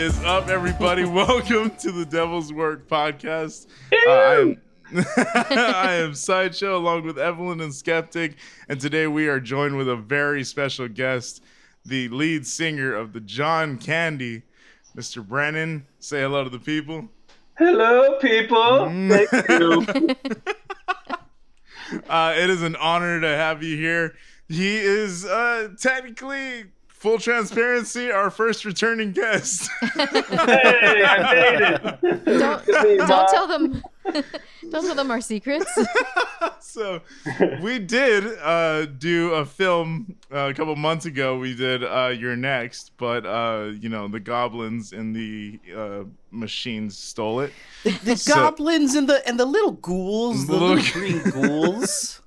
is up, everybody? Welcome to the Devil's Work podcast. I am PsydeShow along with Evelyn and Skeptic, and today we are joined with a very special guest, the lead singer of the John Candy, Mr. Brannon. Say hello to the people. Hello, people. Thank you. It is an honor to have you here. He is technically, full transparency, our first returning guest. Hey, I made it. Don't tell them. Don't tell them our secrets. So we did do a film a couple months ago. We did You're Next, but the goblins in the machines stole it. The goblins and the little ghouls, the little green ghouls.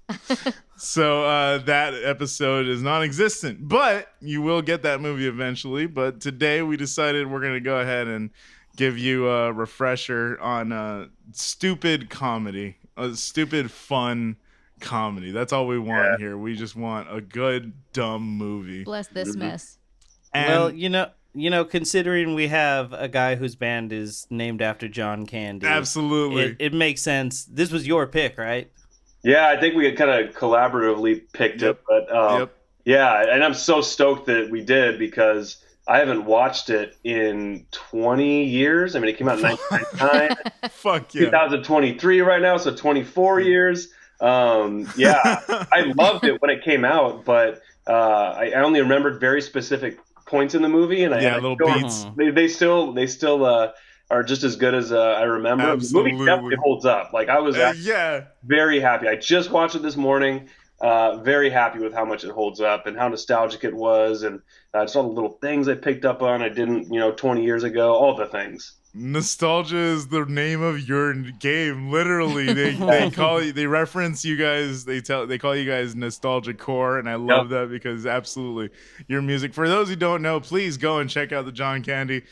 So that episode is non-existent, but you will get that movie eventually. But today we decided we're going to go ahead and give you a refresher on stupid comedy, a stupid fun comedy. That's all we want here. We just want a good, dumb movie. Bless this mess. And well, considering we have a guy whose band is named after John Candy. Absolutely. It makes sense. This was your pick, right? Yeah, I think we had kind of collaboratively picked it, but yeah, and I'm so stoked that we did because I haven't watched it in 20 years. I mean, it came out in 1999. Fuck yeah. 2023 right now, so 24 years. Yeah, I loved it when it came out, but I only remembered very specific points in the movie, and little beats. They still are just as good as I remember. Absolutely. The movie definitely holds up. Like I was very happy. I just watched it this morning. Very happy with how much it holds up and how nostalgic it was, and just all the little things I picked up on I didn't 20 years ago. All the things. Nostalgia is the name of your game. Literally, they reference you guys. They call you guys Nostalgia Core, and I love that because absolutely your music. For those who don't know, please go and check out the John Candy.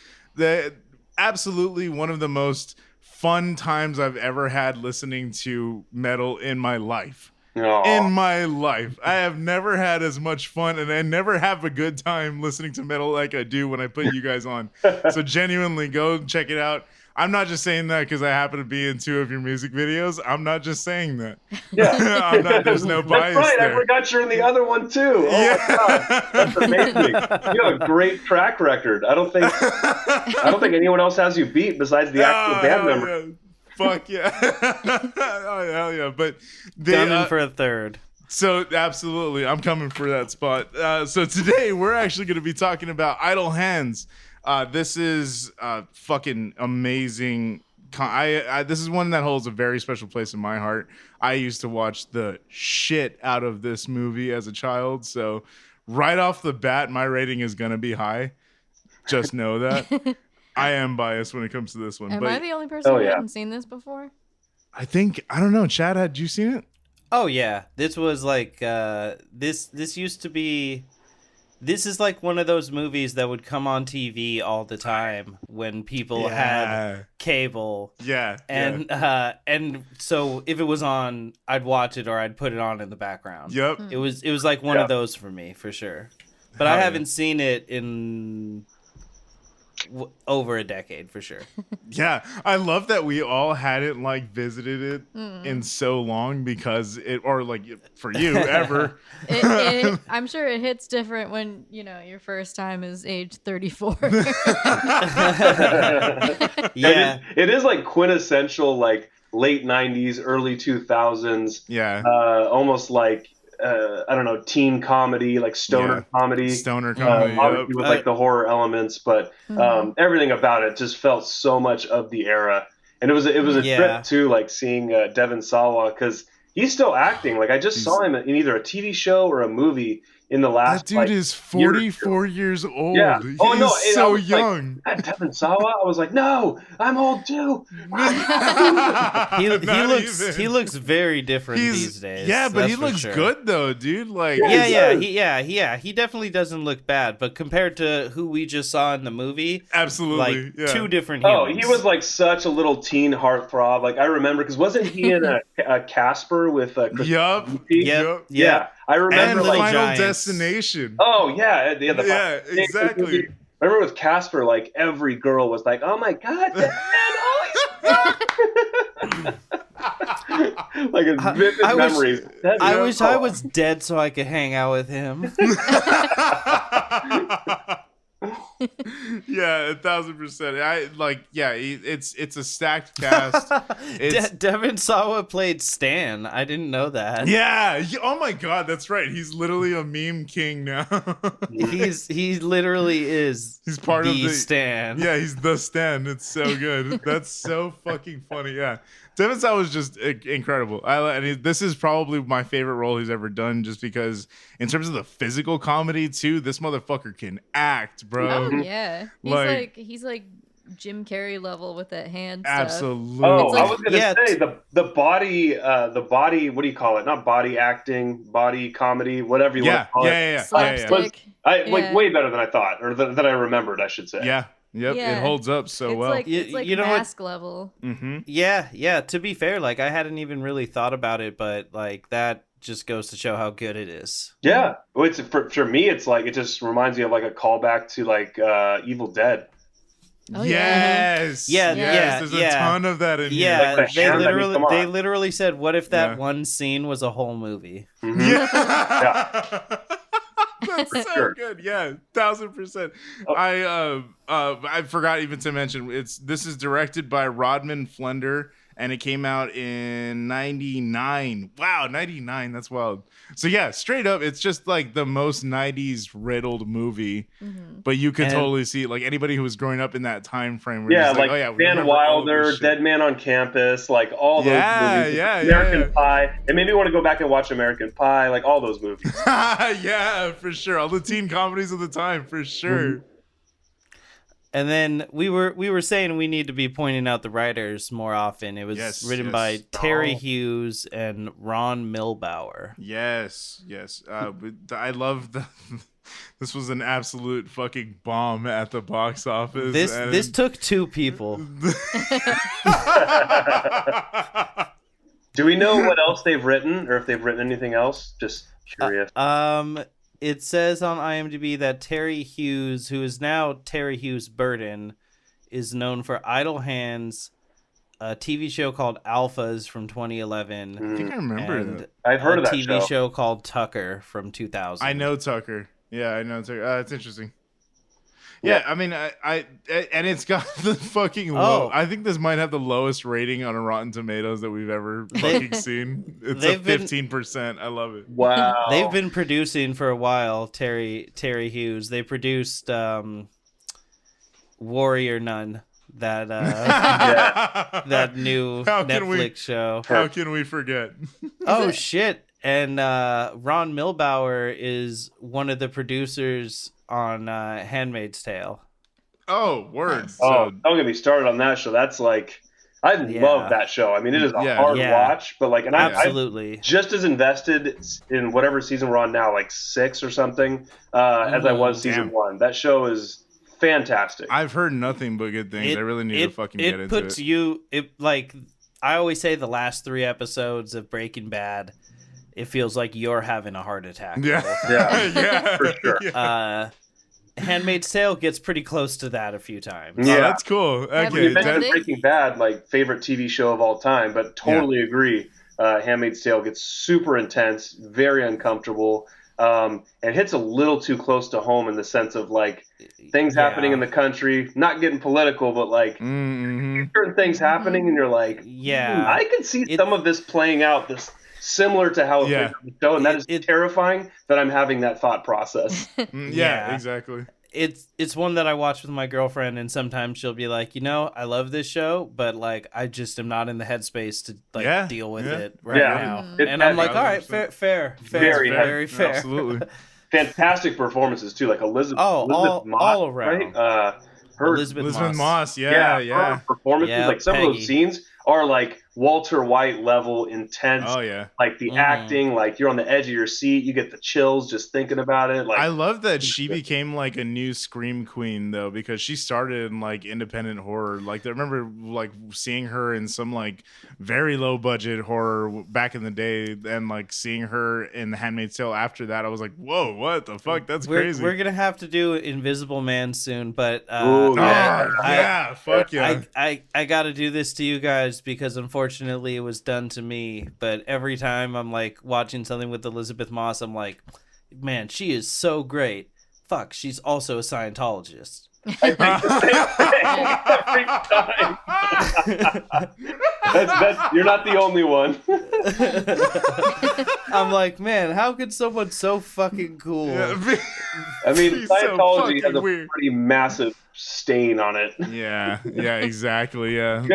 Absolutely one of the most fun times I've ever had listening to metal in my life. Aww. In my life, I have never had as much fun, and I never have a good time listening to metal like I do when I put you guys on. So genuinely, go check it out. I'm not just saying that because I happen to be in 2 of your music videos. I'm not just saying that. Yeah, there's no bias That's right. there. I forgot you're in the other one too. Oh my God, that's amazing. You have a great track record. I don't think anyone else has you beat besides the actual band member. Yeah. Fuck yeah. Oh, hell yeah. But Coming for a third. So absolutely, I'm coming for that spot. So today we're actually going to be talking about Idle Hands. This is fucking amazing. This is one that holds a very special place in my heart. I used to watch the shit out of this movie as a child. So right off the bat, my rating is going to be high. Just know that. I am biased when it comes to this one. Am I the only person who hadn't seen this before? I don't know. Chad, had you seen it? Oh yeah, this was like this used to be. This is like one of those movies that would come on TV all the time when people had cable. Yeah. And so if it was on, I'd watch it or I'd put it on in the background. Yep. It was like one of those for me for sure. But I haven't seen it in over a decade for sure. Yeah, I love that we all hadn't visited it in so long because for you ever. I'm sure it hits different when your first time is age 34. Yeah, it is like quintessential late 90s, early 2000s. Yeah, almost like I don't know, teen comedy, stoner comedy. Stoner comedy. Obviously with the horror elements, but everything about it just felt so much of the era. And it was a trip too, seeing Devon Sawa, because he's still acting. I just saw him in either a TV show or a movie in the last. That dude is 44 years old. Yeah. He's so young. Devon Sawa. I was like, no, I'm old too. He looks very different these days. Yeah, but he looks good though, dude. He definitely doesn't look bad. But compared to who we just saw in the movie, absolutely, two different humans. He was such a little teen heartthrob. I remember because wasn't he in a Casper with Chris? Yup. Yeah. I remember and Final Giants. Destination. Oh yeah, exactly. I remember with Casper, like every girl was like, "Oh my god, that man, like it's vivid memories. I wish I was dead so I could hang out with him. Yeah, 1,000%. It's a stacked cast. Devin Sawa played Stan. I didn't know that. Yeah. Oh my god, that's right. He's literally a meme king now. He literally is. He's part of the Stan. Yeah, he's the Stan. It's so good. That's so fucking funny. Yeah. Devin Sawa was just incredible. This is probably my favorite role he's ever done, just because in terms of the physical comedy too, this motherfucker can act, bro. Oh yeah, he's like Jim Carrey level with that hand stuff. Absolutely. Oh, I was gonna say the body. What do you call it? Not body acting, body comedy, whatever you want to call it. Slapstick. Like way better than I thought, or than I remembered, I should say. Yeah. Yep, it holds up so well. It's like Mask level. Mm-hmm. Yeah. To be fair, like I hadn't even really thought about it, but like that just goes to show how good it is. Yeah, well, it's for me. It's like it just reminds me of like a callback to like Evil Dead. Oh, yes. Yeah. There's a ton of that in here. Yeah, like they literally said, "What if that one scene was a whole movie?" Mm-hmm. Yeah. That's so sure. good. Yeah, 1,000%. I forgot even to mention this is directed by Rodman Flender, and it came out in 99. Wow, 99. That's wild. So yeah, straight up, it's just like the most 90s riddled movie. Mm-hmm. But you could totally see like anybody who was growing up in that time frame. Yeah, like Dan Wilder, Dead Man on Campus, like all those movies. American Pie. It made me want to go back and watch American Pie, like all those movies. Yeah, for sure. All the teen comedies of the time, for sure. Mm-hmm. And then we were saying we need to be pointing out the writers more often. It was written by Terry Hughes and Ron Milbauer. Yes. I love the. This was an absolute fucking bomb at the box office. This took two people. Do we know what else they've written, or if they've written anything else? Just curious. It says on IMDb that Terry Hughes, who is now Terry Hughes Burden, is known for Idle Hands, a TV show called Alphas from 2011. I think I remember that. I've heard of that TV show called Tucker from 2000. I know Tucker. Yeah, I know Tucker. It's interesting. Yeah, I mean, and it's got the fucking low. I think this might have the lowest rating on a Rotten Tomatoes that we've ever fucking seen. It's a 15%. I love it. Wow. They've been producing for a while. Terry Hughes. They produced Warrior Nun. That that new Netflix show. How can we forget? Oh shit! And Ron Milbauer is one of the producers on Handmaid's Tale. Oh, word. Nice. Don't get me started on that show. That's like, I love that show. I mean, it is a hard watch, but like, and I'm just as invested in whatever season we're on now, like 6 or something, as I was season 1. That show is fantastic. I've heard nothing but good things. I really need to fucking get into it. It puts you, like, I always say the last 3 episodes of Breaking Bad, it feels like you're having a heart attack. Yeah, for sure. Handmaid's Tale gets pretty close to that a few times. Yeah, that's cool. Okay, you mentioned Breaking Bad, like favorite TV show of all time, but totally agree. Handmaid's Tale gets super intense, very uncomfortable, and hits a little too close to home in the sense of like things happening in the country, not getting political, but like certain things happening, and you're like, I could see some of this playing out this similar to how it plays on the show, and that is terrifying that I'm having that thought process. Yeah, exactly. It's one that I watch with my girlfriend, and sometimes she'll be like, I love this show, but like I just am not in the headspace to like deal with it now. And I'm like, all right, fair, very fair. Absolutely. Fantastic performances too, like Elizabeth Moss, all around. Right? Elizabeth Moss, yeah. Her performances, like some of those scenes are like Walter White level intense. Oh yeah. Like the acting, like you're on the edge of your seat. You get the chills just thinking about it. Like I love that she became like a new scream queen though, because she started in like independent horror. Like I remember like seeing her in some like very low budget horror back in the day, and like seeing her in The Handmaid's Tale after that, I was like, whoa, what the fuck? That's crazy. We're gonna have to do Invisible Man soon, but Ooh, fuck yeah. I gotta do this to you guys because unfortunately it was done to me. But every time I'm like watching something with Elizabeth Moss, I'm like, man, she is so great. Fuck, she's also a Scientologist. I think the same thing every time. You're not the only one. I'm like, man, how could someone so fucking cool? I mean, Scientology has a pretty massive stain on it. Yeah, exactly. Yeah.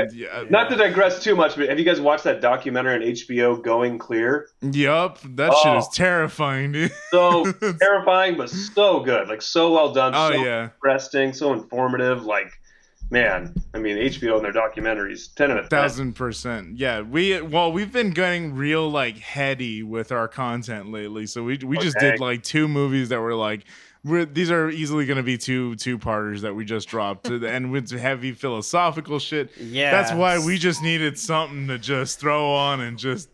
Not to digress too much, but have you guys watched that documentary on HBO, Going Clear? Yup, that shit is terrifying, dude. So terrifying, but so good. Like, so well done. Oh, so yeah. interesting, so informative. Like, man, I mean, HBO and their documentaries, 10 out of 10. 1000%. Yeah, we've been getting real like heady with our content lately. So we just did like 2 movies that were like, these are easily going to be two-parters that we just dropped, and with heavy philosophical shit. Yeah, that's why we just needed something to just throw on and just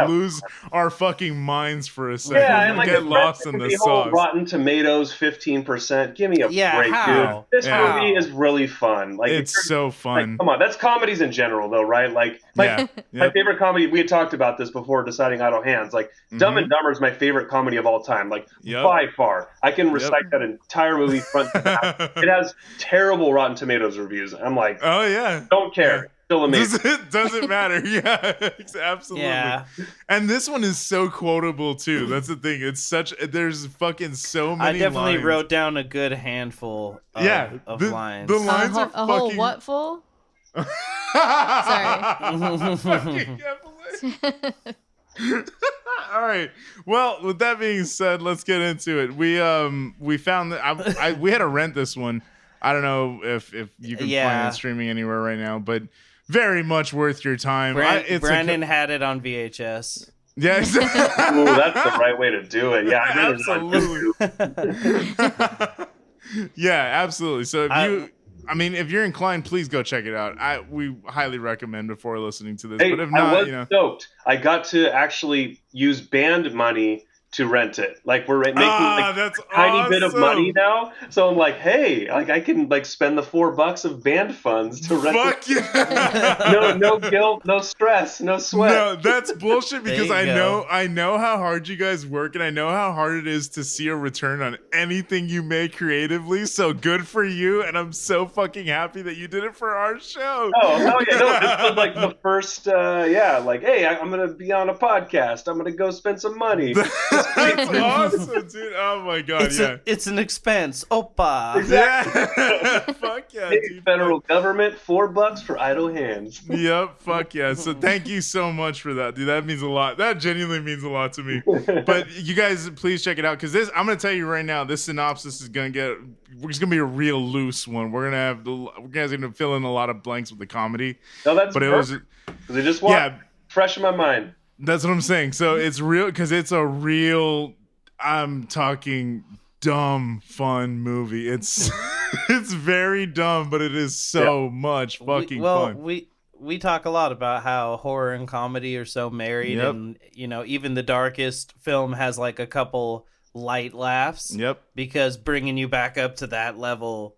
lose our fucking minds for a second. Yeah, and like get lost in the sauce. Rotten Tomatoes 15%. Give me a break, how? dude. This movie is really fun. Like it's so fun. Like, come on, that's comedies in general, though, right? Like my favorite comedy. We had talked about this before deciding Idle Hands. Like Dumb and Dumber is my favorite comedy of all time. Like by far, I can recite that entire movie front to back. It has terrible Rotten Tomatoes reviews. I'm like, oh yeah, don't care. Yeah. Still amazing. Doesn't matter. Yeah, absolutely. Yeah. And this one is so quotable too. That's the thing. It's there's fucking so many. I definitely lines. wrote down a good handful of, lines. The lines are a fucking... whole what full? Sorry. All right. Well, with that being said, let's get into it. We found that we had to rent this one. I don't know if you can find it streaming anywhere right now, but very much worth your time. Brannon had it on VHS. Yeah, exactly. Ooh, that's the right way to do it. Yeah, absolutely. Yeah, absolutely. So if you're inclined, please go check it out. We highly recommend before listening to this. Hey, but if not, I was stoked. I got to actually use band money to rent it. Like we're making a tiny bit of money now. So I'm like, hey, like I can like spend the $4 of band funds to rent it. Yeah. No guilt, no stress, no sweat. No, that's bullshit because I know how hard you guys work, and I know how hard it is to see a return on anything you make creatively. So good for you, and I'm so fucking happy that you did it for our show. Oh hell yeah. No, this was like the first like, hey, I'm gonna be on a podcast. I'm gonna go spend some money. That's awesome, dude. Oh my god, it's an expense. Opa. Exactly. Yeah. Fuck yeah, hey, dude. Federal government, $4 for idle hands. Yep, fuck yeah. So thank you so much for that, dude. That means a lot. That genuinely means a lot to me. But you guys, please check it out, because I'm gonna tell you right now, this synopsis is gonna it's gonna be a real loose one. We're gonna fill in a lot of blanks with the comedy. No, that's perfect. They just want fresh in my mind. That's what I'm saying. So it's real, because it's a real, I'm talking dumb fun movie. It's very dumb, but it is so much fucking fun. We talk a lot about how horror and comedy are so married, and even the darkest film has like a couple light laughs. Yep. Because bringing you back up to that level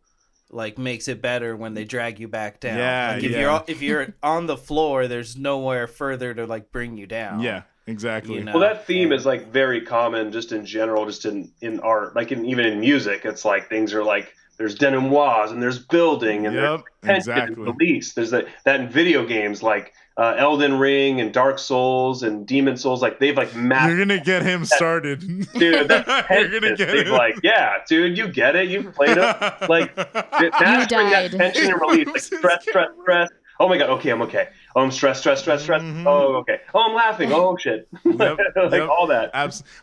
like makes it better when they drag you back down. Yeah, like if you're on the floor, there's nowhere further to like bring you down. Yeah, exactly. Well, that theme is like very common just in general, just in art, like even in music. It's like things are like there's denouements and there's building and there's tension and release. There's that in video games like Elden Ring and Dark Souls and Demon Souls. Like they've like mapped. You're gonna get him started, dude. You're gonna get him. Like, yeah, dude, you get it. You played it. Like mastering that tension and release, like stress. oh my god, okay, I'm okay. Oh, I'm stressed. Mm-hmm. Oh, okay. Oh, I'm laughing. Oh shit. Yep, Like all that.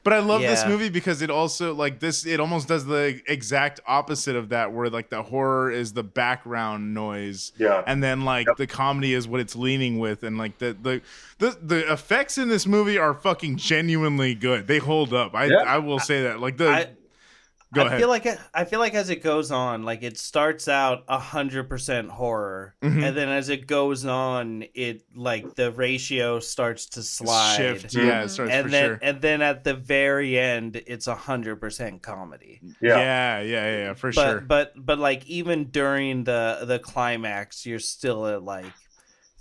But I love this Yeah. movie because it also like this. It almost does the exact opposite of that, where like the horror is the background noise, Yeah. and then like the comedy is what it's leaning with, and like the effects in this movie are fucking genuinely good. They hold up. I will say that. Like Go ahead. I feel like as it goes on, like it starts out 100% horror, and then as it goes on, it like the ratio starts to slide, shift. Yeah, it starts for sure. And then at the very end, it's 100% comedy. Yeah, for sure. But like even during the climax, you're still at like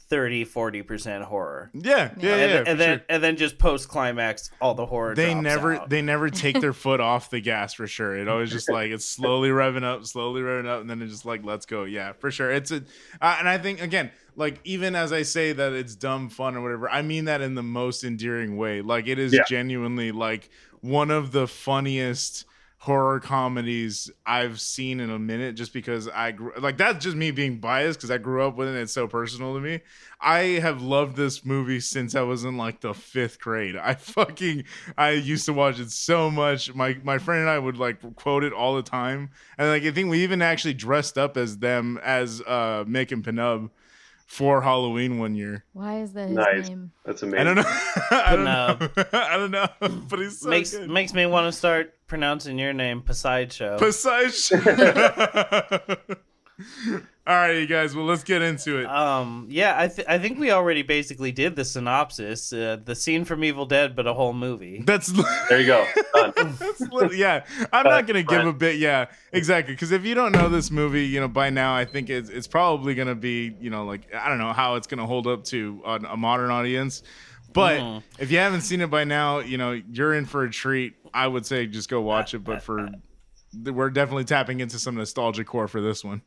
30-40% horror. Yeah. And then just post climax, all the horror. They drops never take their foot off the gas for sure. It always just like it's slowly revving up, and then it's just like let's go. Yeah, for sure. It's and I think again, like even as I say that it's dumb fun or whatever, I mean that in the most endearing way. Like it is genuinely like one of the funniest horror comedies I've seen in a minute, just because like that's just me being biased because I grew up with it and it's so personal to me. I have loved this movie since I was in like the 5th grade. I used to watch it so much. My friend and I would like quote it all the time, and like I think we even actually dressed up as them as Mick and Penub for Halloween one year. Why is that his name? That's amazing. I don't know. I don't know. But he's so good. Makes me want to start pronouncing your name, PsydeShow. PsydeShow. All right, you guys. Well, let's get into it. I think we already basically did the synopsis. The scene from Evil Dead, but a whole movie. There you go. Done. I'm not gonna give a bit. Yeah, exactly. Because if you don't know this movie, you know by now, I think it's probably gonna be, you know, like I don't know how it's gonna hold up to a modern audience. But if you haven't seen it by now, you know you're in for a treat. I would say just go watch it. But we're definitely tapping into some nostalgic core for this one.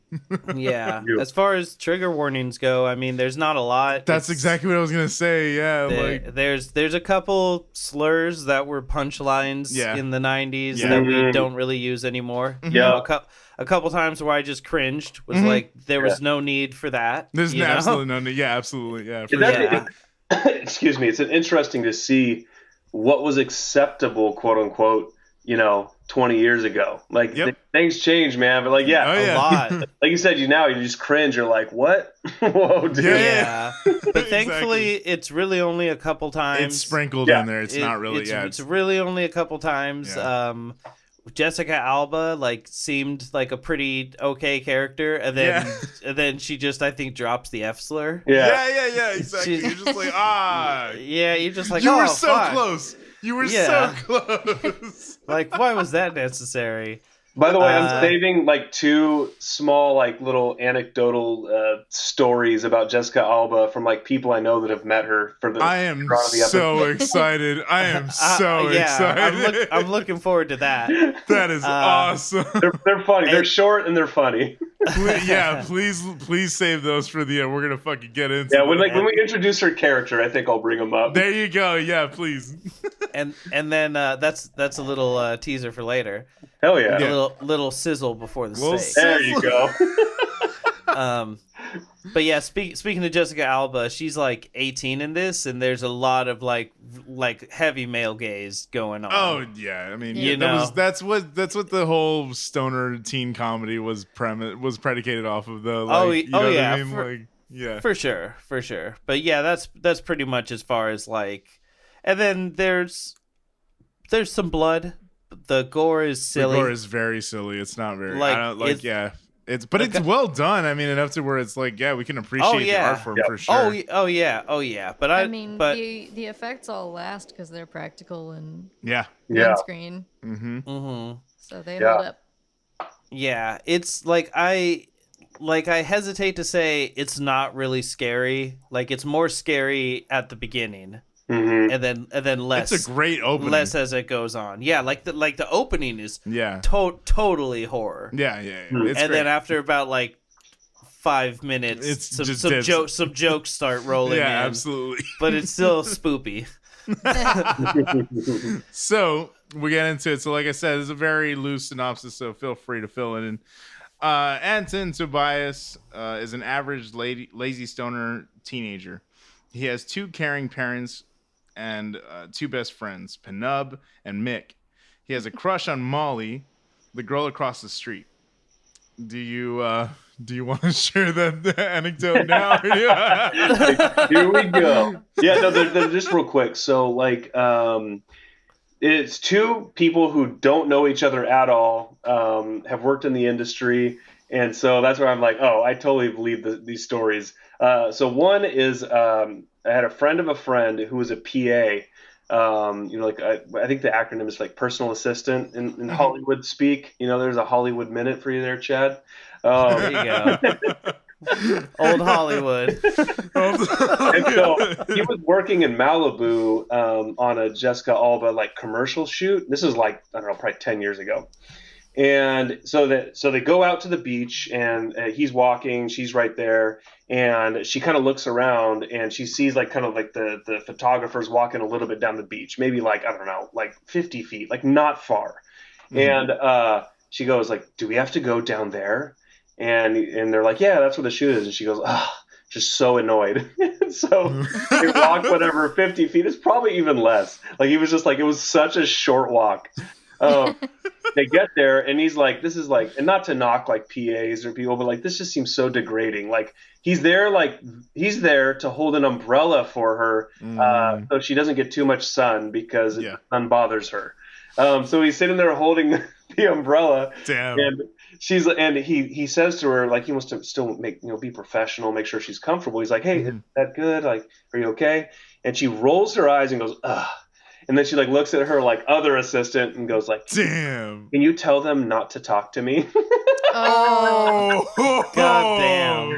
Yeah. As far as trigger warnings go, I mean, there's not a lot. That's exactly what I was gonna say. Yeah, there's a couple slurs that were punchlines in the 90s that we don't really use anymore. Yeah. You know, a couple times where I just cringed was like there was no need for that. There's absolutely no need. Yeah, absolutely. Yeah. Excuse me. It's interesting to see what was acceptable, quote unquote, you know, 20 years ago. Like things change, man. But like, a lot. Like you said, you just cringe. You're like, what? Whoa, dude. Yeah. But thankfully, it's really only a couple times. It's sprinkled in there. It's not really. It's really only a couple times. Yeah. Jessica Alba seemed like a pretty okay character, and then she just I think drops the F slur. Yeah. Exactly. You're just like Yeah, you're just like you were so fuck. Close. You were so close. Like, why was that necessary? By the way, I'm saving like 2 small, like little anecdotal stories about Jessica Alba from like people I know that have met her for the. I am so excited. I am so excited. I'm looking forward to that. That is awesome. They're funny. They're short and they're funny. Please save those for the end. We're gonna fucking get into. Yeah, when we introduce her character, I think I'll bring them up. There you go. Yeah, please. And then that's a little teaser for later. Hell yeah. A little sizzle before the steak. There you go. But yeah, speaking of Jessica Alba, she's like 18 in this, and there's a lot of like heavy male gaze going on. Oh yeah, I mean, that's what the whole stoner teen comedy was predicated off of, though. Like, for sure. But yeah, that's pretty much as far as like, and then there's some blood. The gore is silly. The gore is very silly. It's not very It's well done. I mean, enough to where it's like, we can appreciate the art form for sure. Oh yeah. But the effects all last because they're practical and green screen. So they hold up. Yeah, it's like I hesitate to say it's not really scary. Like it's more scary at the beginning. And then less. It's a great opening. Less as it goes on. Yeah, like the opening is totally horror. Yeah. It's and great. then after about like 5 minutes, some jokes start rolling in. Yeah, absolutely. But it's still spoopy. So we get into it. So like I said, it's a very loose synopsis, so feel free to fill it in. Anton Tobias is an average lazy stoner teenager. He has 2 caring parents and 2 best friends, Penub and Mick. He has a crush on Molly, the girl across the street. Do you want to share that anecdote now? Here we go. Yeah, no, they're just real quick. So, like, it's 2 people who don't know each other at all, have worked in the industry, and so that's where I'm like, oh, I totally believe these stories. So one is I had a friend of a friend who was a PA. Like I think the acronym is like personal assistant in Hollywood speak. There's a Hollywood minute for you there, Chad. There you go. Old Hollywood. And so he was working in Malibu on a Jessica Alba like commercial shoot. This is like, I don't know, probably 10 years ago. And so they go out to the beach, and he's walking, she's right there, and she kind of looks around and she sees like kind of like the photographers walking a little bit down the beach, maybe like, I don't know, like 50 feet, like not far. Mm-hmm. And she goes like, do we have to go down there? And they're like, yeah, that's where the shoot is. And she goes, just so annoyed. So they walk whatever 50 feet. It's probably even less. Like he was just like, it was such a short walk. They get there, and he's like, this is like, and not to knock like PAs or people, but like this just seems so degrading. Like he's there to hold an umbrella for her, so she doesn't get too much sun because the sun bothers her. So he's sitting there holding the umbrella. Damn. And he says to her, like, he wants to still be professional, make sure she's comfortable. He's like, hey, is that good? Like, are you okay? And she rolls her eyes and goes, ugh. And then she like looks at her like other assistant and goes like, damn, can you tell them not to talk to me? Oh, god damn.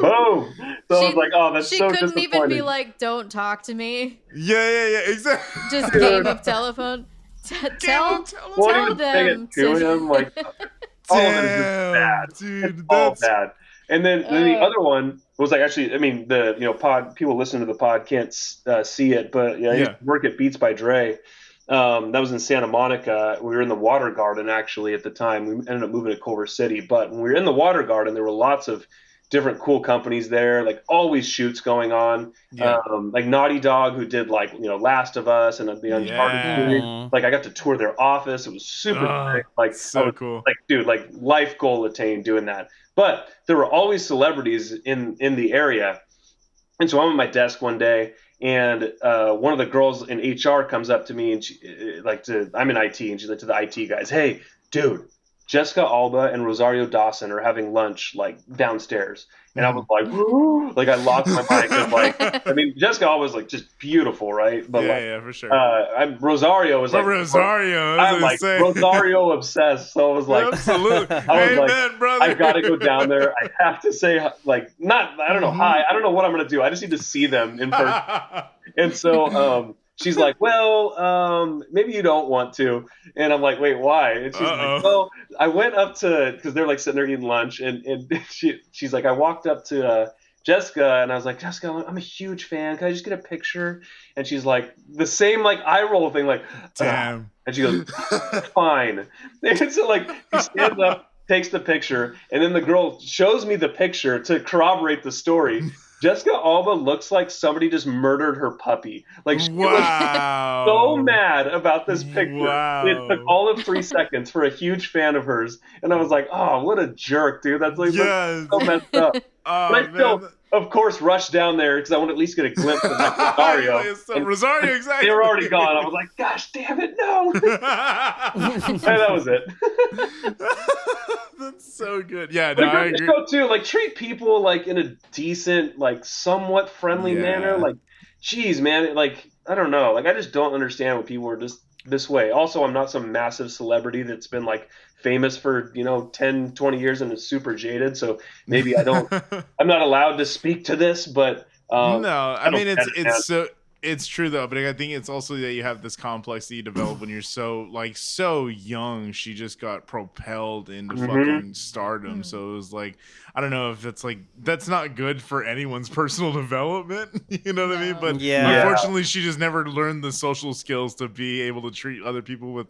Boom. So I was like, oh, that's so disappointing. She couldn't even be like, don't talk to me. Yeah, exactly. Just game of telephone. Tell them to him. Like, all of it is just bad. Dude, it's all bad. And then the other one was like, actually, I mean, pod people listening to the pod can't see it, but I used to work at Beats by Dre. That was in Santa Monica. We were in the Water Garden actually at the time. We ended up moving to Culver City, but when we were in the Water Garden, there were lots of different cool companies there, like always shoots going on. Like Naughty Dog, who did like Last of Us and the Uncharted series. Like I got to tour their office. It was super sick. Like so cool. Like dude, like life goal attained doing that. But there were always celebrities in the area. And so I'm at my desk one day, and one of the girls in HR comes up to me, and I'm in IT, and she's like to the IT guys, hey, dude, Jessica Alba and Rosario Dawson are having lunch like downstairs. And I was like, woo! Like I lost my mind. Cause, like, I mean, Jessica Alba was like just beautiful, right? But yeah, for sure. Rosario was like, I'm like Rosario obsessed. So I was like, absolutely. Amen, brother. I gotta go down there. I have to say, like, I don't know, hi. I don't know what I'm gonna do. I just need to see them in person. And so she's like, well, maybe you don't want to. And I'm like, wait, why? And she's like, well, I went up to, because they're like sitting there eating lunch, and she's like, I walked up to Jessica, and I was like, Jessica, I'm a huge fan. Can I just get a picture? And she's like, the same like eye roll thing, like, damn. And she goes, fine. And so like, he stands up, takes the picture, and then the girl shows me the picture to corroborate the story. Jessica Alba looks like somebody just murdered her puppy. Like she was so mad about this picture. Wow. It took all of 3 seconds for a huge fan of hers, and I was like, "Oh, what a jerk, dude! That's like so messed up." But I still, of course, rushed down there because I want to at least get a glimpse of Rosario. Rosario, exactly. They were already gone. I was like, "Gosh, damn it, no!" And that was it. That's so good. Yeah, but I agree. Show too, like treat people like in a decent, like somewhat friendly manner. Like, geez, man, like I don't know, like I just don't understand when people are just this way. Also, I'm not some massive celebrity that's been like famous for 10, 20 years and is super jaded. So maybe I'm not allowed to speak to this, but no, I mean it's so. It's true though, but I think it's also that you have this complex that you develop when you're so young. She just got propelled into fucking stardom. So it was like, I don't know if that's not good for anyone's personal development. You know what I mean? But unfortunately, she just never learned the social skills to be able to treat other people with,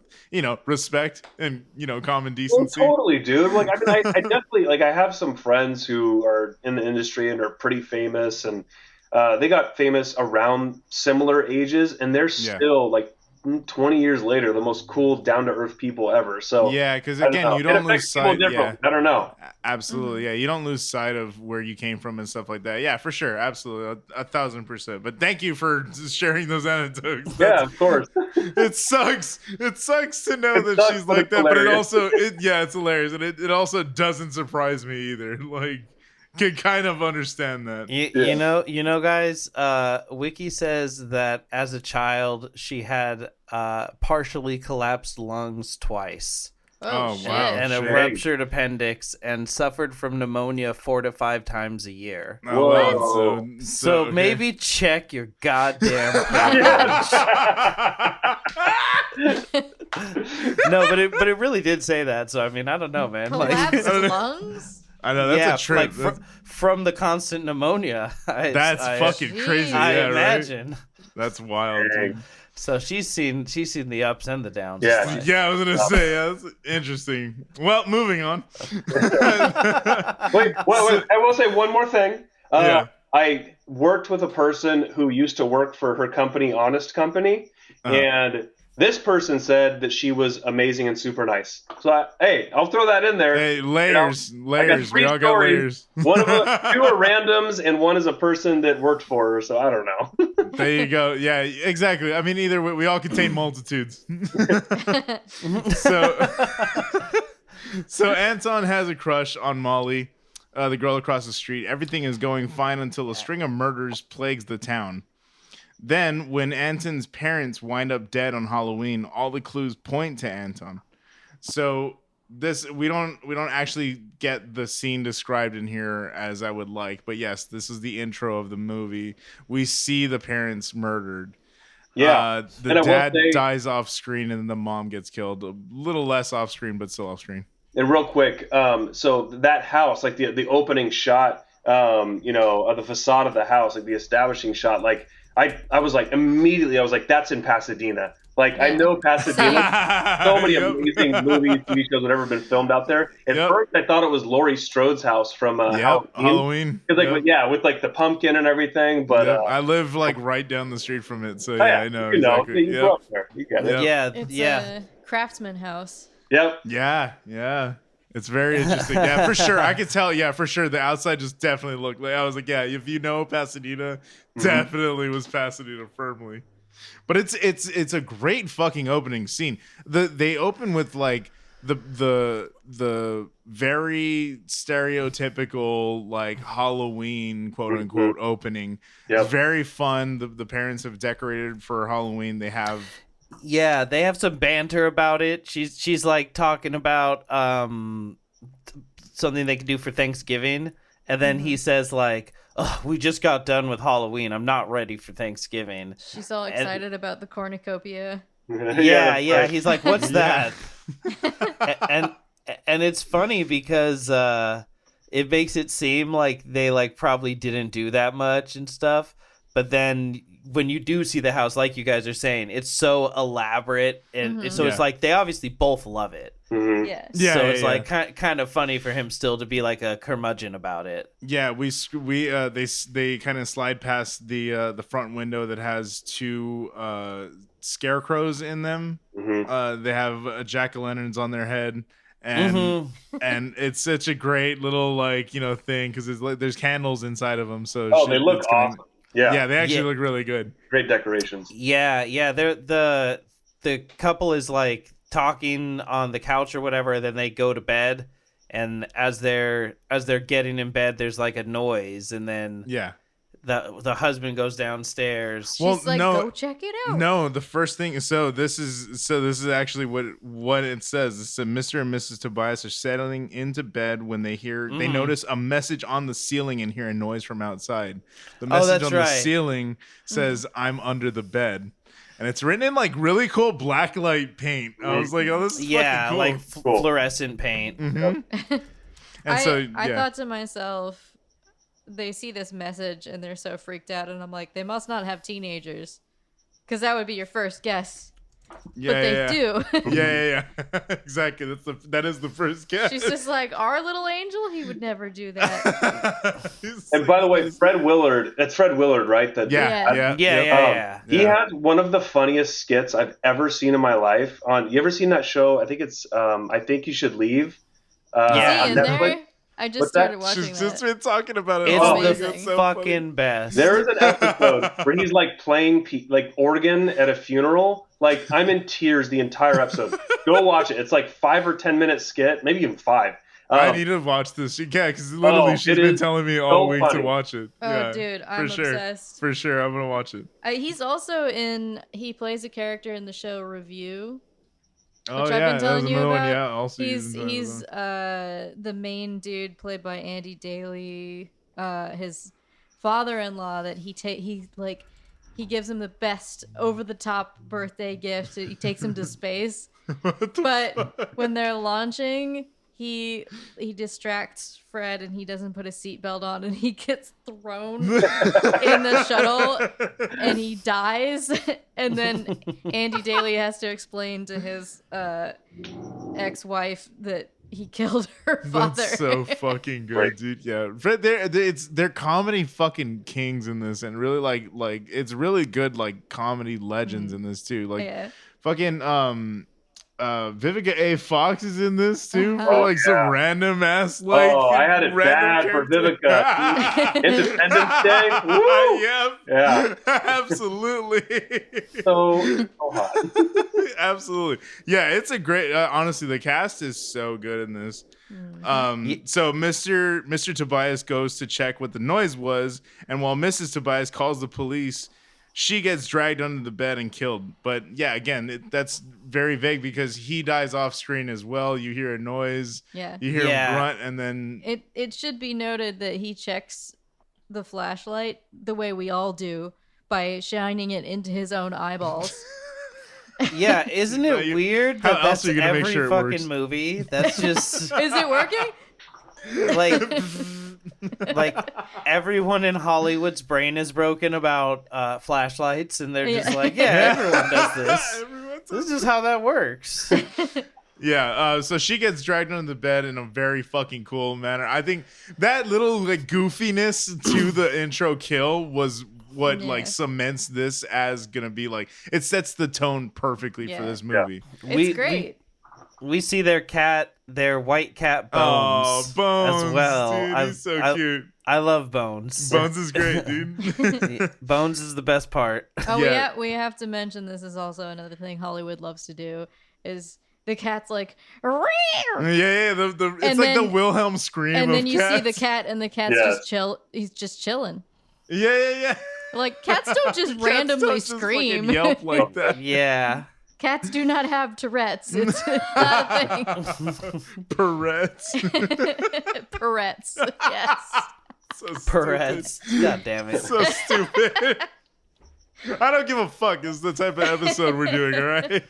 respect and, common decency. Well, totally, dude. Like, I mean, I definitely, like, I have some friends who are in the industry and are pretty famous, and they got famous around similar ages, and they're still like 20 years later the most cool, down to earth people ever. So because again, you don't lose sight. I don't know. Absolutely, you don't lose sight of where you came from and stuff like that. Yeah, for sure, absolutely, 1,000%. But thank you for sharing those anecdotes. Yeah, of course. It sucks. It sucks to know that she's like that, but it also, it's hilarious, and it also doesn't surprise me either. Like, can kind of understand that. You know, guys. Wiki says that as a child, she had partially collapsed lungs twice. Oh wow! And a ruptured appendix, and suffered from pneumonia 4 to 5 times a year. Oh, wow. So okay. Maybe check your goddamn privilege. No, but it really did say that. So I mean, I don't know, man. Collapsed lungs. I know that's a trip. Like from the constant pneumonia. That's fucking crazy. I imagine. Right? That's wild. So she's seen the ups and the downs. Yeah, I was gonna say that's interesting. Well, moving on. wait. I will say one more thing. I worked with a person who used to work for her company, Honest Company, and this person said that she was amazing and super nice. So, I'll throw that in there. Hey, layers. We all got layers. One of them, 2 are randoms, and 1 is a person that worked for her. So I don't know. There you go. Yeah, exactly. I mean, either way, we all contain multitudes. So Anton has a crush on Molly, the girl across the street. Everything is going fine until a string of murders plagues the town. Then, when Anton's parents wind up dead on Halloween, all the clues point to Anton. So we don't actually get the scene described in here as I would like, but yes, this is the intro of the movie. We see the parents murdered. Yeah, the dad dies off screen, and the mom gets killed. A little less off screen, but still off screen. And real quick, so that house, like the opening shot, of the facade of the house, like the establishing shot, like. I was like, immediately, I was like, that's in Pasadena. Like, I know Pasadena. So many amazing movies, TV shows that have ever been filmed out there. At first, I thought it was Laurie Strode's house from Halloween. With like the pumpkin and everything. But I live like right down the street from it, so I know exactly. You go up there. You get it. It's a craftsman house. Yep. Yeah. It's very interesting. Yeah, for sure. I could tell. Yeah, for sure. The outside just definitely looked like, I was like, yeah, if you know Pasadena, definitely was Pasadena firmly. But it's a great fucking opening scene. They open with like the very stereotypical like Halloween quote unquote opening. Yep. It's very fun. The parents have decorated for Halloween. They have. Yeah, they have some banter about it. She's like talking about something they can do for Thanksgiving, and then he says like, "Oh, we just got done with Halloween. I'm not ready for Thanksgiving." She's all excited about the cornucopia. Yeah. He's like, "What's that?" and it's funny because it makes it seem like they like probably didn't do that much and stuff, but then. When you do see the house, like you guys are saying, it's so elaborate, and so it's like they obviously both love it. Mm-hmm. Yeah. So it's like kind of funny for him still to be like a curmudgeon about it. Yeah, they kind of slide past the front window that has 2 scarecrows in them. Mm-hmm. They have jack-o'-lanterns on their head. And and it's such a great little thing because there's candles inside of them. So they look awesome. Yeah, they actually look really good. Great decorations. Yeah. They're the couple is like talking on the couch or whatever, then they go to bed, and as they're getting in bed, there's like a noise, and then the husband goes downstairs. She's like, go check it out. No, the first thing. So this is actually what it says. It said Mr. and Mrs. Tobias are settling into bed when they notice a message on the ceiling and hear a noise from outside. The message on the ceiling says, "I'm under the bed." And it's written in like really cool black light paint. I was like, "Oh, this is fucking cool." Like fluorescent paint. Mm-hmm. And I thought to myself, they see this message and they're so freaked out, and I'm like, they must not have teenagers, because that would be your first guess. Yeah, but they do. Yeah. Exactly. That is the first guess. She's just like, our little angel, he would never do that. And by the way, Fred Willard, that's Fred Willard, right? Yeah. He had one of the funniest skits I've ever seen in my life. You ever seen that show? I think it's I Think You Should Leave. Is he in there? I just started watching She's just been talking about it. It's the fucking best. There is an episode where he's like playing like organ at a funeral. Like, I'm in tears the entire episode. Go watch it. It's like 5 or 10 minute skit, maybe even 5. I need to watch this. Yeah, because literally she's been telling me all week to watch it. Oh, dude, I'm obsessed. For sure, I'm gonna watch it. He's also he plays a character in the show Review. Oh, which I've been telling you about. Yeah, also he's the main dude played by Andy Daly, his father-in-law that he gives him the best over-the-top birthday gift. He takes him to space. But when they're launching, he distracts Fred and he doesn't put a seatbelt on and he gets thrown in the shuttle and he dies. And then Andy Daly has to explain to his ex-wife that he killed her father. That's so fucking good, dude. Yeah, Fred, they're comedy fucking kings in this, and really like it's really good like comedy legends in this too. Like fucking Vivica A. Fox is in this too, for like some random ass like. Oh, I had it bad for Vivica. Independence Day. Woo! Yeah, absolutely. So hot. Absolutely, yeah. It's a great. Honestly, the cast is so good in this. So Mr. Tobias goes to check what the noise was, and while Mrs. Tobias calls the police, she gets dragged under the bed and killed. But yeah, again, that's very vague because he dies off screen as well. You hear a noise, you hear a grunt, and then it should be noted that he checks the flashlight the way we all do by shining it into his own eyeballs. Yeah, isn't it weird that that's every sure fucking movie? That's just Is it working? Like everyone in Hollywood's brain is broken about flashlights, and they're just like, everyone does this. This is how that works. Yeah, so she gets dragged under the bed in a very fucking cool manner. I think that little like goofiness to the intro kill was what like cements this as gonna be like. It sets the tone perfectly for this movie. It's great. We see their white cat Bones. Oh, Bones as well. Dude, he's so cute. I love Bones. Bones is great, dude. Bones is the best part. Oh, we have to mention this is also another thing Hollywood loves to do is the cat's like, Rear! It's like the Wilhelm scream. And then you cats. see the cat, and the cat's just chill. He's just chilling. Yeah. Like cats don't just randomly scream. Just yelp like that. Yeah. Cats do not have Tourette's. It's not a thing. Tourette's. Tourette's. Yes. So Tourette's. God damn it. So stupid. I don't give a fuck. It's the type of episode we're doing, all right?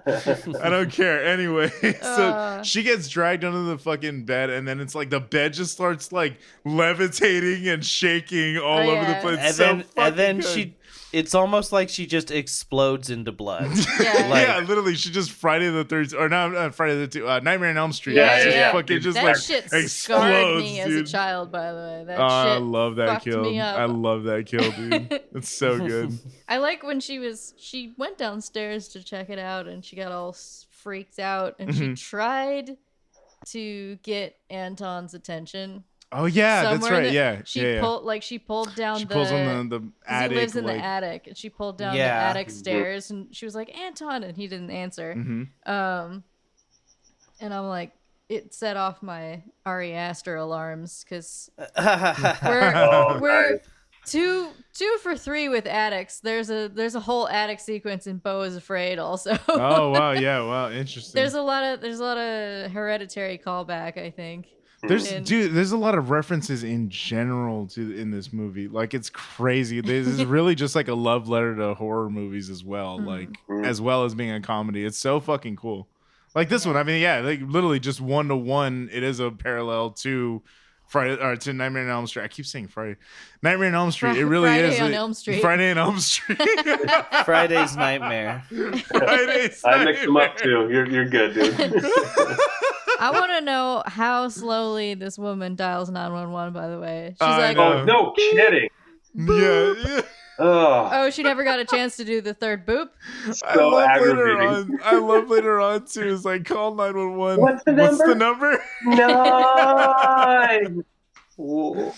I don't care. Anyway, so she gets dragged under the fucking bed, and then it's like the bed just starts like levitating and shaking all over the place. And then it's almost like she just explodes into blood. Yeah, literally, she just Friday the 13th, or not Friday the 2nd, Nightmare on Elm Street. Fucking just that like shit explodes, scarred me as a dude. child. By the way, that shit I love that kill. me up. I love that kill, dude. It's so good. I like when she went downstairs to check it out, and she got all freaked out, and she tried to get Anton's attention. Oh yeah, that's right. She pulled down. She pulls on the attic. He lives in the attic, and she pulled down the attic stairs, and she was like, "Anton," and he didn't answer. And I'm like, it set off my Ari Aster alarms because Two for three with addicts. There's a whole addict sequence in Beau is Afraid also. Oh wow, yeah, wow, interesting. There's a lot of Hereditary callback, I think. There's a lot of references in general in this movie. Like it's crazy. This is really just like a love letter to horror movies as well, like as well as being a comedy. It's so fucking cool. Like this one, I mean, yeah, like literally just 1-to-1. It is a parallel to Friday or to Nightmare on Elm Street. I keep saying Friday. Nightmare on Elm Street. It really Friday is. on Elm Street. Friday on Elm Street. Friday's Nightmare. I mixed them up too. You're good, dude. I want to know how slowly this woman dials 911. By the way, she's like, "Oh, no kidding." Yeah. Oh, she never got a chance to do the third boop. So aggravating. I love later on too. It's like call 911. What's the number? What's the number? 9. One.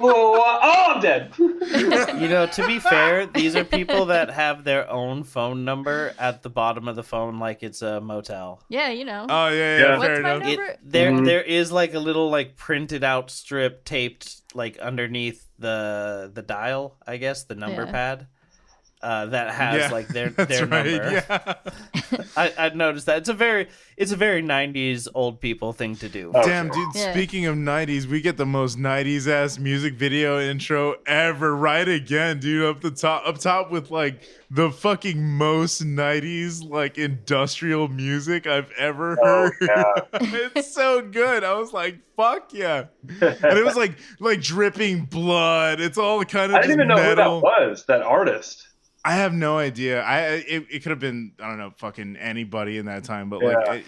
Oh, I'm dead. You know, to be fair, these are people that have their own phone number at the bottom of the phone, like it's a motel. Yeah, you know. Oh yeah. What's Fair my enough. number? There is like a little like printed out strip taped like underneath the dial, I guess, the number pad. That has like their number. Yeah. I'd noticed that it's a very 90s old people thing to do. Damn, dude. Yeah. Speaking of 90s, we get the most 90s ass music video intro ever. Right again, dude. Up top with like the fucking most 90s like industrial music I've ever heard. It's so good. I was like, fuck yeah. And it was like dripping blood. It's all kind of. I didn't even know metal. who that was. That artist. I have no idea. It could have been, I don't know, fucking anybody in that time, but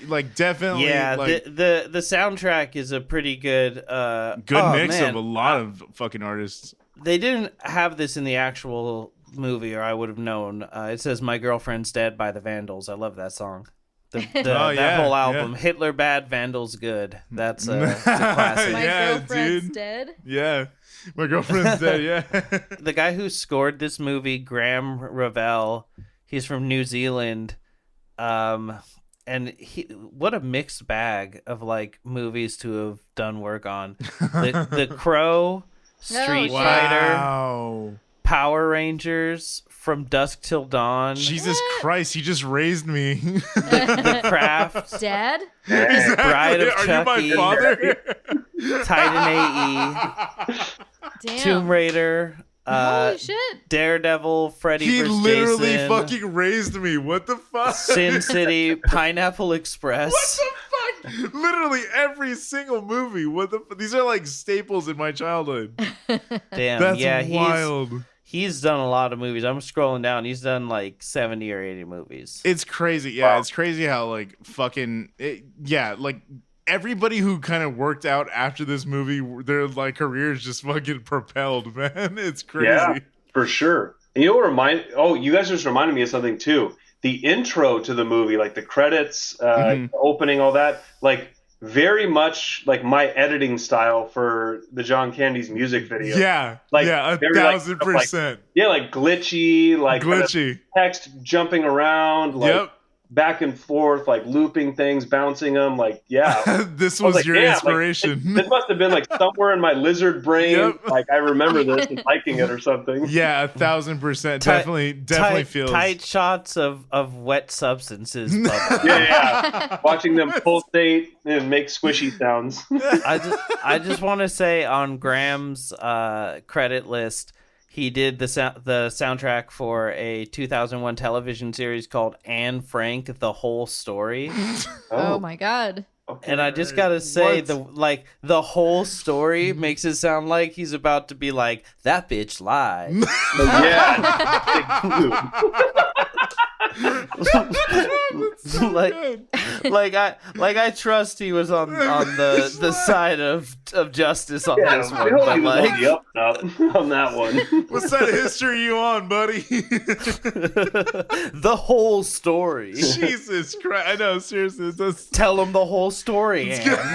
like definitely. Yeah, like, the soundtrack is a pretty good mix of a lot of fucking artists. They didn't have this in the actual movie, or I would have known. It says "My Girlfriend's Dead" by the Vandals. I love that song. That whole album, yeah. Hitler Bad, Vandals Good. That's a classic. My girlfriend's dead. Yeah. My girlfriend's dead, yeah. The guy who scored this movie, Graham Revell, he's from New Zealand. And what a mixed bag of like movies to have done work on. The Crow, Street Fighter, Power Rangers, From Dusk Till Dawn. Jesus Christ, he just raised me. The Craft. Dad? Exactly. Bride of Are Chucky. you my father? Titan AE. Damn. Tomb Raider. Holy shit. Daredevil, Freddy vs. Jason. He literally fucking raised me. What the fuck? Sin City, Pineapple Express. What the fuck? Literally every single movie. What the? These are like staples in my childhood. Damn, that's wild. He's done a lot of movies. I'm scrolling down. He's done like 70 or 80 movies. It's crazy. Yeah, It's crazy how like fucking like everybody who kind of worked out after this movie, their like careers just fucking propelled, man. It's crazy. Yeah, for sure. And you know what you guys just reminded me of something too. The intro to the movie, like the credits, opening, all that, like very much like my editing style for the John Candy's music video. Yeah, like 1,000%. Like glitchy, like glitchy text jumping around, like back and forth, like looping things, bouncing them. Like, this was like, your inspiration. Like, this must have been like somewhere in my lizard brain. Like I remember this and liking it or something. Yeah, 1,000%. Definitely feels tight shots of wet substances. yeah. Watching them pulsate and make squishy sounds. I just want to say on Graham's credit list, he did the soundtrack for a 2001 television series called Anne Frank: The Whole Story. Oh my god! Okay. And I just gotta say, the whole story makes it sound like he's about to be like, that bitch lied. I trust he was on the side of justice on this one, but like on that one. What side of history are you on, buddy? The whole story. Jesus Christ! I know, seriously. Tell him the whole story, Anne.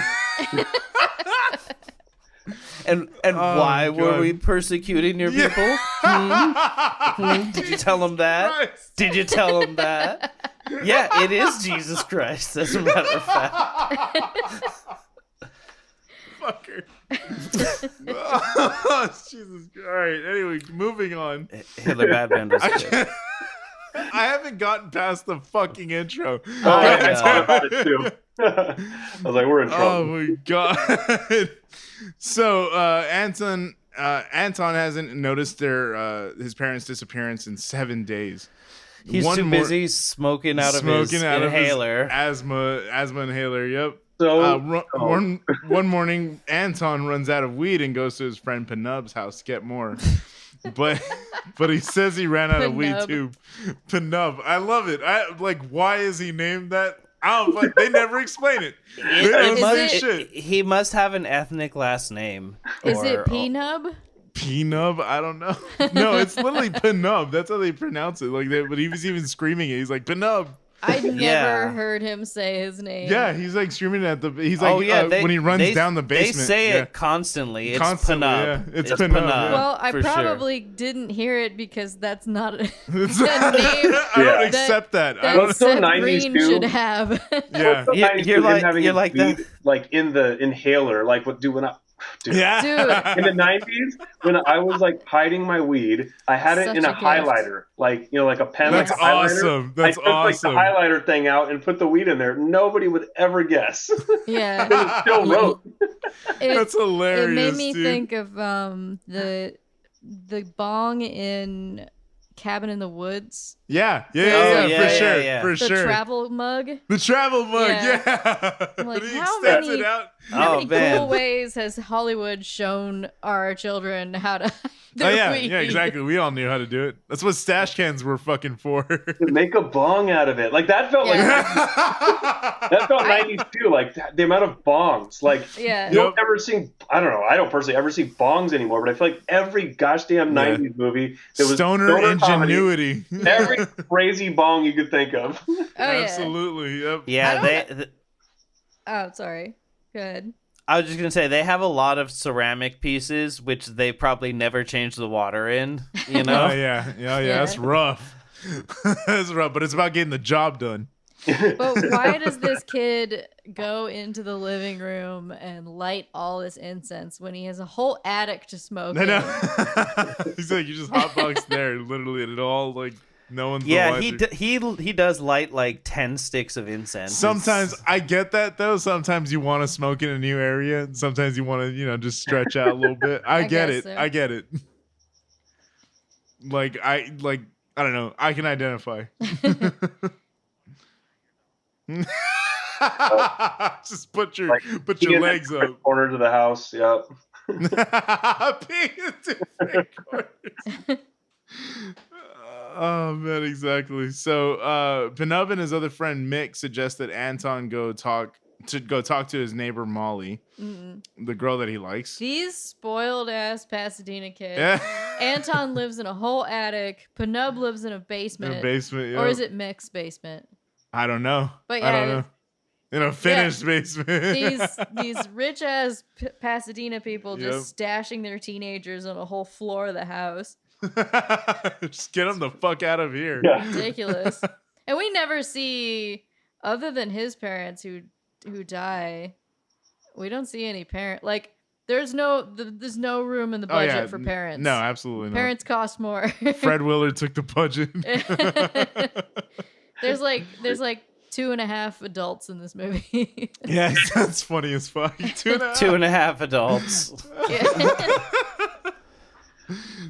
And why were we persecuting your people? Did you tell him that? Christ. Did you tell him that? Yeah, it is Jesus Christ, as a matter of fact. Fucker. Oh, Jesus. All right. Anyway, moving on. Hitler Badman was good. I haven't gotten past the fucking intro. Oh, I thought about it too. I was like, we're in trouble. Oh my god. So Anton hasn't noticed his parents' disappearance in 7 days. He's too busy smoking out of his inhaler. Asthma inhaler. Yep. So one morning, Anton runs out of weed and goes to his friend Penub's house to get more. But he says he ran out of weed too. Penub. I love it. Why is he named that? They never explain it. They don't say shit. He must have an ethnic last name. Is it Penub? Penub? I don't know. No, it's literally Penub. That's how they pronounce it. But he was even screaming it. He's like, Penub. I never heard him say his name. Yeah, he's like screaming at he's like, when he runs down the basement. They say it constantly. It's Penub. Yeah. It's Penub. Well, I probably didn't hear it because that's not a name. I don't accept that. That so Seth 90s Green too. should have. Yeah. You're like that. Like in the inhaler, like what do when I... Dude. Yeah. Dude. In the 90s, when I was like hiding my weed, I had it in a highlighter, like a pen. That's like a awesome. That's I took awesome. like the highlighter thing out and put the weed in there. Nobody would ever guess. Yeah. It still wrote. That's hilarious. It made me dude. think of the bong in Cabin in the Woods. Yeah, for sure. The travel mug. The travel mug, Yeah. I'm like, he how extends many, it out. how many cool ways has Hollywood shown our children how to do weed? Yeah, exactly. We all knew how to do it. That's what stash cans were fucking for. Make a bong out of it. Like that felt that felt 90s too. Like the amount of bongs. Like you don't ever see. I don't know. I don't personally ever see bongs anymore. But I feel like every gosh damn 90s movie there was stoner ingenuity. Comedy, every crazy bong you could think of. Oh, absolutely. Yep. Yeah. Oh, sorry. Good. I was just gonna say they have a lot of ceramic pieces, which they probably never change the water in. You know? Oh yeah. That's rough. That's rough, but it's about getting the job done. But why does this kid go into the living room and light all this incense when he has a whole attic to smoke in? He's like, you just hotbox there, literally, and it all like no one's. Yeah, he does light like 10 sticks of incense. Sometimes I get that though. Sometimes you want to smoke in a new area, and sometimes you want to just stretch out a little bit. I get it. So. I get it. I don't know. I can identify. Just put your legs up. Corner to the house. Yep. Oh man, exactly. So Penub and his other friend Mick suggest that Anton go talk to his neighbor Molly, the girl that he likes. These spoiled ass Pasadena kids. Yeah. Anton lives in a whole attic. Penub lives in a basement. Yeah. Or is it Mick's basement? I don't know. But I don't know. In a finished basement. These rich ass Pasadena people just stashing their teenagers on a whole floor of the house. Just get them the fuck out of here. Yeah. Ridiculous. And we never see, other than his parents who die, we don't see any parent. Like there's no room in the budget for parents. No, absolutely not. Parents cost more. Fred Willard took the budget. There's like 2.5 adults in this movie. Yes, that's funny as fuck. 2.5. 2.5 adults.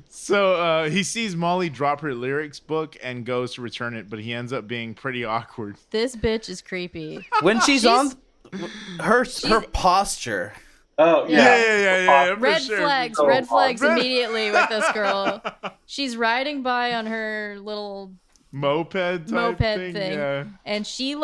So he sees Molly drop her lyrics book and goes to return it, but he ends up being pretty awkward. This bitch is creepy. When she's on her posture. Oh yeah. Red flags immediately with this girl. She's riding by on her little moped thing. Yeah. And she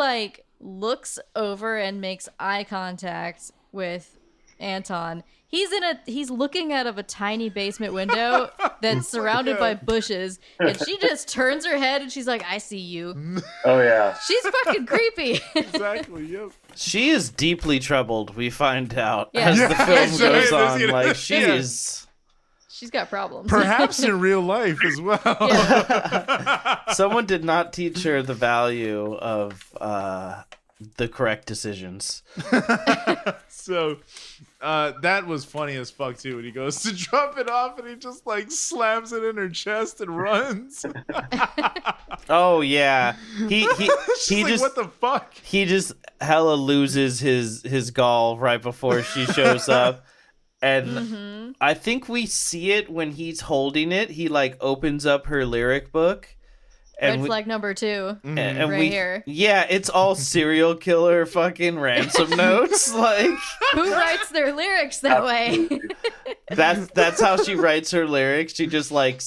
looks over and makes eye contact with Anton. He's looking out of a tiny basement window that's surrounded by bushes, and she just turns her head and she's like, I see you. Oh yeah. She's fucking creepy. Exactly, yep. She is deeply troubled, we find out, as the film goes on. She's got problems. Perhaps in real life as well. Yeah. Someone did not teach her the value of the correct decisions. So that was funny as fuck too when he goes to drop it off and he just like slams it in her chest and runs. Oh yeah, he She's like, just what the fuck? he just hella loses his gall right before she shows up. And I think we see it when he's holding it. He like opens up her lyric book. Red flag number 2, and right here. Yeah, it's all serial killer fucking ransom notes. Like, who writes their lyrics that way? that's how she writes her lyrics. She just like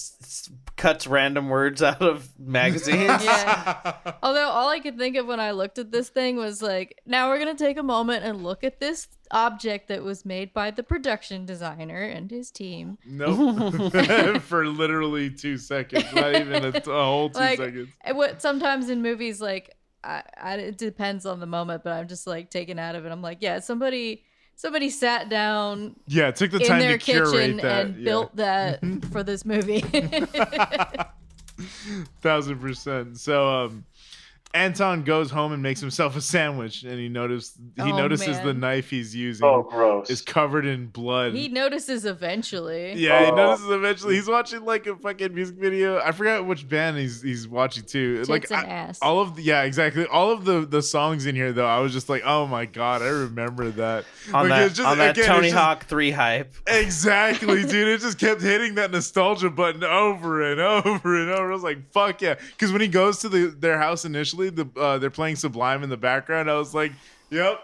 cuts random words out of magazines. Yeah. Although all I could think of when I looked at this thing was like, now we're gonna take a moment and look at this object that was made by the production designer and his team. Nope. For literally 2 seconds, not even a whole 2 seconds. What sometimes in movies, like, it depends on the moment, but I'm just like taken out of it. I'm like, yeah, somebody sat down, took the time in their to curate kitchen that and built that for this movie. 1000%. So Anton goes home and makes himself a sandwich, and he notices the knife he's using is covered in blood. He notices eventually. Yeah, he notices eventually. He's watching like a fucking music video. I forgot which band he's watching too. Tits and ass. All of exactly. All of the songs in here though, I was just like, oh my god, I remember that. On that Tony Hawk 3 hype. Exactly, dude. It just kept hitting that nostalgia button over and over and over. I was like, fuck yeah. Because when he goes to their house initially, they're playing Sublime in the background. I was like, yep,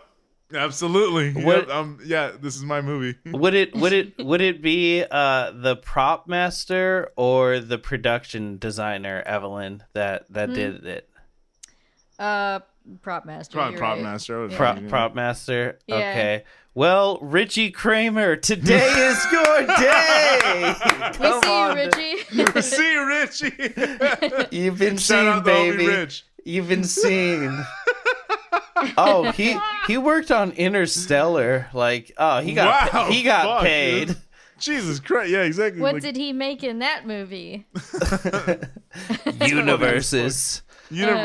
absolutely. This is my movie. Would it be the prop master or the production designer, Evelyn, that did it? Prop master. Probably prop right. master. Prop master. Yeah. Okay. Well, Richie Kramer, today is your day. We see you, Richie. See you, Richie. You've been Shout seen, out to Obi baby. Rich. You've been seen. Oh, he worked on Interstellar. Like, he got paid. Dude. Jesus Christ! Yeah, exactly. What did he make in that movie? Universes. Yep.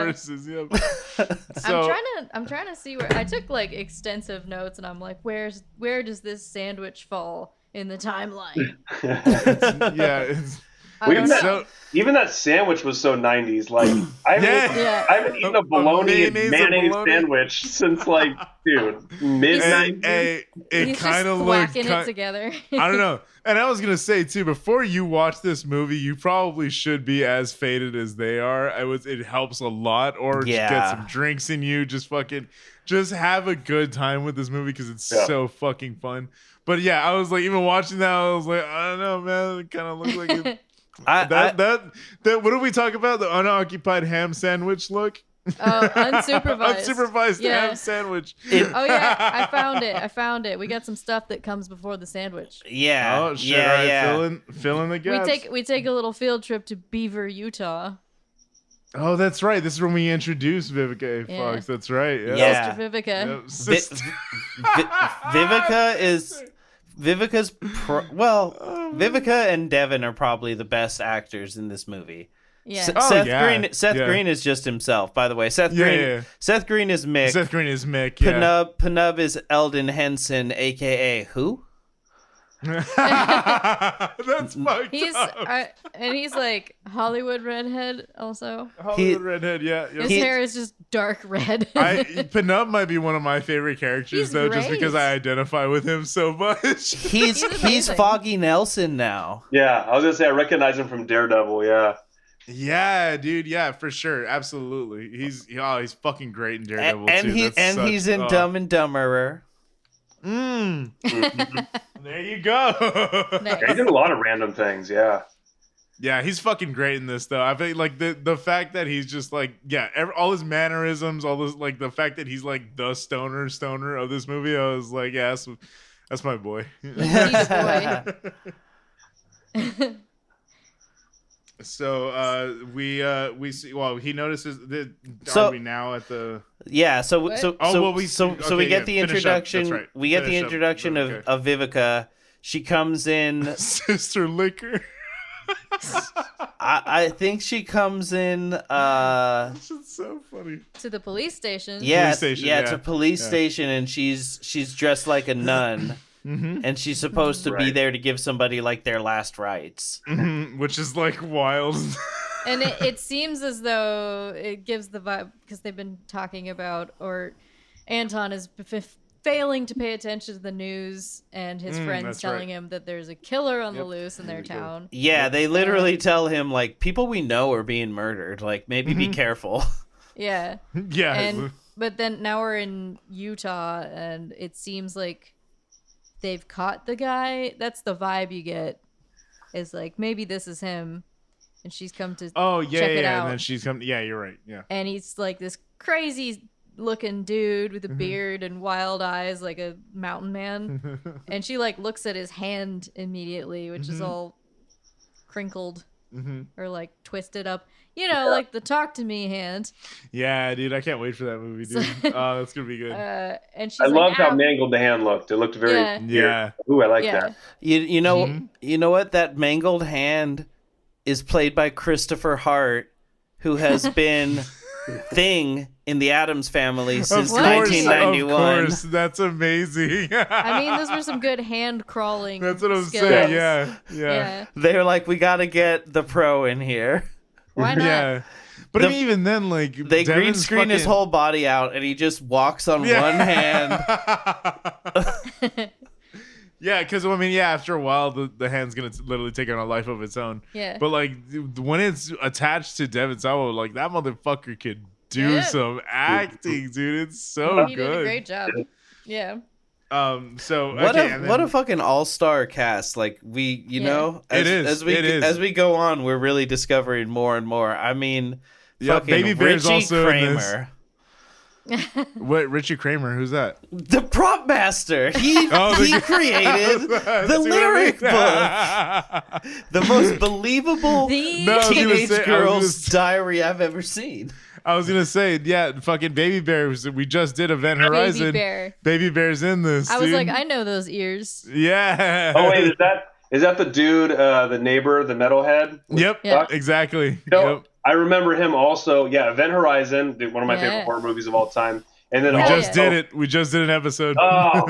So, I'm trying to see where I took like extensive notes, and I'm like, where does this sandwich fall in the timeline? Even that sandwich was so 90s. Like I haven't eaten a bologna and mayonnaise sandwich since like mid 90s. It kind of looked it together. I don't know. And I was gonna say too, before you watch this movie, you probably should be as faded as they are. It helps a lot, or just get some drinks in you. Just have a good time with this movie because it's so fucking fun. But yeah, I was like, even watching that, I was like, I don't know, man. It kind of looks like it. That what did we talk about? The unoccupied ham sandwich look? Unsupervised ham sandwich. I found it. We got some stuff that comes before the sandwich. Yeah. Oh shit! Right, fill in the gaps. We take a little field trip to Beaver, Utah. Oh, that's right. This is when we introduced Vivica A. Fox. That's right. Yeah. Sister Vivica. Yep. Sister. Vivica and Devin are probably the best actors in this movie. Yeah. Seth Green is just himself, by the way. Seth Green is Mick. Seth Green is Mick. Penub is Eldon Henson, aka who? That's fucked up. And he's like Hollywood redhead also. Hollywood redhead, yeah. His hair is just dark red. Penub might be one of my favorite characters though, just because I identify with him so much. He's Foggy Nelson now. Yeah, I was gonna say I recognize him from Daredevil. Yeah. Yeah, dude. Yeah, for sure. Absolutely. He's fucking great in Daredevil too. He's in Dumb and Dumberer. There you go. Nice. He did a lot of random things. Yeah. Yeah, he's fucking great in this though. I think like the fact that he's just like all his mannerisms, all this like the fact that he's like the stoner of this movie. I was like, yeah, that's my boy. He's a boy. So we see. Well, he notices that. Are we now at the? Yeah. So we get the introduction. Right. We get the introduction of Vivica. She comes in. Sister Liquor. I think she comes in. This is so funny. To the police station. Yeah, Police station, yeah, yeah. it's a police Yeah. station, and she's dressed like a nun, and she's supposed to be Right. there to give somebody like their last rites. Which is like wild. And it seems as though it gives the vibe, because they've been talking about, or Anton is failing to pay attention to the news, and his friends that's telling right. him that there's a killer on the loose in their town. Yeah, they literally tell him like people we know are being murdered. Like maybe be careful. Yeah. Yeah. But then now we're in Utah, and it seems like they've caught the guy. That's the vibe you get. Is like, maybe this is him, and she's come to check it out. And then she's come. Yeah, you're right. Yeah. And he's like this crazy looking dude with a beard and wild eyes, like a mountain man. And she like looks at his hand immediately, which is all crinkled or like twisted up, like the talk to me hand. Yeah, dude, I can't wait for that movie, dude. Oh, that's gonna be good. And she's I like, loved how "Ow." mangled the hand looked. It looked very Yeah. weird. Yeah. Ooh, I like Yeah. that. You know what? That mangled hand is played by Christopher Hart, who has been Thing in the Addams Family since Of course, 1991. Of course, that's amazing. I mean, those were some good hand crawling. That's what I'm skills. saying. Yeah. Yeah. They're like, we got to get the pro in here. Why not? Yeah. But I mean, even then, like They green Devin's screen his fucking- whole body out, and he just walks on Yeah. one hand. Yeah, because I mean, yeah, after a while, the hand's gonna literally take on a life of its own. Yeah. But like when it's attached to Devin Sawa, like that motherfucker could do Yeah. some acting, dude. It's so He good. did a great job. Yeah. So What okay, a and what then- a fucking all-star cast. Like we, you Yeah. know, It is, it is. as we go on, we're really discovering more and more. I mean, Yeah, fucking Baby Bear's Richie also in this. Kramer, What Richie Kramer? Who's that? the prop master. He the- created That's the what I lyric mean. book, the most believable The- No, I was gonna teenage say- I was girl's gonna diary I've ever seen. I was gonna say, yeah, fucking Baby Bear. We just did Event Horizon. Baby Bear. Baby Bear's in this. I was dude. like, I know those ears. Yeah. Oh wait, is that the dude, the neighbor, the metalhead? Yep. Yeah. Exactly. No, Yep. I remember him also. Yeah, Event Horizon, one of my Yeah. favorite horror movies of all time. And then We Hell just yeah. did it. We just did an episode. Oh,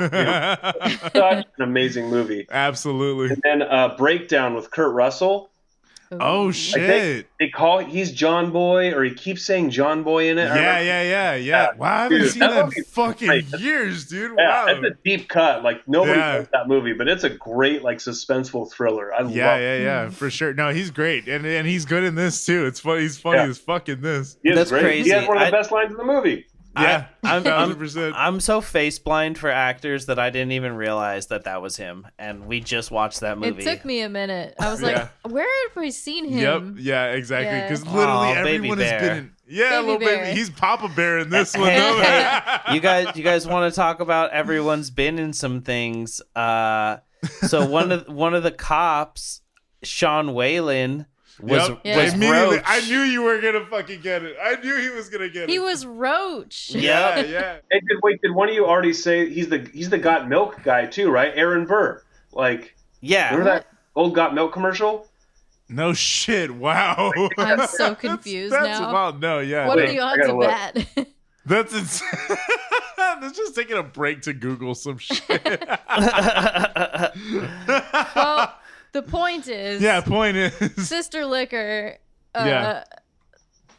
such an amazing movie. Absolutely. And then Breakdown with Kurt Russell. Oh I shit. think they call he's John Boy, or he keeps saying John Boy in it. I Yeah, remember- yeah. Wow, I haven't Dude, seen that that in movie's fucking great. years, dude. Yeah, Wow. it's a deep cut. Like nobody Yeah. knows that movie, but it's a great like suspenseful thriller. I love it. Yeah, for sure. No, he's great, and he's good in this too. It's funny. He's funny Yeah. as fuck in this. He is That's great. crazy. He has one of the I- best lines in the movie. Yeah, I'm 1000%. I'm so face blind for actors that I didn't even realize that was him, and we just watched that movie. It took me a minute. I was like, Yeah. where have I seen him? Yep. Yeah, exactly. Yeah. Because literally Aw, Baby everyone has Bear. been in. Yeah, Baby little Bear. baby. He's Papa Bear in this one. Hey, though. hey, you guys want to talk about everyone's been in some things? So one of the cops, Sean Whalen, was Yep. Yeah. was Immediately, Roach. I knew you were gonna fucking get it. I knew he was gonna get it. He was Roach. Yeah, yeah. Hey, did one of you already say he's the Got Milk guy too, right? Aaron Burr. Like, Yeah, remember that old Got Milk commercial? No shit. Wow. I'm so confused that's now. Wow. No. Yeah. What no. are the I odds gotta of look. that? That's insane. Let's just taking a break to Google some shit. Well, the point is, Yeah. Point is. Sister Liquor Yeah.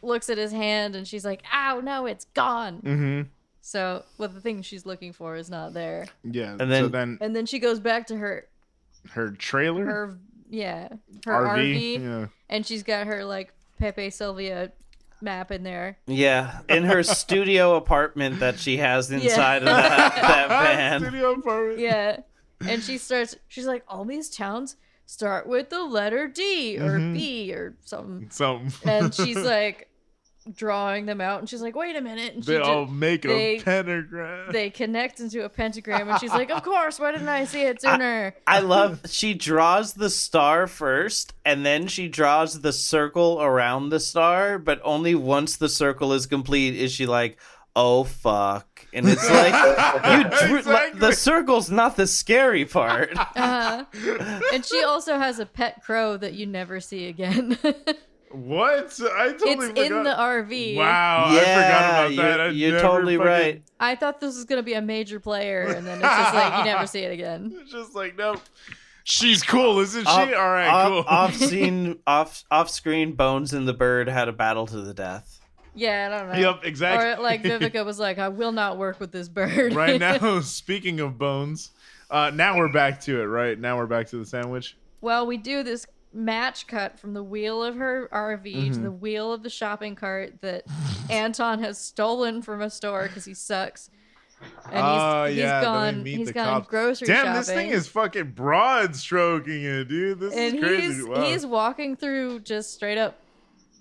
looks at his hand and she's like, "Ow, no, it's gone." Mm-hmm. So, well, the thing she's looking for is not there. Yeah. And then- so then And then she goes back to her trailer. her RV. RV, Yeah. and she's got her like Pepe Sylvia map in there. yeah, in her studio apartment that she has inside of that van. Studio apartment. Yeah. And she's like, all these towns start with the letter D or Mhm. B or something. Something. And she's like drawing them out, and she's like, wait a minute. And They all make they- a pentagram. they connect into a pentagram, and she's like, of course, why didn't I see it sooner? I love she draws the star first, and then she draws the circle around the star, but only once the circle is complete is she like, oh fuck, and it's like you drew, Exactly. the circle's not the scary part. And she also has a pet crow that you never see again. What? I totally It's in forgot. the RV. Wow, I forgot about that. You're totally right. I thought this was gonna be a major player, and then it's just like you never see it again. It's just like, nope. She's cool, isn't she? All right, cool. Off-screen, Bones and the Bird had a battle to the death. Yeah, I don't know. Yep, exactly. Or like Vivica was like, I will not work with this bird. Right now, speaking of Bones, now we're back to it, right? Now we're back to the sandwich. Well, we do this match cut from the wheel of her RV to the wheel of the shopping cart that Anton has stolen from a store because he sucks. And he's gone grocery shopping. Damn, this thing is fucking broad stroking it, dude. This is crazy. Wow. He's walking through just straight up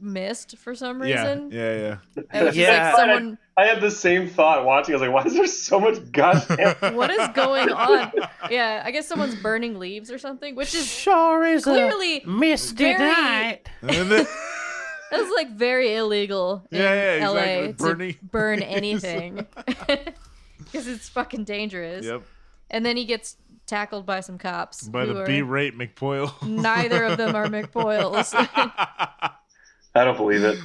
mist for some reason. Yeah. It was just like someone... I had the same thought watching. I was like, why is there so much goddamn... What is going on? Yeah, I guess someone's burning leaves or something, which is sure is clearly a misty night. That's like very illegal in LA exactly. to burn anything. Because it's fucking dangerous. Yep. And then he gets tackled by some cops. By the B-rate McPoyle. Neither of them are McPoyles. I don't believe it.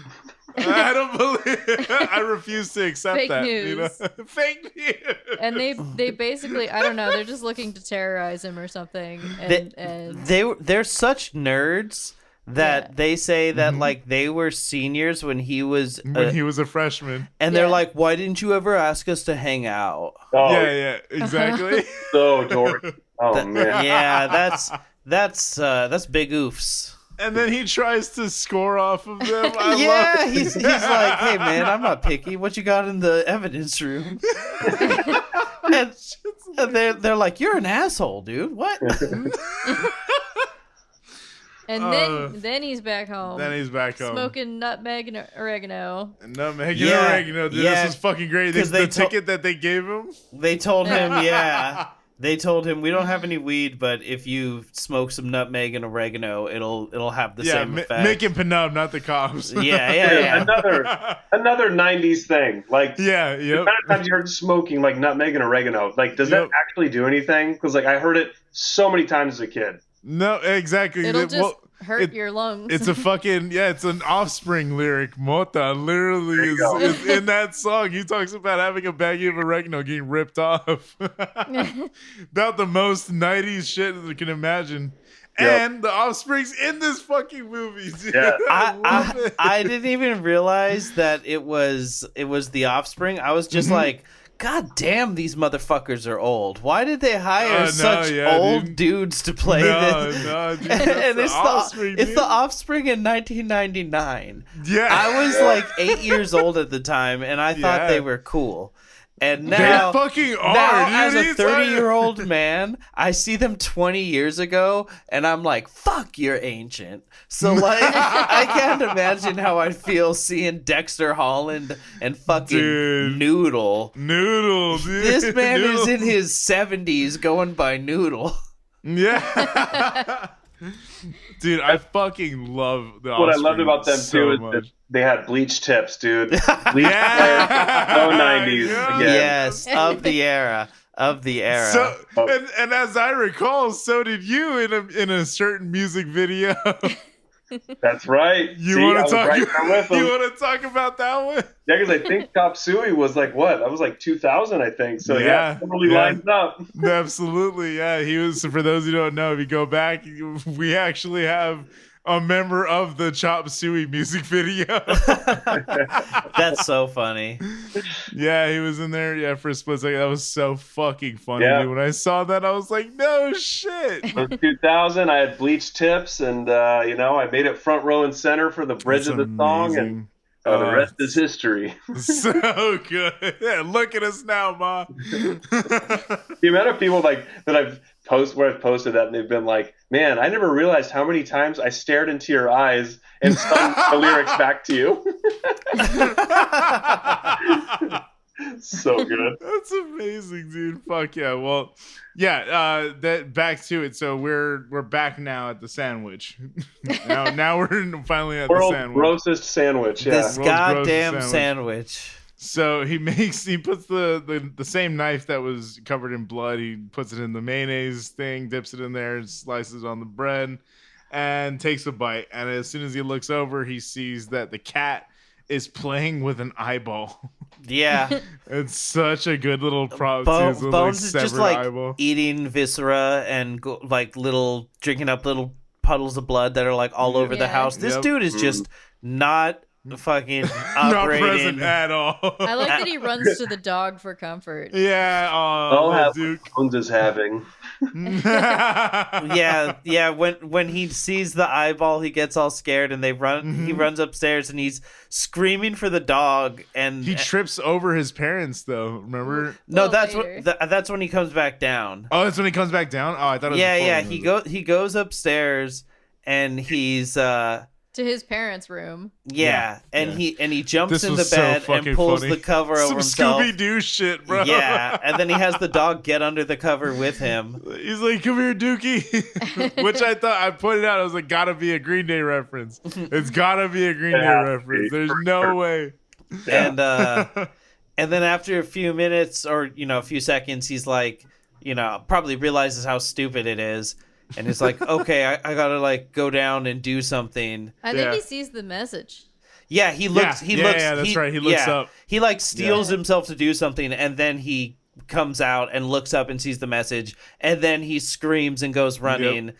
I don't believe it. I refuse to accept Fake that. news. You know? Fake news. And they basically, I don't know, they're just looking to terrorize him or something. And they're such nerds that they say that like they were seniors when he was a freshman, and they're like, why didn't you ever ask us to hang out? Oh, yeah, exactly. So dorky. Oh man. Yeah, that's big oofs. And then he tries to score off of them. He's like, hey man, I'm not picky. What you got in the evidence room? and they're like, you're an asshole, dude. What? And then he's back home. Then he's back home. Smoking nutmeg and oregano. Nutmeg and oregano. Dude, this is fucking great. The ticket that they gave him? They told him, they told him, we don't have any weed, but if you smoke some nutmeg and oregano, it'll have the same effect. Making Penub, not the cops. Yeah. Another 90s thing. Like, the amount of times you heard smoking like nutmeg and oregano. Like, does that actually do anything? Because like I heard it so many times as a kid. No, exactly. It'll just hurt your lungs. It's a fucking, it's an Offspring lyric. Mota literally is in that song. He talks about having a baggie of oregano getting ripped off. About the most 90s shit you can imagine. Yep. And the Offspring's in this fucking movie, dude. Yeah. I didn't even realize that it was the Offspring. I was just like, God damn, these motherfuckers are old. Why did they hire such old dudes to play this? No, dude, and it's the Offspring in 1999. Yeah. I was like 8 years old at the time, and I thought they were cool. And now, they fucking are, now dude. as a 30-year-old man, I see them 20 years ago, and I'm like, fuck, you're ancient. So, like, I can't imagine how I'd feel seeing Dexter Holland and fucking Noodle. Noodle, dude. This man is in his 70s going by Noodle. Yeah. Dude, I fucking love the What I loved about them, so too, much. is that they had bleach tips, dude. Bleach no 90s. Yeah. Again. Yes, of the era. So, and as I recall, so did you in a certain music video. That's right. You want to talk about that one? Yeah, because I think Chop Suey was like what? That was like 2000, I think. So it totally lines up. Absolutely, yeah. He was. For those who don't know, if you go back, we actually have a member of the Chop Suey music video. That's so funny. Yeah, he was in there. Yeah, for a split second. That was so fucking funny. Dude. When I saw that, I was like, no shit. It was 2000. I had bleach tips, and I made it front row and center for the bridge of the song, and the rest is history. So good. Yeah, look at us now, Ma. The amount of people like that I've posted that, and they've been like, man, I never realized how many times I stared into your eyes and sung the lyrics back to you. So good. That's amazing, dude. Fuck yeah. Well, yeah, that back to it. So we're back now at the sandwich. now we're finally at the sandwich. World's grossest sandwich. Yeah. This goddamn sandwich. So he puts the same knife that was covered in blood. He puts it in the mayonnaise thing, dips it in there, and slices it on the bread, and takes a bite. And as soon as he looks over, he sees that the cat is playing with an eyeball. Yeah. It's such a good little prop. Bones like, is just like eyeball. eating viscera and drinking up little puddles of blood that are like all over the house. This dude is just not fucking not operating. present at all. I like that he runs to the dog for comfort. Yeah, I'll have what Bones is having. yeah. When he sees the eyeball, he gets all scared, and he runs upstairs, and he's screaming for the dog, and he trips over his parents. Though, remember? No, that's when he comes back down. Oh, that's when he comes back down. Oh, I thought. He goes upstairs, and he's to his parents' room. And he jumps in the bed and pulls the cover over himself. Some Scooby-Doo shit, bro. Yeah, and then he has the dog get under the cover with him. He's like, "Come here, Dookie," which I thought I pointed out. I was like, "Gotta be a Green Day reference. It's gotta be a Green Day reference. There's no way." And then after a few minutes or a few seconds, he's like, probably realizes how stupid it is. And it's like, okay, I gotta like go down and do something. I think he sees the message. Yeah, he looks. Yeah, that's right. He looks up. He like steels himself to do something, and then he comes out and looks up and sees the message, and then he screams and goes running,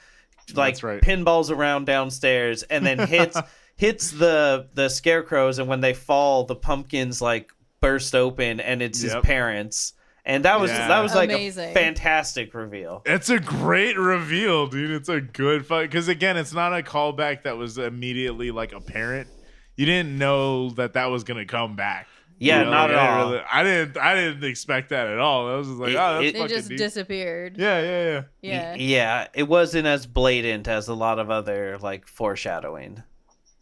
pinballs around downstairs, and then hits the scarecrows, and when they fall, the pumpkins like burst open, and it's his parents. And that was like amazing. A fantastic reveal. It's a great reveal, dude. It's a good fight because again, it's not a callback that was immediately like apparent. You didn't know that was gonna come back. Yeah, not at all. Really, I didn't expect that at all. I was just like, that's fucking just deep. Disappeared. Yeah. Yeah, it wasn't as blatant as a lot of other like foreshadowing.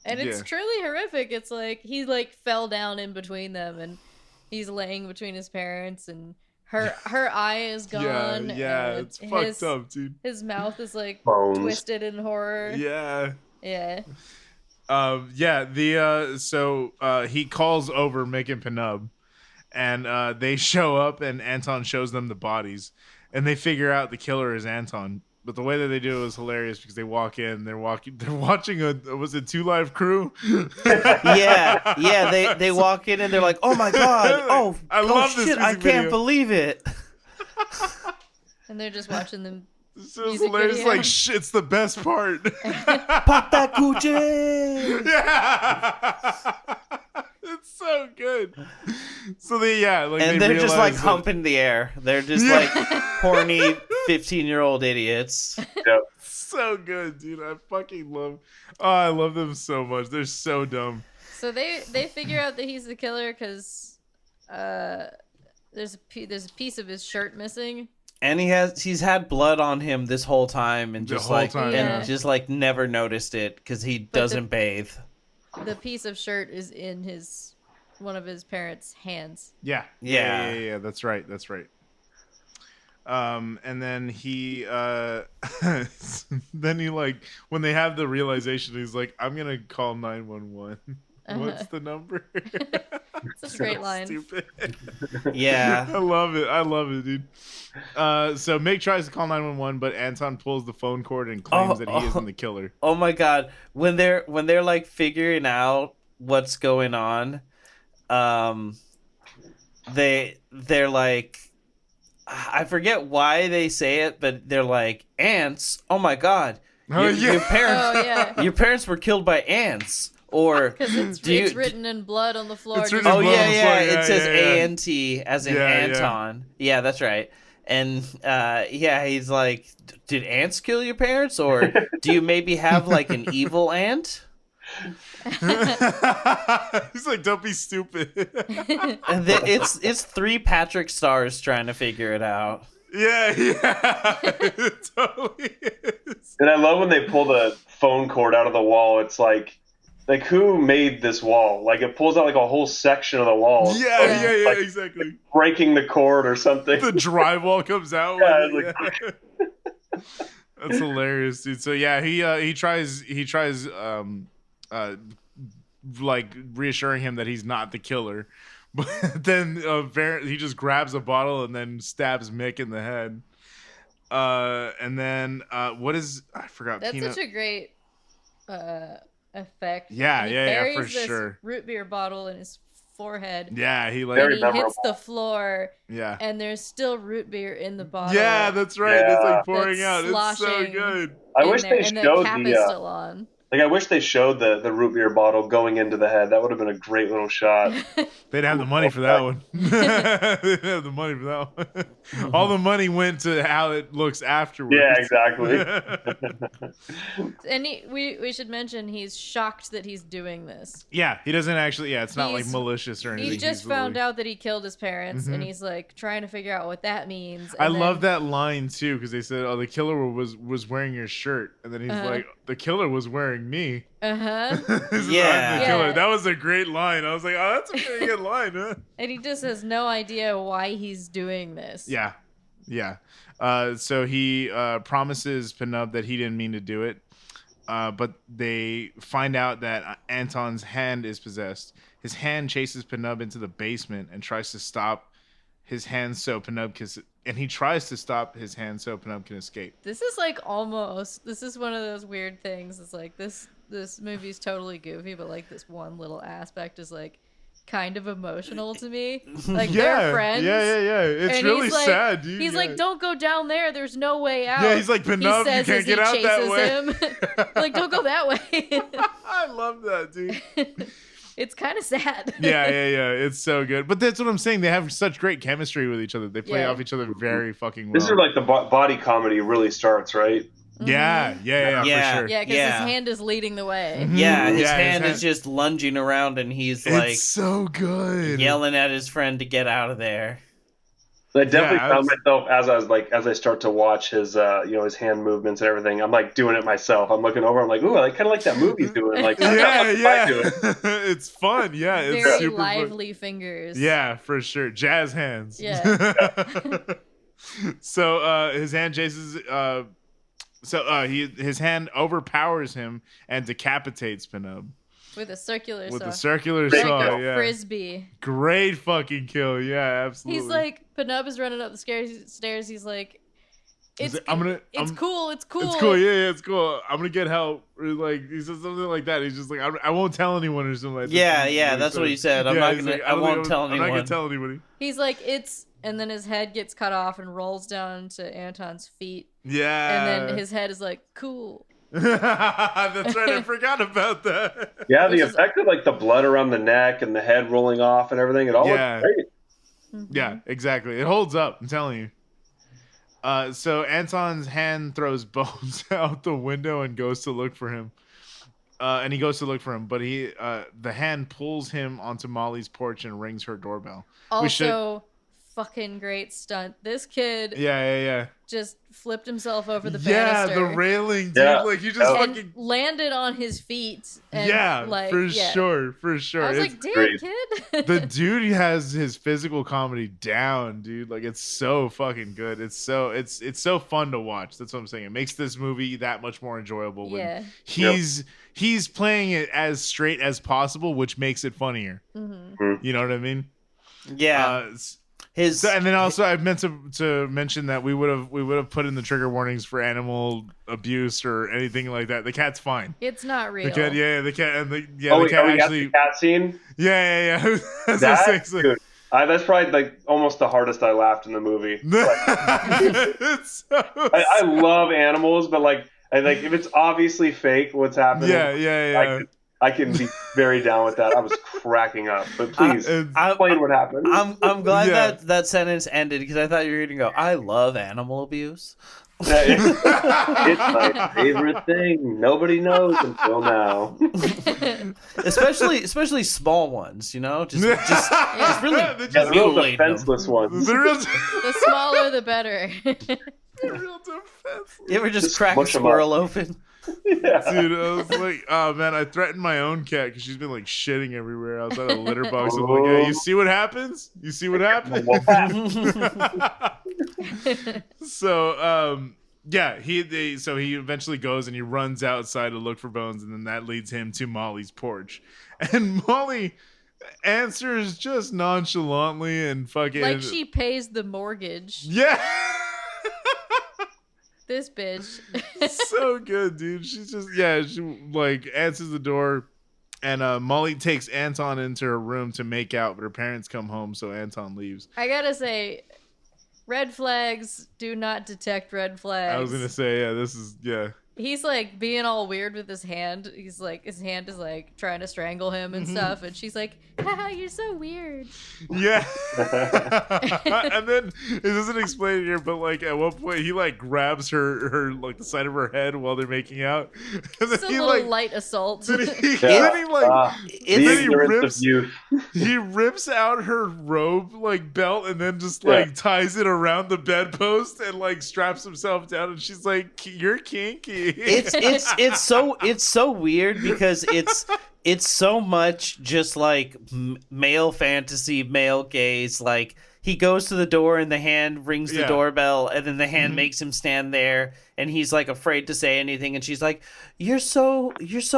And it's truly horrific. It's like he like fell down in between them, and he's laying between his parents, and her eye is gone. Yeah, it's fucked up, dude. His mouth is like Bones. Twisted in horror. Yeah. So he calls over Mick and Penub, and they show up, and Anton shows them the bodies, and they figure out the killer is Anton. But the way that they do it was hilarious because they walk in, they're watching was it 2 Live Crew? They walk in and they're like, oh my god, I love shit, this I can't believe it. And they're just watching them. So it's hilarious, video. like shit's the best part. Pop that coochie. Yeah. It's so good. So they're just like humping the air. They're just like horny 15-year-old idiots. Yep. So good, dude. I love them so much. They're so dumb. So they figure out that he's the killer because there's a piece of his shirt missing. And he's had blood on him this whole time, and just just like never noticed it because he doesn't bathe. The piece of shirt is in one of his parents' hands. Yeah. That's right. And then he like when they have the realization, he's like, I'm gonna call 911. What's the number? It's a great line. Stupid. Yeah. I love it, dude. So Mick tries to call 911, but Anton pulls the phone cord and claims that he isn't the killer. Oh my god. When they're like figuring out what's going on, they're like, I forget why they say it, but they're like, ants? Oh my god. Your parents were killed by ants. Or because it's written in blood on the floor. It says A-N-T as in Anton. Yeah, that's right. And he's like, did ants kill your parents, or do you maybe have like an evil aunt? He's like, don't be stupid. And it's 3 Patrick Stars trying to figure it out. Yeah, it totally is. And I love when they pull the phone cord out of the wall. It's like who made this wall? Like it pulls out like a whole section of the wall. Yeah, exactly. Breaking the cord or something. The drywall comes out. That's hilarious, dude. So he tries like reassuring him that he's not the killer. But then he just grabs a bottle and then stabs Mick in the head. And then what is I forgot. That's Peanut. such a great effect. Yeah, for this sure. Root beer bottle in his forehead. Yeah, he like and he hits the floor. Yeah, and there's still root beer in the bottle. Yeah, that's right. Yeah. It's like pouring out. It's so good. I wish they and showed the cap is still on. Like, I wish they showed the root beer bottle going into the head. That would have been a great little shot. They'd have the money for that one. They'd have the money for that one. All the money went to how it looks afterwards. Yeah, exactly. And we should mention he's shocked that he's doing this. Yeah, he doesn't actually. Yeah, it's not like malicious or anything. He just found out that he killed his parents, and he's like trying to figure out what that means. I love that line too, because they said, "Oh, the killer was wearing your shirt," and then he's like, "The killer was wearing me." Yeah. The killer. That was a great line. I was like, "Oh, that's a pretty good line, huh?" And he just has no idea why he's doing this. Yeah. So he promises Penub that he didn't mean to do it, but they find out that Anton's hand is possessed. His hand chases Penub into the basement and tries to stop his hand so Penub can escape. This is like this is one of those weird things. It's like this movie's totally goofy, but like this one little aspect is like kind of emotional to me. Like they're friends. Yeah. It's and really like, sad, dude. He's like, "Don't go down there. There's no way out." Yeah, he's like, "Penub, you can't get out that way." Him. Like, don't go that way. I love that, dude. It's kind of sad. Yeah. It's so good. But that's what I'm saying. They have such great chemistry with each other. They play off each other very fucking well. This is where like the body comedy really starts, right? Yeah, for sure. Yeah, because his hand is leading the way. Yeah, his hand is just lunging around, and he's like, it's so good, yelling at his friend to get out of there. I definitely found myself as I start to watch his his hand movements and everything. I'm like doing it myself. I'm looking over. I'm like, ooh, I kind of like that movie he's doing. Like, it's fun. Yeah, it's very super lively fingers. Yeah, for sure. Jazz hands. Yeah. So his hand chases. His hand overpowers him and decapitates Penub. With a circular saw. Like a frisbee. Great fucking kill. Yeah, absolutely. He's like, Penub is running up the stairs. He's like, it's cool. It's cool. Yeah, it's cool. I'm gonna get help. Or like he says something like that. He's just like, I won't tell anyone or something like that. Yeah, that's what he said. I won't tell anyone. I'm not gonna tell anybody. He's like, and then his head gets cut off and rolls down to Anton's feet. Yeah. And then his head is like, cool. That's right. I forgot about that. Yeah, the effect of like the blood around the neck and the head rolling off and everything. It all looks great. Mm-hmm. Yeah, exactly. It holds up. I'm telling you. So Anton's hand throws bones out the window and goes to look for him. But the hand pulls him onto Molly's porch and rings her doorbell. Also, fucking great stunt. This kid just flipped himself over the banister. Yeah, the railing, dude. Yeah. Like, he just fucking landed on his feet. And sure. I was like, damn, kid. The dude has his physical comedy down, dude. Like, it's so fucking good. It's so fun to watch. That's what I'm saying. It makes this movie that much more enjoyable when he's playing it as straight as possible, which makes it funnier. Mm-hmm. You know what I mean? Yeah. And then also I meant to mention that we would have put in the trigger warnings for animal abuse or anything like that. The cat's fine. It's not real. The cat, the cat, and the cat actually. The cat scene. Yeah. That's good. That's probably like almost the hardest I laughed in the movie. I love animals, but like if it's obviously fake, what's happening? Yeah. I can be very down with that. I was cracking up, but please explain what happened. I'm glad that sentence ended because I thought you were going to go, I love animal abuse. It's my favorite thing. Nobody knows until now. especially small ones, you know, just really the real defenseless ones. The smaller, the better. Real defenseless. You ever just crack a squirrel open? Yeah. Dude, I was like, oh man, I threatened my own cat because she's been like shitting everywhere outside a litter box. I'm like, yeah, you see what happens? So Yeah, so he eventually goes and he runs outside to look for Bones, and then that leads him to Molly's porch. And Molly answers just nonchalantly and fucking like she pays the mortgage. Yeah. This bitch. So good, dude. She's just she like answers the door, and Molly takes Anton into her room to make out, but her parents come home, so Anton leaves. I gotta say, red flags do not detect red flags. I was gonna say, He's like being all weird with his hand. He's like, his hand is like trying to strangle him and stuff. And she's like, haha, you're so weird. Yeah. And then it doesn't explain it here, but like at one point he like grabs her like the side of her head while they're making out. And then It's a he little like light assault. then he rips out her robe like belt and then just like ties it around the bedpost and like straps himself down, and she's like, you're kinky. It's so weird because it's so much just like male fantasy, male gaze. Like he goes to the door and the hand rings the doorbell, and then the hand makes him stand there, and he's like afraid to say anything, and she's like, you're so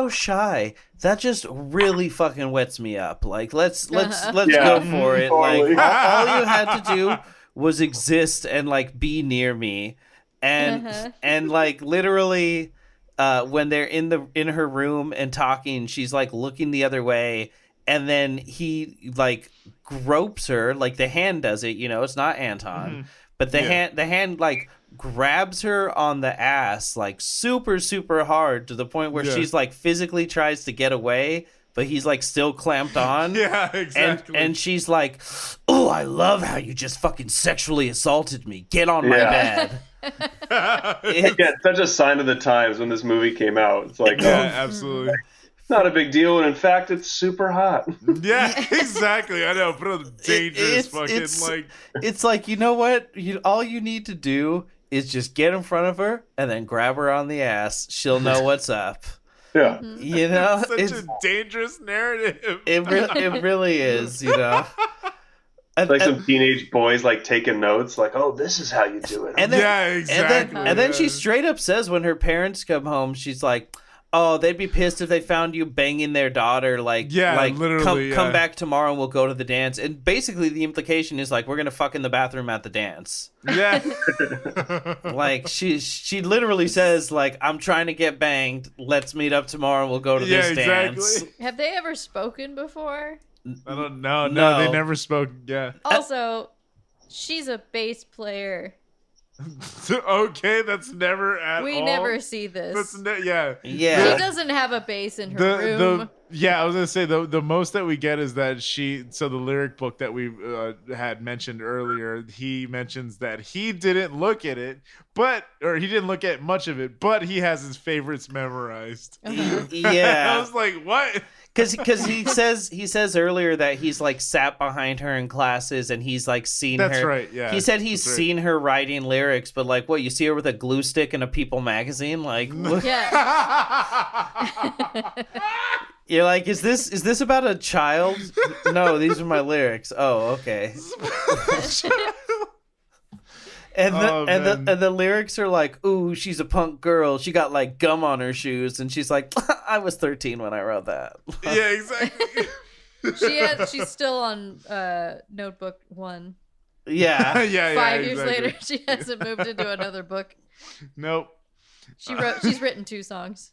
shy. That just really fucking wets me up. Like let's go for it. Totally. Like all you had to do was exist and like be near me. And like literally when they're in her room and talking, she's like looking the other way, and then he like gropes her, like the hand does it, it's not Anton, but the hand like grabs her on the ass like super super hard to the point where she's like physically tries to get away, but he's like still clamped on. Yeah, exactly. And she's like, oh, I love how you just fucking sexually assaulted me. Get on my bed. It's such a sign of the times when this movie came out. It's like, absolutely. Not a big deal, and in fact, it's super hot. Yeah, exactly. I know, but a dangerous It's like, you know what? All you need to do is just get in front of her and then grab her on the ass. She'll know what's up. Yeah. It's such a dangerous narrative. It really is, It's like some teenage boys like taking notes, like, "Oh, this is how you do it." And then, exactly. And then she straight up says when her parents come home, she's like, "Oh, they'd be pissed if they found you banging their daughter." Literally, come back tomorrow and we'll go to the dance. And basically, the implication is like we're gonna fuck in the bathroom at the dance. Yeah. Like she literally says like, "I'm trying to get banged. Let's meet up tomorrow and we'll go to this dance." Have they ever spoken before? I don't know. No, they never spoke. Yeah. Also, she's a bass player. Okay, that's never at all. We never see this. Yeah. She doesn't have a bass in her room. I was gonna say the most that we get is that the lyric book that we had mentioned earlier, he mentions that he didn't look at it, or he didn't look at much of it, but he has his favorites memorized. Yeah. I was like, what? Because he says earlier that he's like sat behind her in classes and he's like seen her. That's right. Yeah. He said he's seen her writing lyrics, but like, what, you see her with a glue stick in a People magazine? Like, what? Yeah. You're like, is this about a child? No, these are my lyrics. Oh, okay. And the lyrics are like, ooh, she's a punk girl. She got like gum on her shoes, and she's like, I was 13 when I wrote that. Yeah, exactly. She's still on Notebook 1. Yeah. Yeah. 5 years later, she hasn't moved into another book. Nope. She's written 2 songs.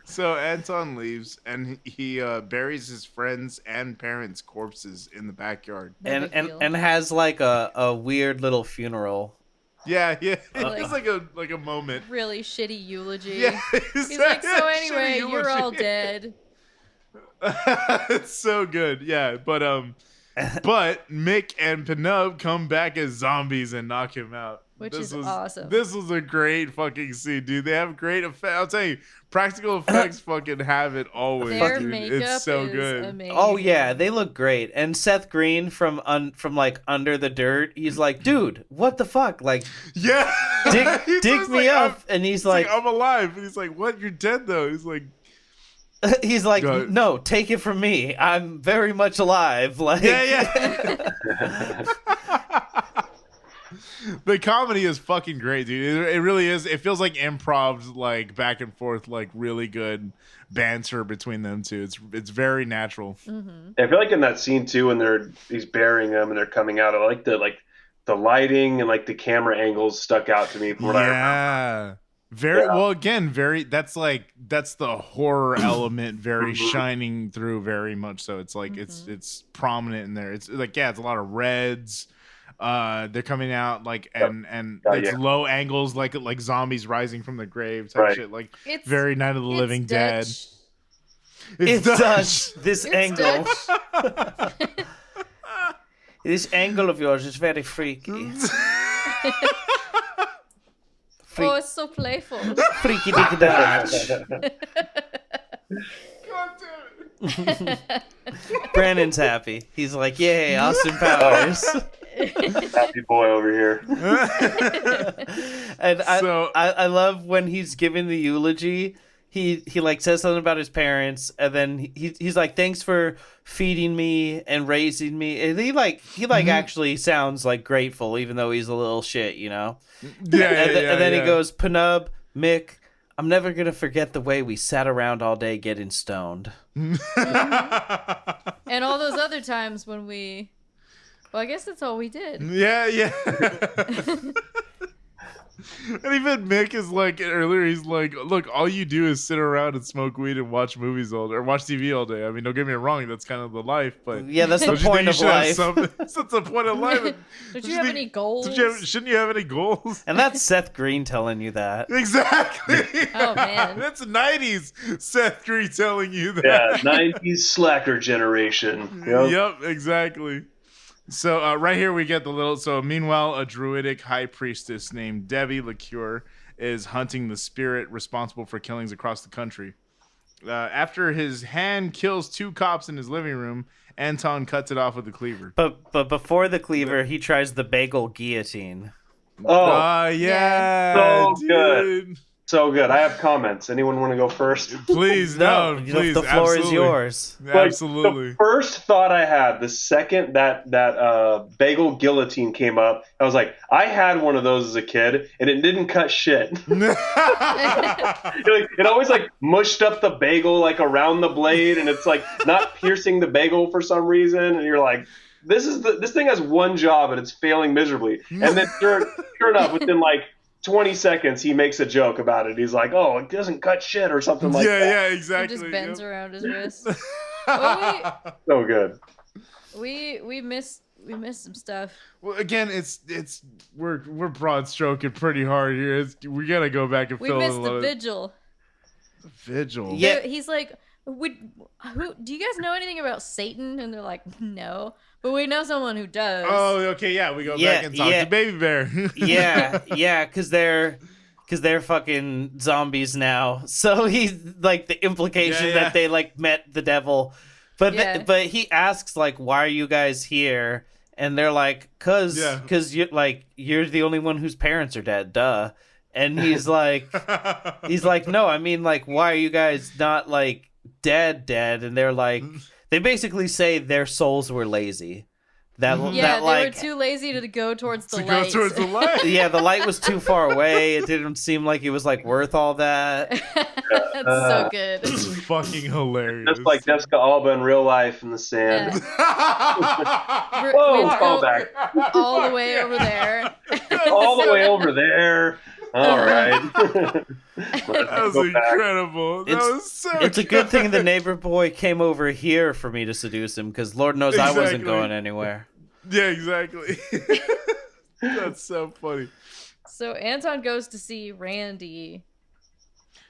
So Anton leaves and he buries his friends and parents' corpses in the backyard. And has like a weird little funeral. Yeah. It's like a moment. Really shitty eulogy. Yeah, He's like, so anyway, you're all dead. It's so good. Yeah, but Mick and Pinub come back as zombies and knock him out. Which is awesome. This was a great fucking scene, dude. They have great effects. I'll tell you, practical effects fucking have it always. Their dude. makeup It's so is good. amazing. Oh yeah, they look great. And Seth Green from like Under the Dirt, he's like, dude, what the fuck? Like, yeah, dig me up. And he's like, I'm alive. And he's like, what? You're dead though. He's like, no, take it from me. I'm very much alive. Like, yeah. The comedy is fucking great, dude. It really is. It feels like improv, like back and forth, like really good banter between them two. It's very natural. Mm-hmm. I feel like in that scene too, when he's burying them and they're coming out, I like the lighting and like the camera angles stuck out to me from what I remember. Very well. Again, that's the horror element, very shining through, very much so. It's like it's prominent in there. It's like it's a lot of reds. They're coming out like and it's low angles, like zombies rising from the grave type shit. Like it's very Night of the Living Dead. It's Dutch. This angle. This angle of yours is very freaky. Oh, it's so playful. Freaky dick Dutch. God damn it. Brannon's happy. He's like, yay, Austin Powers. Happy boy over here. And I love when he's giving the eulogy. He like says something about his parents, and then he's like, thanks for feeding me and raising me. And he actually sounds like grateful, even though he's a little shit, you know? And then he goes, Penub, Mick, I'm never going to forget the way we sat around all day getting stoned. And all those other times when well, I guess that's all we did. Yeah. And even Mick is like, earlier he's like, look, all you do is sit around and smoke weed and watch movies all day, or watch TV all day. I mean, don't get me wrong, that's kind of the life, but yeah, that's the point of life. That's the point of life. Don't you have any goals? Shouldn't you have any goals? And that's Seth Green telling you that. Exactly. Oh man, that's 90s Seth Green telling you that. Yeah, 90s slacker generation. Yep, exactly. So right here we get the little. So meanwhile, a druidic high priestess named Debbie LaCure is hunting the spirit responsible for killings across the country. After his hand kills 2 cops in his living room, Anton cuts it off with a cleaver. But before the cleaver, he tries the bagel guillotine. Oh, yeah, so dude. good. So good. I have comments. Anyone want to go first? Please, no. Please, the floor absolutely. is yours. Absolutely. Like, the first thought I had, the second that bagel guillotine came up, I was like, I had one of those as a kid, and it didn't cut shit. It always like mushed up the bagel like around the blade, and it's like not piercing the bagel for some reason, and you're like, this thing has one job and it's failing miserably. And then sure enough, within like 20 seconds, he makes a joke about it. He's like, "Oh, it doesn't cut shit," or something like that. Yeah, exactly. He just bends around his wrist. So good. We missed some stuff. Well, again, we're broad stroking pretty hard here. We gotta go back and fill in a missed little. the vigil. Vigil. Yeah. He's like, who do you guys know anything about Satan? And they're like, no, but we know someone who does. Oh, okay, yeah. We go back and talk to Baby Bear. yeah, because they're fucking zombies now. So he's like the implication that they like met the devil, but but he asks like, why are you guys here? And they're like, cause you're the only one whose parents are dead, duh. And he's like, no, I mean, like, why are you guys not like dead? And they're like, they basically say their souls were lazy. They were too lazy to go towards the light. Go towards the light. Yeah, the light was too far away. It didn't seem like it was like worth all that. That's so good. It's fucking hilarious. Just like Jessica Alba in real life in the sand. Yeah. Whoa, callback. All the way over there. All the way over there. All right. That was incredible. It's a good thing the neighbor boy came over here for me to seduce him, because Lord knows I wasn't going anywhere. Yeah, exactly. That's so funny. So Anton goes to see Randy,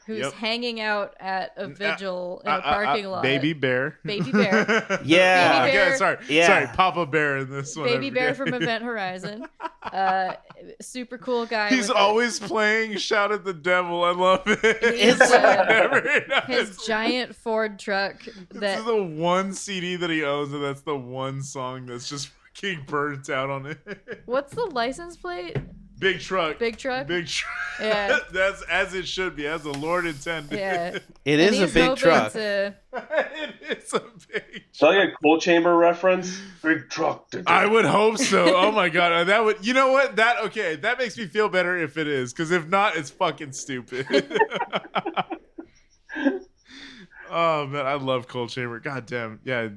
who's hanging out at a vigil in a parking lot. Baby Bear. Baby Bear. Yeah. Baby Bear. Sorry, Papa Bear in this one. Baby Bear from Event Horizon. Super cool guy. He's always playing Shout at the Devil. I love it. His giant Ford truck. This is the one CD that he owns, and that's the one song that's just fucking burnt out on it. What's the license plate? Big truck. Big truck? Big truck. Yeah. That's as it should be, as the Lord intended. Yeah. It is a big truck. It is a big So like a coal chamber reference? Big truck. I would hope so. Oh my god, that would. You know what? That makes me feel better if it is, because if not, it's fucking stupid. Oh man, I love Cold Chamber. God damn, yeah.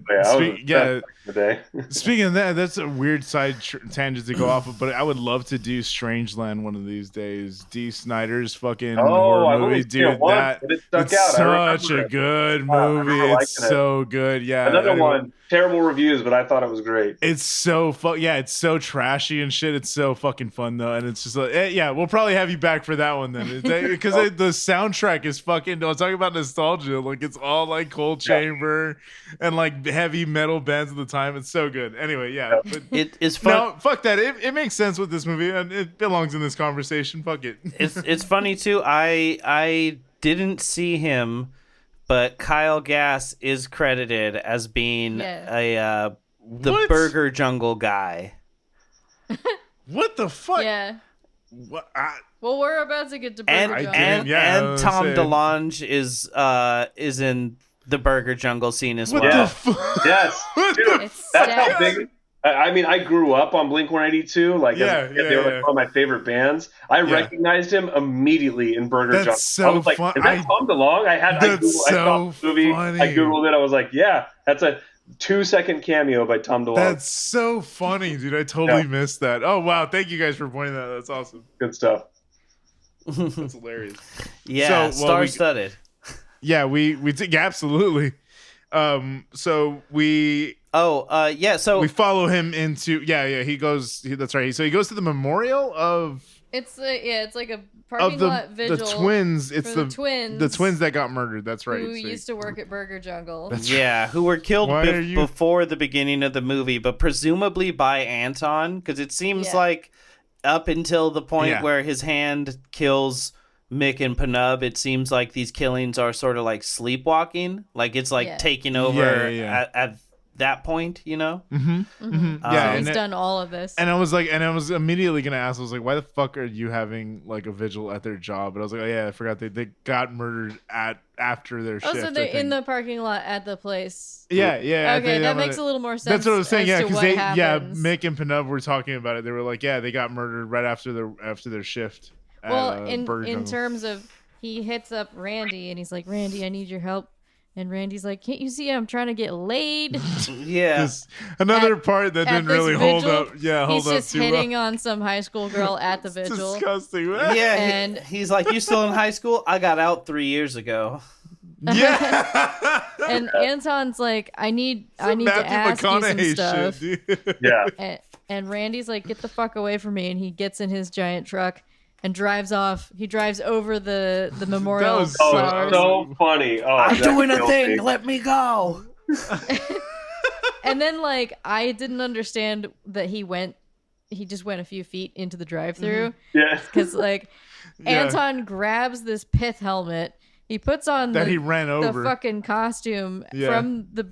Speaking of that, that's a weird side tangent to go off of, but I would love to do Strangeland one of these days. D. Snyder's fucking horror movie, dude. It's such a good movie. It's so good. Yeah, another one. Terrible reviews, but I thought it was great. It's so yeah, it's so trashy and shit. It's so fucking fun though, and it's just like, yeah, we'll probably have you back for that one then, because the soundtrack is fucking. I'm talking about nostalgia, like it's all like Cold Chamber and like heavy metal bands at the time. It's so good. Anyway, yeah, but it is fun. No, fuck that. It makes sense with this movie, and it belongs in this conversation. Fuck it. It's funny too. I didn't see him. But Kyle Gass is credited as being the Burger Jungle guy. What the fuck? Yeah. What? Well, we're about to get to Burger Jungle. And Tom DeLonge is in the Burger Jungle scene as well. Yes, dude, that's how big. I mean, I grew up on Blink-182. Like, they were like one of my favorite bands. I recognized him immediately in Burger Jungle. So I was like, is that Tom DeLonge? I saw the movie. Funny. I Googled it. I was like, yeah, that's a 2-second cameo by Tom DeLonge. That's so funny, dude. I totally missed that. Oh, wow. Thank you guys for pointing that out. That's awesome. Good stuff. That's hilarious. Yeah, star-studded. We absolutely. So we follow him into he goes that's right. So he goes to the memorial of it's like a parking lot vigil. The twins. It's the twins. The twins that got murdered. That's right. Who used to work at Burger Jungle. Who were killed before the beginning of the movie, but presumably by Anton, because it seems like up until the point where his hand kills Mick and Panub, it seems like these killings are sort of like sleepwalking, like it's like taking over at that point, you know. So he's done all of this, and I was immediately gonna ask, I was like, why the fuck are you having like a vigil at their job? But I was like, oh yeah, I forgot they got murdered after their shift. So they're in the parking lot at the place. Okay, that makes a little more sense. That's what I was saying. Because Mick and Panub were talking about it. They were like, they got murdered right after their shift. Well, in terms of, he hits up Randy and he's like, Randy, I need your help. And Randy's like, can't you see I'm trying to get laid? Another part that didn't really hold up. He's just hitting on some high school girl at the vigil. Disgusting. And he's like, you still in high school? I got out 3 years ago. Yeah. And Anton's like, I need to ask you some stuff. Shit, and Randy's like, get the fuck away from me. And he gets in his giant truck and drives off. He drives over the memorial. That was so funny. I'm doing a thing. Let me go. And then, like, I didn't understand that he just went a few feet into the drive-through. Yeah. Because, like, Anton grabs this pith helmet. He puts on he ran over the fucking costume from the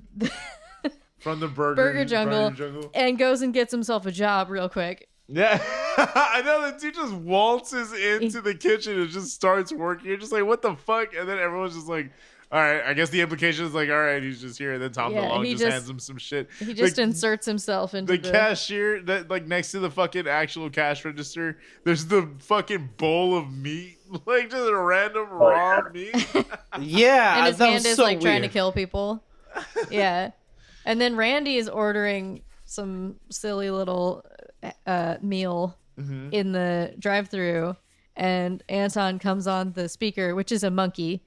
from the Burger Jungle and goes and gets himself a job real quick. Yeah, I know that dude just waltzes into the kitchen and just starts working. You're just like, what the fuck? And then everyone's just like, all right, I guess the implication is like, all right, he's just here. And then Tom DeLonge just hands him some shit. He just inserts himself into the cashier that like next to the fucking actual cash register. There's the fucking bowl of meat, like just a random raw meat. And his hand is like trying to kill people. Yeah, and then Randy is ordering some silly little meal in the drive-thru, and Anton comes on the speaker, which is a monkey,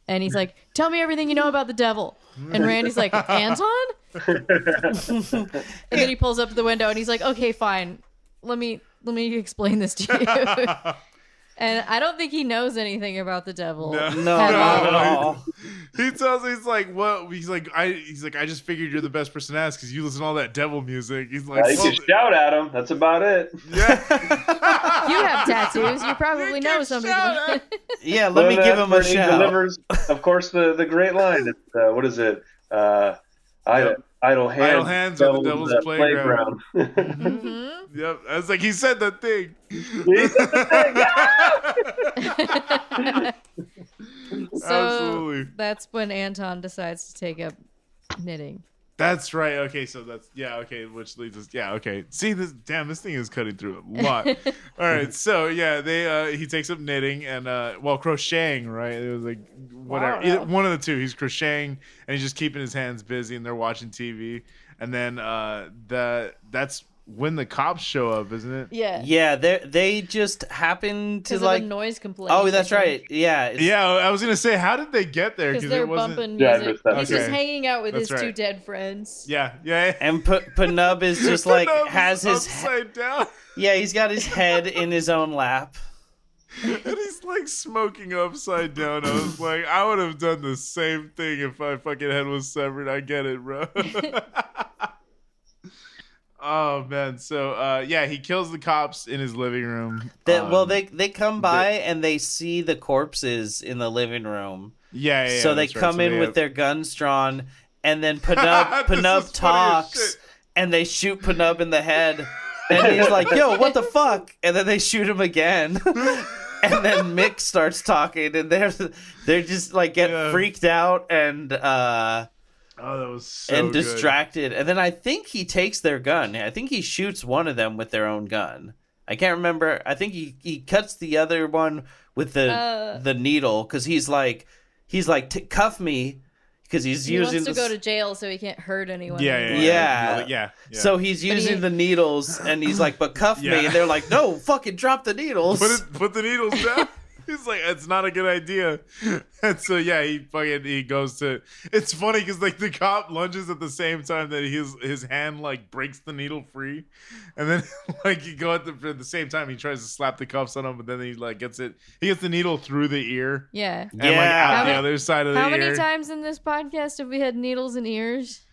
and he's like, tell me everything you know about the devil. And Randy's like, Anton? And then he pulls up to the window and he's like, okay, fine, let me explain this to you. And I don't think he knows anything about the devil. No, not at all. He tells me, he's like, I just figured you're the best person to ask because you listen to all that devil music. He's like, you can shout at him. That's about it. Yeah. You have tattoos. You probably know something. Yeah, let me give him a shout. He delivers, of course, the great line. It's, what is it? Idle hands on the devil's playground. Yep, I was like, he said the thing. He said the thing. So absolutely. That's when Anton decides to take up knitting. That's right. Okay, so that's okay, which leads us okay. See this thing is cutting through a lot. All right, so he takes up knitting and crocheting, right? It was like whatever. Either, one of the two. He's crocheting and he's just keeping his hands busy and they're watching TV. And then that's when the cops show up, isn't it? Yeah. Yeah, they just happen to like of noise complaint. Oh, that's right. Yeah. Yeah, I was gonna say, how did they get there? Because they're bumping music. He's just hanging out with his two dead friends. Yeah. And Panub is just like has his upside down. Yeah, he's got his head in his own lap. And he's like smoking upside down. I was like, I would have done the same thing if my fucking head was severed. I get it, bro. Oh man, so he kills the cops in his living room. They come by and they see the corpses in the living room. Yeah. So they come in with their guns drawn, and then Panub talks, and they shoot Panub in the head, and he's like, "Yo, what the fuck?" And then they shoot him again. And then Mick starts talking, and they're just like get freaked out and that was so distracted. And then I think he takes their gun. I think he shoots one of them with their own gun. I can't remember. I think he cuts the other one with the needle because he's like cuff me because he wants to go to jail so he can't hurt anyone. Yeah. So he's using the needles and he's like, but cuff me, and they're like, no, fucking drop the needles. Put the needles down. He's like, it's not a good idea. And so he goes to. It's funny because like the cop lunges at the same time that his hand like breaks the needle free, and then like you go at the same time he tries to slap the cuffs on him, but then he like gets the needle through the ear. Yeah. And like out the other side of the ear. How many times in this podcast have we had needles in ears?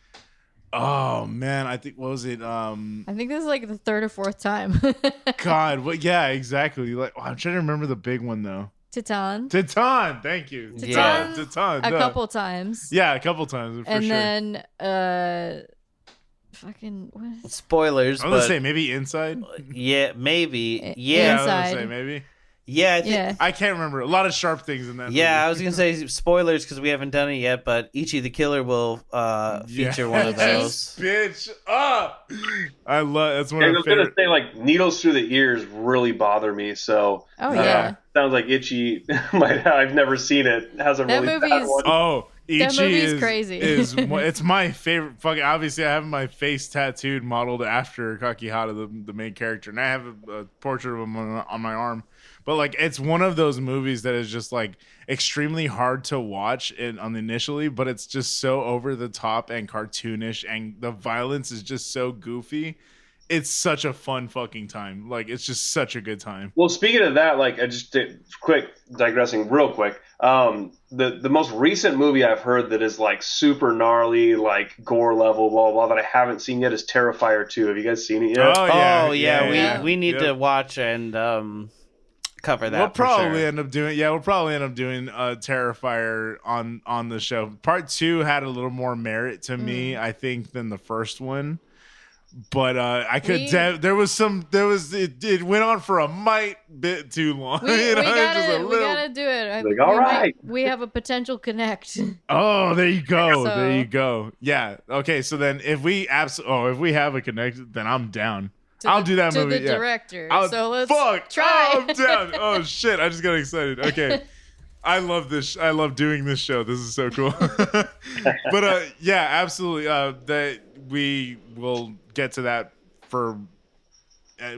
Oh man, I think what was it? I think this is like the third or fourth time. God, exactly. Like I'm trying to remember the big one though. Teton, thank you. Teton. A couple times. Yeah, a couple times. And then fucking what? Spoilers. I was gonna say maybe inside. Yeah, maybe. Yeah, inside. I was gonna say maybe. Yeah, I can't remember. A lot of sharp things in that. Yeah, movie. I was gonna say spoilers because we haven't done it yet, but Ichi the Killer will feature one of those. Bitch, I love. That's one I of my was favorite. gonna say like needles through the ears really bother me. So sounds like Itchy. I've never seen it. Hasn't that really. Movie is, Ichi that movie is crazy. It's my favorite. Fucking obviously, I have my face tattooed, modeled after Kakihara, the main character, and I have a portrait of him on my arm. But like, it's one of those movies that is just like extremely hard to watch initially, but it's just so over the top and cartoonish, and the violence is just so goofy. It's such a fun fucking time. Like, it's just such a good time. Well, speaking of that, like, I just did digressing real quick. The most recent movie I've heard that is like super gnarly, like gore level, blah blah, that I haven't seen yet is Terrifier 2. Have you guys seen it yet? Oh yeah. We need to watch and cover that. We'll probably end up doing Terrifier on the show. Part 2 had a little more merit to me, I think, than the first one. But I could. It went on for a mite bit too long. We gotta do it. All right. We have a potential connect. Oh, there you go. There you go. Yeah. Okay. So then, if we have a connect, then I'm down. I'll do that movie. To the director. So let's try. I'm down. Oh shit! I just got excited. Okay. I love this. I love doing this show. This is so cool. But yeah, absolutely. That we will get to that for.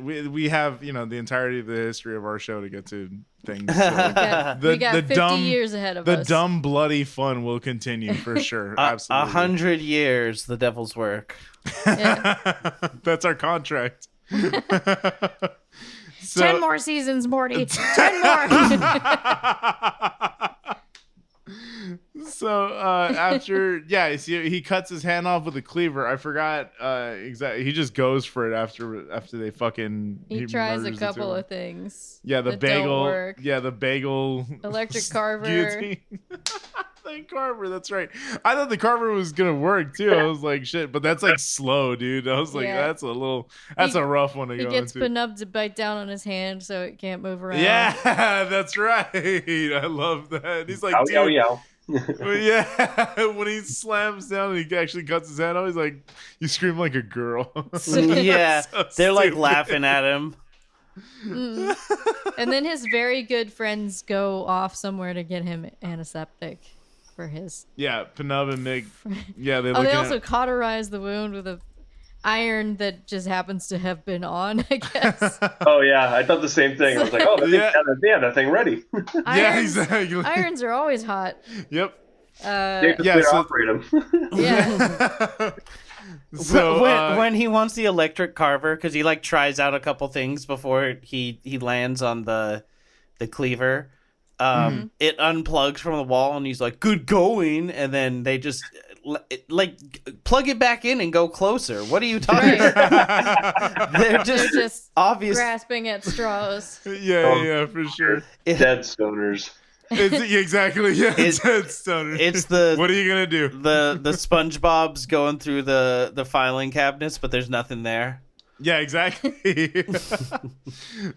We have the entirety of the history of our show to get to things. So we got 50 years ahead of us. The dumb, bloody fun will continue for sure. Absolutely. 100 years, the devil's work. Yeah. That's our contract. 10 more seasons, Morty. 10 more. So after he cuts his hand off with a cleaver. I forgot exactly. He just goes for it after they fucking. He tries a couple of things. Yeah, the bagel. Don't work. Yeah, the bagel. Electric carver. Guillotine. The carver. That's right. I thought the carver was gonna work too. I was like, shit, but that's like slow, dude. I was like, that's a rough one to go into. He gets Panub to bite down on his hand so it can't move around. Yeah, that's right. I love that. He's like, dude. Yeah, when he slams down and he actually cuts his hand off, he's like, "You scream like a girl." Yeah, So they're like stupid. laughing at him. And then his very good friends go off somewhere to get him antiseptic for his. Yeah, Penub and Mig. Yeah, They also cauterize the wound with a iron that just happens to have been on, I guess. Oh yeah, I thought the same thing. I was like, oh, they had that thing ready. Yeah, exactly. Irons are always hot. Yep. Operate them. Yeah. So when he wants the electric carver, because he like tries out a couple things before he lands on the cleaver, it unplugs from the wall, and he's like, "Good going," and then they just like plug it back in and go closer. What are you talking about? They're just obvious grasping at straws. Yeah, for sure. Dead stoners. Exactly. Yeah, dead stoner. It's the. What are you gonna do? The SpongeBob's going through the filing cabinets, but there's nothing there. Yeah, exactly.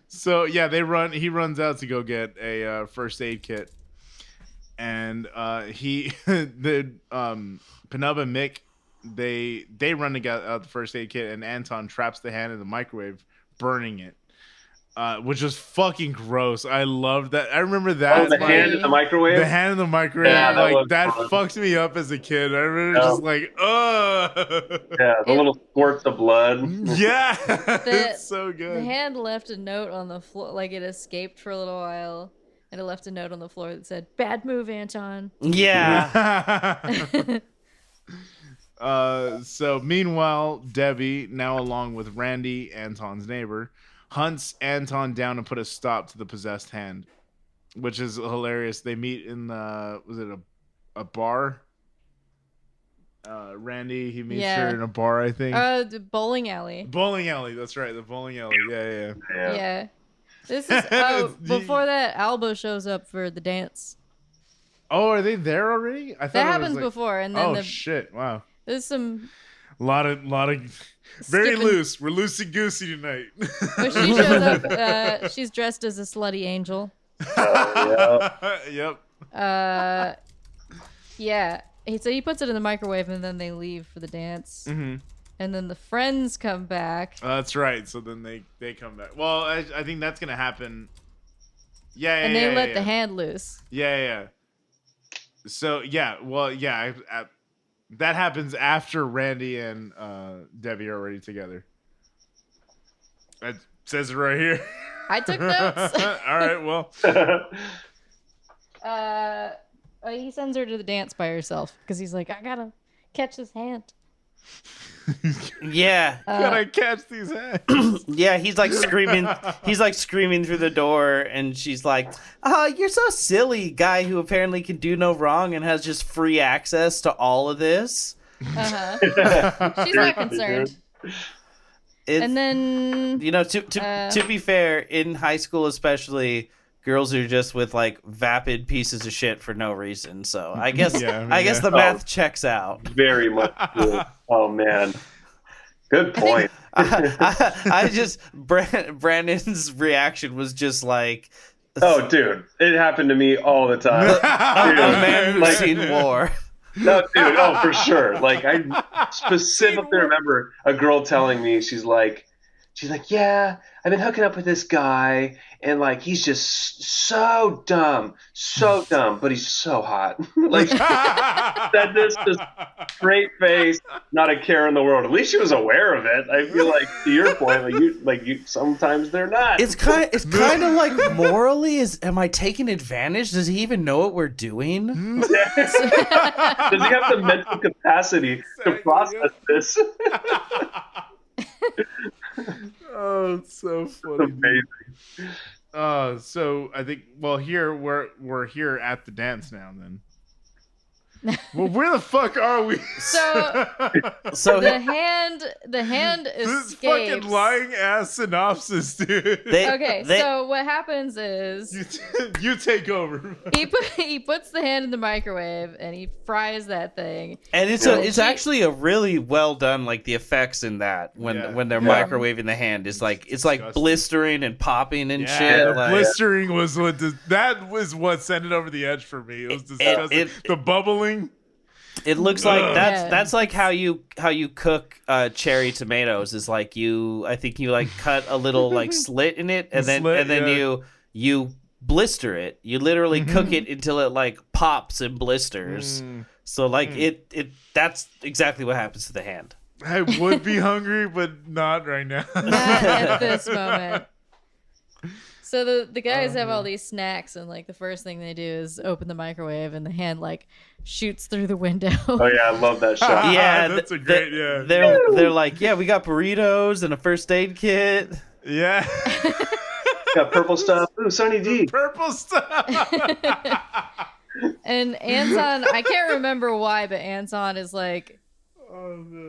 So yeah, he runs out to go get a first aid kit, and Penub and Mick, they run to get out the first aid kit, and Anton traps the hand in the microwave, burning it. Which was fucking gross. I loved that. I remember that. Oh, the hand in the microwave? The hand in the microwave. Yeah, that fucked me up as a kid. I remember just like, ugh. Yeah, the little squirts of blood. Yeah. It's so good. The hand left a note on the floor, like it escaped for a little while, and it left a note on the floor that said, "Bad move, Anton." Yeah. So meanwhile, Debbie, now along with Randy, Anton's neighbor, hunts Anton down to put a stop to the possessed hand, which is hilarious. They meet in a bar? Randy, he meets her in a bar, I think. The bowling alley. Bowling alley, that's right, the bowling alley. Yeah. This is before that, Albo shows up for the dance. Oh, are they there already? I thought that happens before, and then shit! Wow. There's some. A lot of very loose. We're loosey goosey tonight. When she shows up, she's dressed as a slutty angel. Yep. Yeah. So he puts it in the microwave, and then they leave for the dance. Mm-hmm. And then the friends come back. That's right. So then they come back. Well, I think that's gonna happen. Yeah. And they let the hand loose. Yeah. So that happens after Randy and Debbie are already together. It says it right here. I took notes. All right, well. He sends her to the dance by herself because he's like, I gotta catch this hand. Yeah. Gotta catch these hands. Yeah, he's like screaming. He's like screaming through the door, and she's like, "Oh, you're so silly, guy who apparently can do no wrong and has just free access to all of this." She's not concerned. And then to be fair, in high school especially, girls are just with like vapid pieces of shit for no reason. So I guess the math checks out. Very much. Oh man, good point. I just Brandon's reation was just like, oh dude, it happened to me all the time. A man who's seen war. No, dude, for sure. Like I specifically remember a girl telling me, she's like, yeah, I've been hooking up with this guy, and like he's just so dumb, but he's so hot. Like said this just straight face, not a care in the world. At least she was aware of it. I feel like to your point, like you sometimes they're not. It's kind of like morally, am I taking advantage? Does he even know what we're doing? Yes. Does he have the mental capacity to process this? Oh, it's so funny. It's amazing. So I think here we're here at the dance now then. Well, where the fuck are we? So the hand This escapes. fucking lying ass synopsis, dude. So what happens is you take over. he puts the hand in the microwave and he fries that thing. And it's actually a really well done, like the effects in that when they're microwaving the hand is like it's like blistering and popping and shit. The like, blistering was what sent it over the edge for me. It was disgusting. The bubbling. It looks like that's like how you cook cherry tomatoes is like I think you like cut a little like slit in it and then you blister it. You literally cook it until it like pops and blisters. So like it that's exactly what happens to the hand. I would be hungry, but not right now. Not at this moment. So the guys have all these snacks, and like the first thing they do is open the microwave, and the hand like shoots through the window. Oh yeah, I love that shot. Yeah, that's a great. They're like, yeah, we got burritos and a first aid kit. Yeah. Got purple stuff. Ooh, Sunny D. Purple stuff. And Anton, I can't remember why, but Anton is like,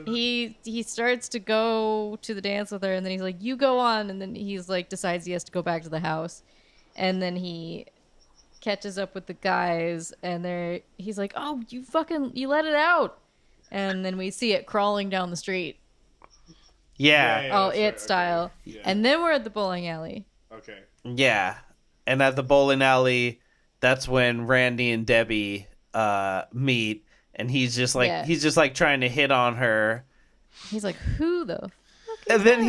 he starts to go to the dance with her, and then he's like, you go on, and then he's like decides he has to go back to the house, and then he catches up with the guys, and he's like, oh, you let it out, and then we see it crawling down the street. Yeah. Style. Yeah. And then we're at the bowling alley. Okay. Yeah, and at the bowling alley, that's when Randy and Debbie meet. And he's just like trying to hit on her. He's like, who the fuck is and then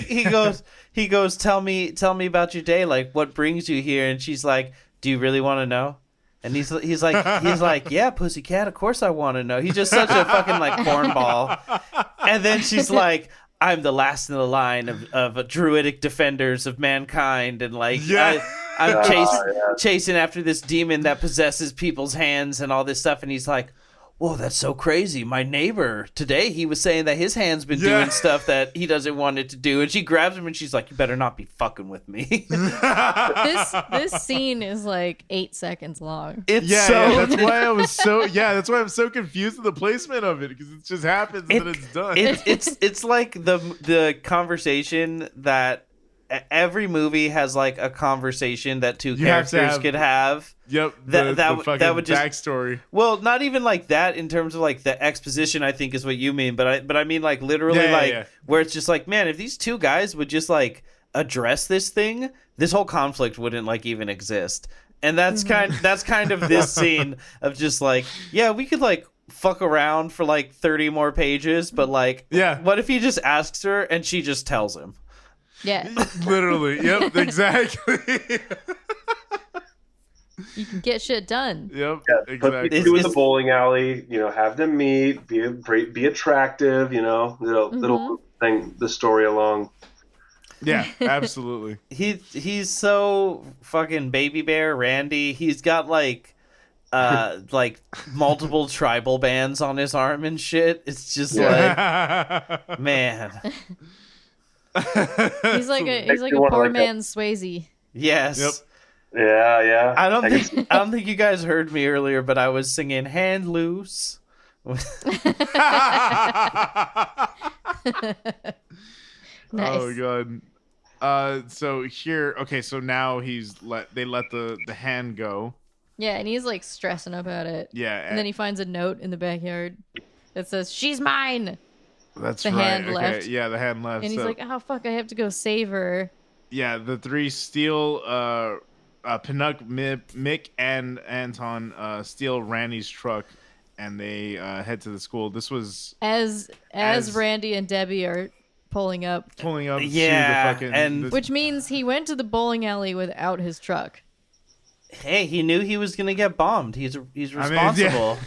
he goes, tell me about your day, like what brings you here? And she's like, do you really want to know? And he's like, yeah, pussycat, of course I want to know. He's just such a fucking like cornball. And then she's like, I'm the last in the line of druidic defenders of mankind, and like I'm chasing after this demon that possesses people's hands and all this stuff. And he's like, whoa, that's so crazy. My neighbor today, he was saying that his hand's been doing stuff that he doesn't want it to do. And she grabs him and she's like, you better not be fucking with me. This scene is like 8 seconds long. That's why I'm so confused with the placement of it, because it just happens and then it's done. It's like the conversation that every movie has, like a conversation that two characters could have. Yep. That would just backstory. Well, not even like that in terms of like the exposition, I think is what you mean, but I mean like literally where it's just like, man, if these two guys would just like address this thing, this whole conflict wouldn't like even exist. And that's kind of this scene of just like, yeah, we could like fuck around for like 30 more pages, but like, what if he just asks her and she just tells him? Yeah. Literally. Yep. Exactly. You can get shit done. Yep. Yeah, exactly. Put these two in the bowling alley. Have them meet. Be attractive. Little thing the story along. Yeah, absolutely. He's so fucking baby bear Randy. He's got like multiple tribal bands on his arm and shit. It's just like, man. He's like a poor man's Swayze. Yes. Yep. Yeah. I don't think you guys heard me earlier, but I was singing "Hand Loose." Nice. Oh god. So here, okay. So now they let the hand go. Yeah, and he's like stressing about it. Yeah. And then he finds a note in the backyard that says, "She's mine." That's the right. hand left. Yeah, the hand left. And he's like, "Oh fuck, I have to go save her." Yeah, the three steal Pinnock, Mick, and Anton steal Randy's truck, and they head to the school. This was as Randy and Debbie are pulling up. Yeah, to the fucking, which means he went to the bowling alley without his truck. Hey, he knew he was gonna get bombed. He's responsible.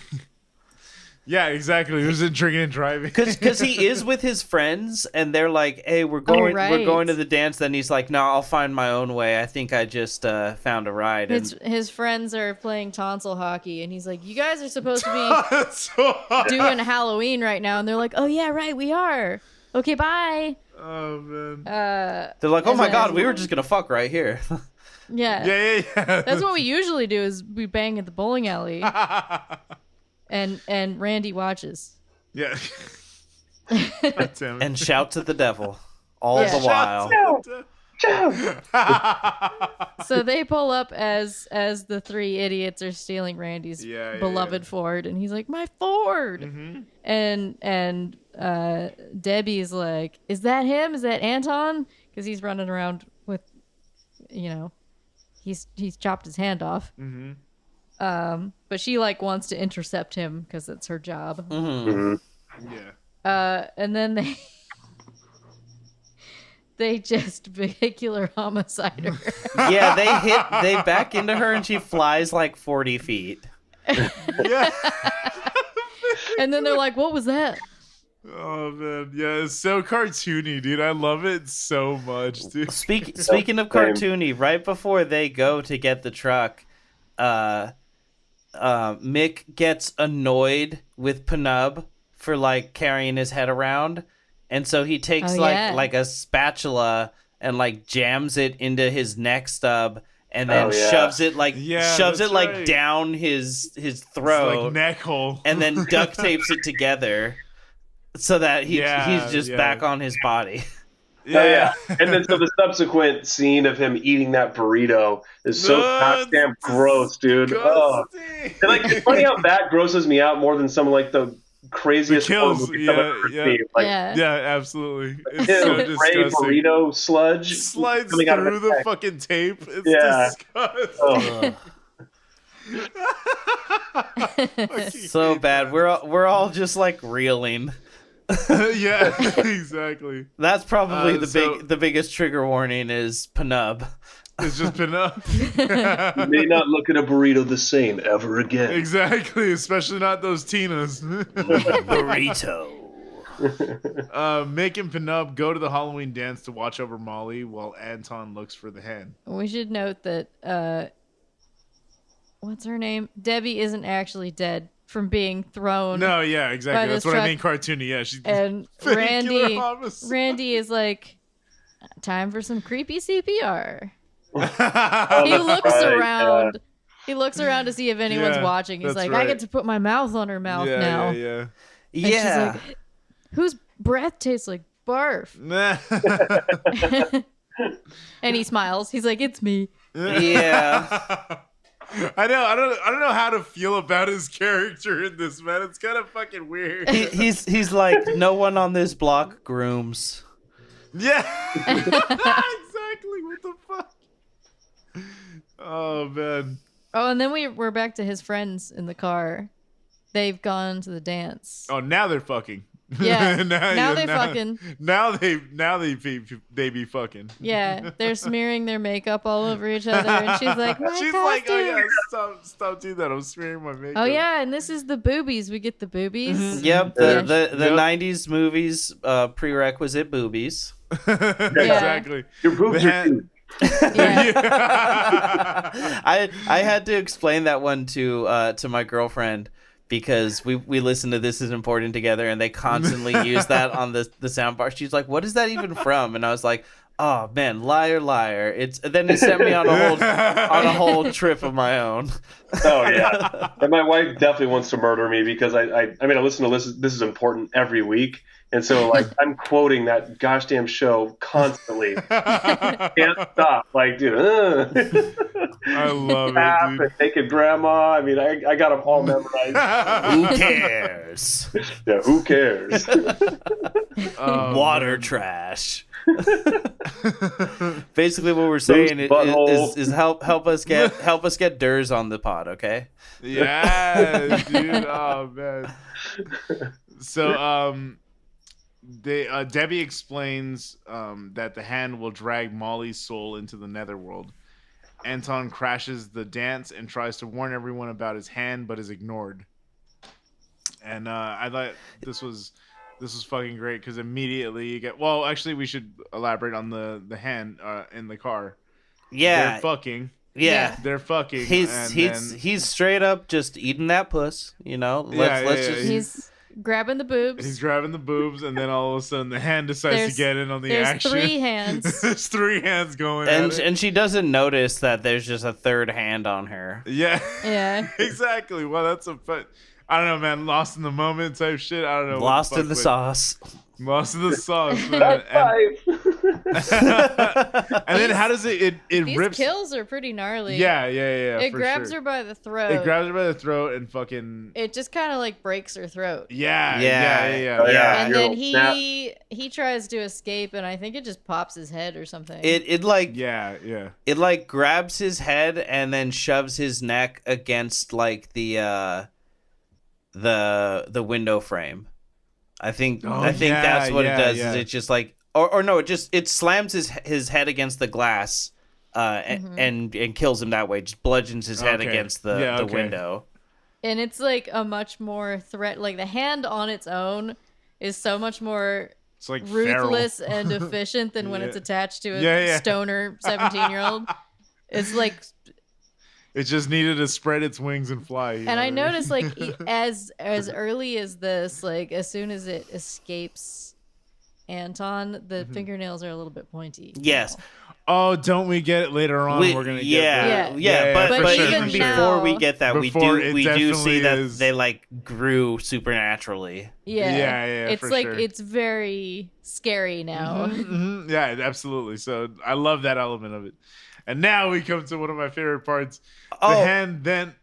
Yeah, exactly. He was drinking and driving. Because he is with his friends, and they're like, "Hey, we're going to the dance." Then he's like, "No, I'll find my own way. I think I just found a ride." His friends are playing tonsil hockey, and he's like, "You guys are supposed to be doing Halloween right now," and they're like, "Oh yeah, right, we are. Okay, bye." Oh man. They're like, "Oh my god, we were just gonna fuck right here." Yeah. Yeah. That's what we usually do. Is we bang at the bowling alley. And Randy watches. Yeah. And shouts at the devil all Yeah. the while. So they pull up as the three idiots are stealing Randy's beloved Ford, and he's like, "My Ford!" Mm-hmm. And Debbie's like, "Is that him? Is that Anton?" Because he's running around with, he's chopped his hand off. Mm-hmm. But she like wants to intercept him because it's her job. Mm-hmm. Yeah. And then they just vehicular homicide her. Yeah, they back into her and she flies like 40 feet. Yeah. And then they're like, "What was that?" Oh man, yeah, it's so cartoony, dude. I love it so much, dude. Speaking of cartoony, right before they go to get the truck, Mick gets annoyed with Penub for like carrying his head around, and so he takes like a spatula and like jams it into his neck stub, and then shoves it down his throat, it's like neck hole, and then duct tapes it together so that he's just back on his body. Yeah. And then so the subsequent scene of him eating that burrito is so goddamn gross, dude. Oh. And like, it's funny how that grosses me out more than some of like the craziest kills. Yeah, absolutely. It's so disgusting. Burrito sludge slides through the fucking tape. It's disgusting. So bad. We're all just like reeling. Yeah, exactly. That's probably the biggest trigger warning is Penub. It's just Penub. You may not look at a burrito the same ever again. Exactly, especially not those Tinas. Burrito. Mick and Penub go to the Halloween dance to watch over Molly while Anton looks for the hand. We should note that what's her name? Debbie isn't actually dead from being thrown. No, yeah, exactly. That's what truck. I mean, cartoony. Yeah, she's and Randy is like, time for some creepy CPR. He looks around. Yeah. He looks around to see if anyone's watching. He's like, I get to put my mouth on her mouth now. Yeah. And she's like, whose breath tastes like barf? And he smiles. He's like, it's me. Yeah. I know. I don't know how to feel about his character in this, man. It's kind of fucking weird. He's like, no one on this block grooms. Yeah. Exactly. What the fuck? Oh man. Oh, and then we're back to his friends in the car. They've gone to the dance. Oh, now they're fucking. Yeah. now they fucking. Now they be fucking. Yeah, they're smearing their makeup all over each other, and she's like, my she's costume. like, oh yeah, stop doing that. I'm smearing my makeup. Oh yeah, and this is the boobies. We get the boobies. Mm-hmm. Yep, the 90s movies prerequisite boobies. Exactly. Your boobs are cute. I had to explain that one to my girlfriend because we listened to This Is Important together and they constantly use that on the sound bar. She's like, what is that even from? And I was like, oh man, liar, liar. Then it sent me on a whole trip of my own. Oh yeah. And my wife definitely wants to murder me because I listen to This Is Important every week. And so, like, I'm quoting that gosh damn show constantly. Can't stop. Like, dude. I love it, dude. Naked grandma. I mean, I got them all memorized. Who cares? Yeah, who cares? Water trash. Basically, what we're saying is help us get Durs on the pod, okay? Yeah, dude. Oh man. So Debbie explains that the hand will drag Molly's soul into the netherworld. Anton crashes the dance and tries to warn everyone about his hand, but is ignored. And I thought this was fucking great because immediately you get. Well, actually, we should elaborate on the hand in the car. Yeah, they're fucking. Yeah, they're fucking. He's straight up just eating that puss. You know, let's just. He's grabbing the boobs. He's grabbing the boobs, and then all of a sudden the hand decides to get in on the action. There's 3 hands. There's 3 hands going at it. And she doesn't notice that there's just a third hand on her. Yeah. Yeah. Exactly. Well, that's a. But I don't know, man. Lost in the moment type shit. I don't know. Lost in the sauce. Lost in the sauce, man. And then how does it These rips? kills are pretty gnarly. Yeah. It grabs her by the throat. It grabs her by the throat and fucking. It just kind of like breaks her throat. Yeah. Oh, yeah. And then he tries to escape, and I think it just pops his head or something. It like It like grabs his head and then shoves his neck against like the window frame. I think that's what it does. Is it just like or no, it slams his head against the glass, and kills him that way. Just bludgeons his head against the window. And it's like a much more threat. Like the hand on its own is so much more like ruthless and efficient than when it's attached to a stoner 17-year-old. It's like it just needed to spread its wings and fly. And I noticed, like, as early as this, like, as soon as it escapes Anton, the fingernails are a little bit pointy. Yes. Now. Oh, don't we get it later on? We're gonna get that. But even even now, before we get that, we do see that they like grew supernaturally. Yeah. It's like it's very scary now. Yeah, absolutely. So I love that element of it. And now we come to one of my favorite parts. The hand then...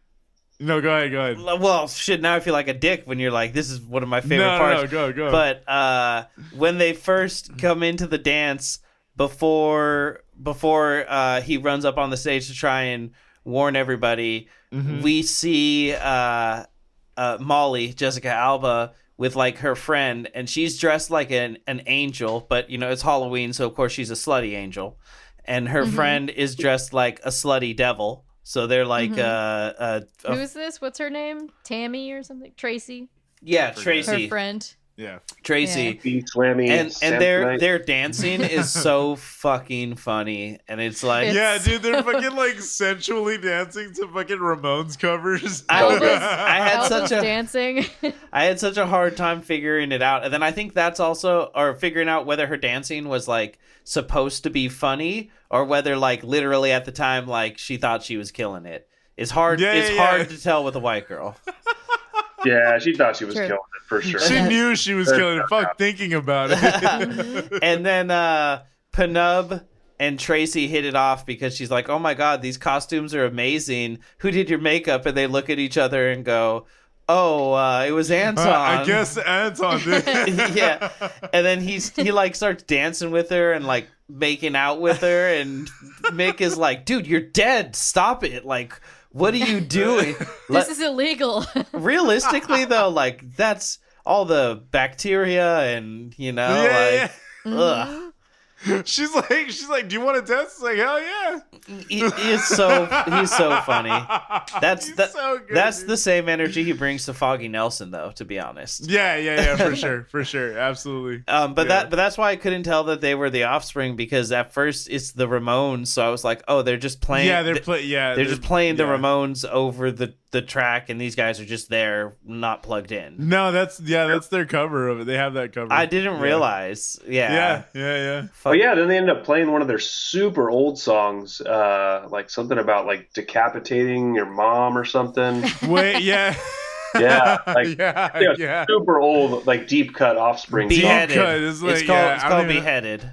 No, go ahead. Well, shit, now I feel like a dick when you're like, this is one of my favorite parts. No, go. But when they first come into the dance, before he runs up on the stage to try and warn everybody, we see Molly, Jessica Alba, with like her friend, and she's dressed like an angel, but you know, it's Halloween, so of course she's a slutty angel. And her friend is dressed like a slutty devil. So they're like who's this? What's her name? Tammy or something? Tracy? Yeah, Tracy. Her friend. Yeah. Tracy. Slammy, and their dancing is so fucking funny. And it's like yeah, dude, they're fucking like sensually dancing to fucking Ramones covers. Dancing. I had such a hard time figuring it out. And then I think that's also figuring out whether her dancing was like supposed to be funny or whether like literally at the time like she thought she was killing it. It's hard hard to tell with a white girl. Yeah, she thought she was killing it for sure. She knew she was killing it. Fuck thinking about it. And then Penub and Tracy hit it off because she's like, oh my god, these costumes are amazing. Who did your makeup? And they look at each other and go, it was Anton. I guess Anton did. Yeah. And then he like starts dancing with her and like making out with her, and Mick is like, dude, you're dead. Stop it. Like, what are you doing? This is illegal. Realistically though, like that's all the bacteria and ugh. She's like, do you want to test? It's like, hell yeah. He's so funny. That's so good, that's dude. the same energy he brings to Foggy Nelson, though. To be honest. Yeah, for sure, absolutely. But that's why I couldn't tell that they were the Offspring, because at first it's the Ramones, so I was like, oh, they're just playing. Yeah, they're just playing the Ramones over the track, and these guys are just there, not plugged in. No, that's their cover of it. They have that cover. I didn't realize. Yeah. Oh yeah, then they ended up playing one of their super old songs, like something about like decapitating your mom or something. Wait, yeah. Yeah, like super old, like deep cut Offspring. Beheaded. It's called Beheaded.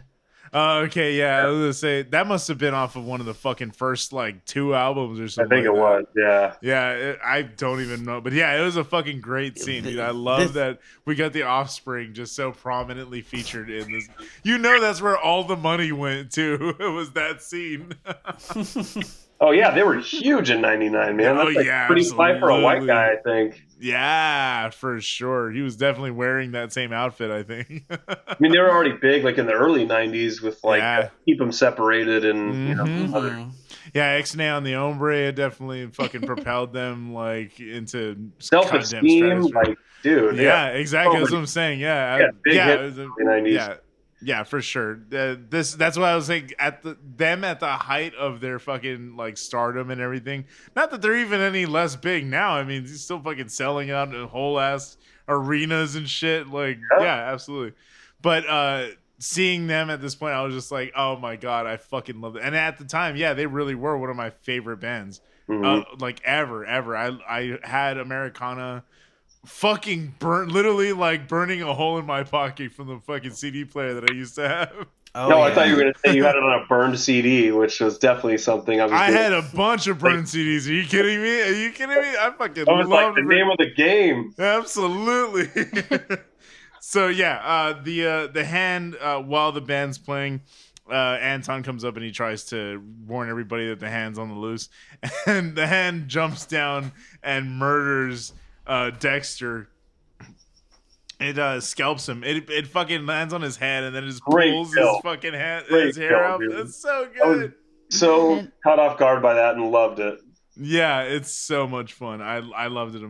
Oh, okay, yeah. I was gonna say that must have been off of one of the fucking first like 2 albums or something. I think it was, yeah. Yeah, I don't even know, but yeah, it was a fucking great scene, dude. I love that we got the Offspring just so prominently featured in this. You know, that's where all the money went to. It was that scene. Oh yeah, they were huge in '99, man. That's pretty fly for a white guy, I think. Yeah, for sure. He was definitely wearing that same outfit, I think. I mean, they were already big, like in the early '90s, with like Keep Them Separated and other. Yeah, Ixnay on the Ombre had definitely fucking propelled them like into Self-Esteem, like dude. Yeah, exactly. That's what I'm saying. Yeah, big hit in the 90s. Yeah, for sure. That's why I was saying at the height of their fucking like stardom and everything. Not that they're even any less big now. I mean, he's still fucking selling out in whole ass arenas and shit. Like, yeah, absolutely. But seeing them at this point, I was just like, oh my god, I fucking love it. And at the time, yeah, they really were one of my favorite bands, like ever. I had Americana fucking literally like burning a hole in my pocket from the fucking CD player that I used to have. Oh, no, yeah. I thought you were going to say you had it on a burned CD, which was definitely something I had a bunch of burned CDs. Are you kidding me? I fucking loved like the name of the game. Absolutely. So yeah, the hand while the band's playing, Anton comes up and he tries to warn everybody that the hand's on the loose, and the hand jumps down and murders Dexter. It scalps him. It fucking lands on his head and then it just pulls his fucking his hair out. It's so good. So caught off guard by that and loved it. Yeah, it's so much fun. I loved it.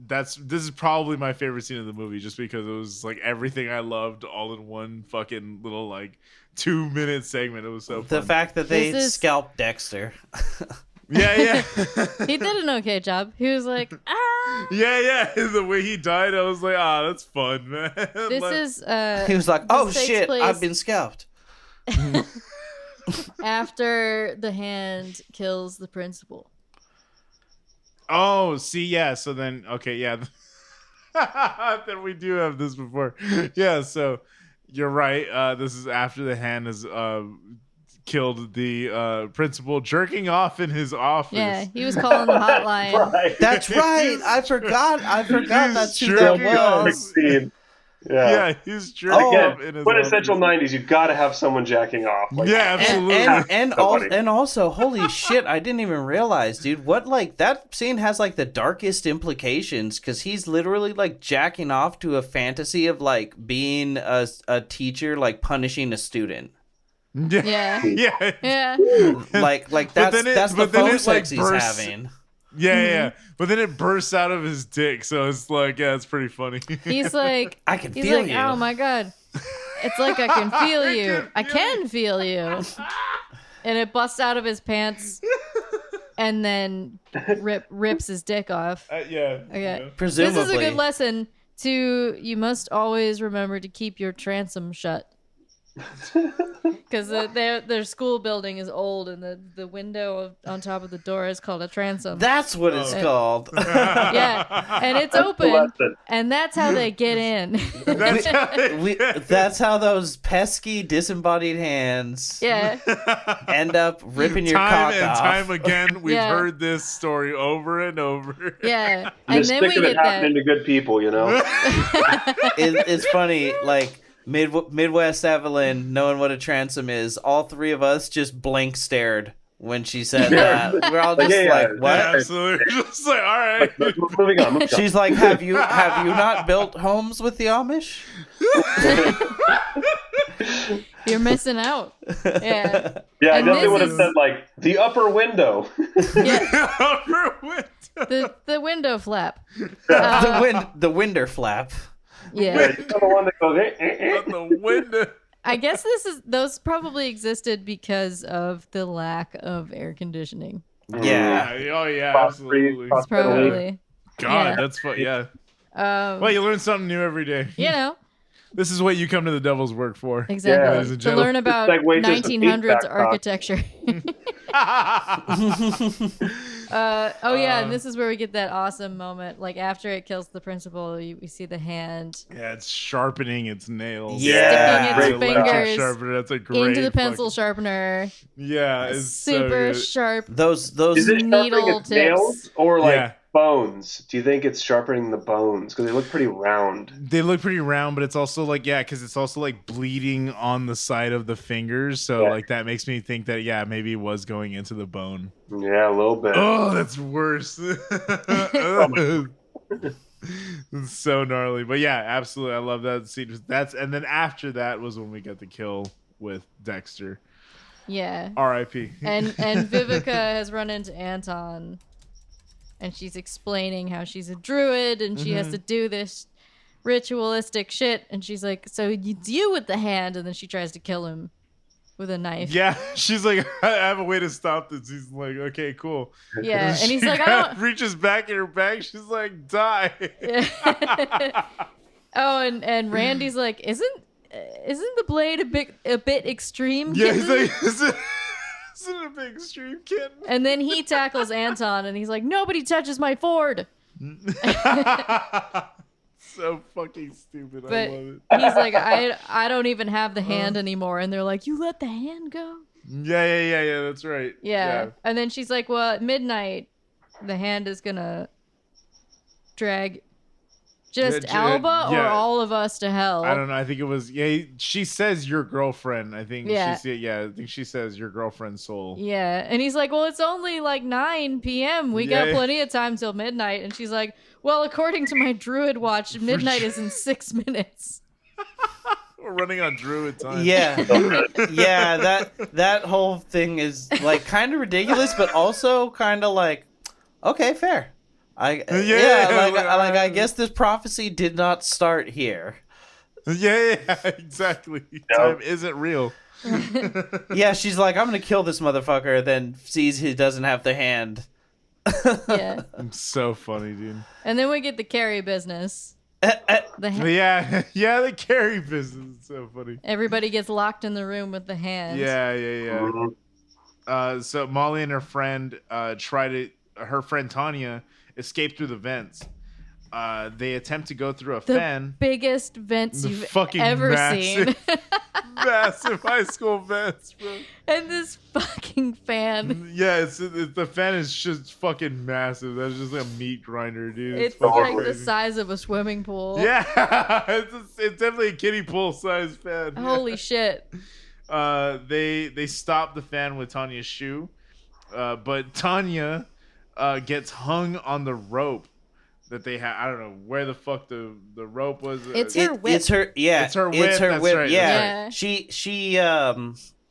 This is probably my favorite scene of the movie, just because it was like everything I loved all in one fucking little like 2-minute segment. It was so fun. The fact that they scalped Dexter. Yeah. He did an okay job. He was like, ah. Yeah. The way he died, I was like, that's fun, man. This is. He was like, oh shit, I've been scalped. After the hand kills the principal. Oh, see, yeah. So then, okay, yeah. Then we do have this before. Yeah, so you're right. This is after the hand has killed the principal, jerking off in his office. Yeah, he was calling the hotline. Right. That's right. I forgot that's who that was. Yeah, he's jerking off in his quintessential office. 90s. You got to have someone jacking off. Like, yeah, absolutely. And also, holy shit, I didn't even realize, dude. What, like, that scene has like the darkest implications, because he's literally like jacking off to a fantasy of like being a teacher, like punishing a student. Yeah. Like that's the phone sex he's having. Yeah. But then it bursts out of his dick, so it's like, yeah, it's pretty funny. He's like, I can feel you. Oh my god, it's like I can feel you. I can feel you. And it busts out of his pants, and then rips his dick off. Yeah. Okay. Yeah. Presumably, this is a good lesson to you must always remember to keep your transom shut. Because their school building is old, and the window on top of the door is called a transom. That's what it's called. Yeah, and it's open, and that's how they get in. That's how those pesky disembodied hands end up ripping your cock off. Time again, we've heard this story over and over. Yeah, and then we get happening to good people, you know. It's funny, like. Midwest Evelyn, knowing what a transom is, all three of us just blank stared when she said that. We're all just like, what? Yeah, absolutely. Just like, all right. Moving on. She's like, have you not built homes with the Amish? You're missing out. Yeah. Yeah, I definitely would have said like the upper window. Yeah. Upper window. The window flap. The winder flap. Yeah. You're the one that goes on the window. I guess those probably existed because of the lack of air conditioning. Yeah. Oh yeah, absolutely. It's probably. God, that's fun. Yeah. Well, you learn something new every day. You know. This is what you come to the devil's work for. Exactly. To learn about 1900s architecture. And this is where we get that awesome moment. Like after it kills the principal, we see the hand. Yeah, it's sharpening its nails. Yeah, sticking its fingers That's a great into the pencil sharpener. Yeah, it's super so sharp. Those is it needle tips. Nails or like bones? Do you think it's sharpening the bones because they look pretty round? They look pretty round, but it's also like because it's also like bleeding on the side of the fingers, so like that makes me think that maybe it was going into the bone. Yeah, a little bit. Oh, that's worse. It's so gnarly, but yeah, absolutely, I love that scene. And then after that was when we got the kill with Dexter. Yeah. R.I.P. And Vivica has run into Anton. And she's explaining how she's a druid and she has to do this ritualistic shit. And she's like, so it's you with the hand. And then she tries to kill him with a knife. Yeah, she's like, I have a way to stop this. He's like, okay, cool. Yeah, and he's like, reaches back in her bag. She's like, die. Yeah. Oh, and Randy's like, isn't the blade a bit extreme? Yeah, kitten? he's like, isn't it a big extreme, kid? And then he tackles Anton, and he's like, nobody touches my Ford. So fucking stupid. But I love it. he's like, I don't even have the hand anymore. And they're like, you let the hand go? Yeah. That's right. Yeah. And then she's like, well, at midnight, the hand is gonna drag just Alba or all of us to hell. I don't know. I think it was she says your girlfriend. I think Yeah. I think she says your girlfriend's soul. Yeah. And he's like, well, it's only like 9 p.m. We got plenty of time till midnight. And she's like, well, according to my druid watch, midnight is in 6 minutes. We're running on druid time. Yeah. Yeah, that whole thing is like kind of ridiculous, but also kind of like, okay, fair. I guess this prophecy did not start here. Yeah, exactly. Time isn't real. Yeah, she's like, I'm gonna kill this motherfucker, then sees he doesn't have the hand. Yeah. So funny, dude. And then we get the Carrie business. The Carrie business is so funny. Everybody gets locked in the room with the hand. Yeah. So Molly and her friend her friend Tanya escape through the vents. They attempt to go through a fan. Biggest vents you've fucking ever seen. Massive high school vents, bro. And this fucking fan. Yeah, the fan is just fucking massive. That's just like a meat grinder, dude. It's like crazy. The size of a swimming pool. Yeah, it's definitely a kiddie pool size fan. Holy shit. They stop the fan with Tanya's shoe, but Tanya gets hung on the rope that they had. I don't know where the fuck the rope was. It's her whip. It's her whip. It's her whip. Right, yeah. She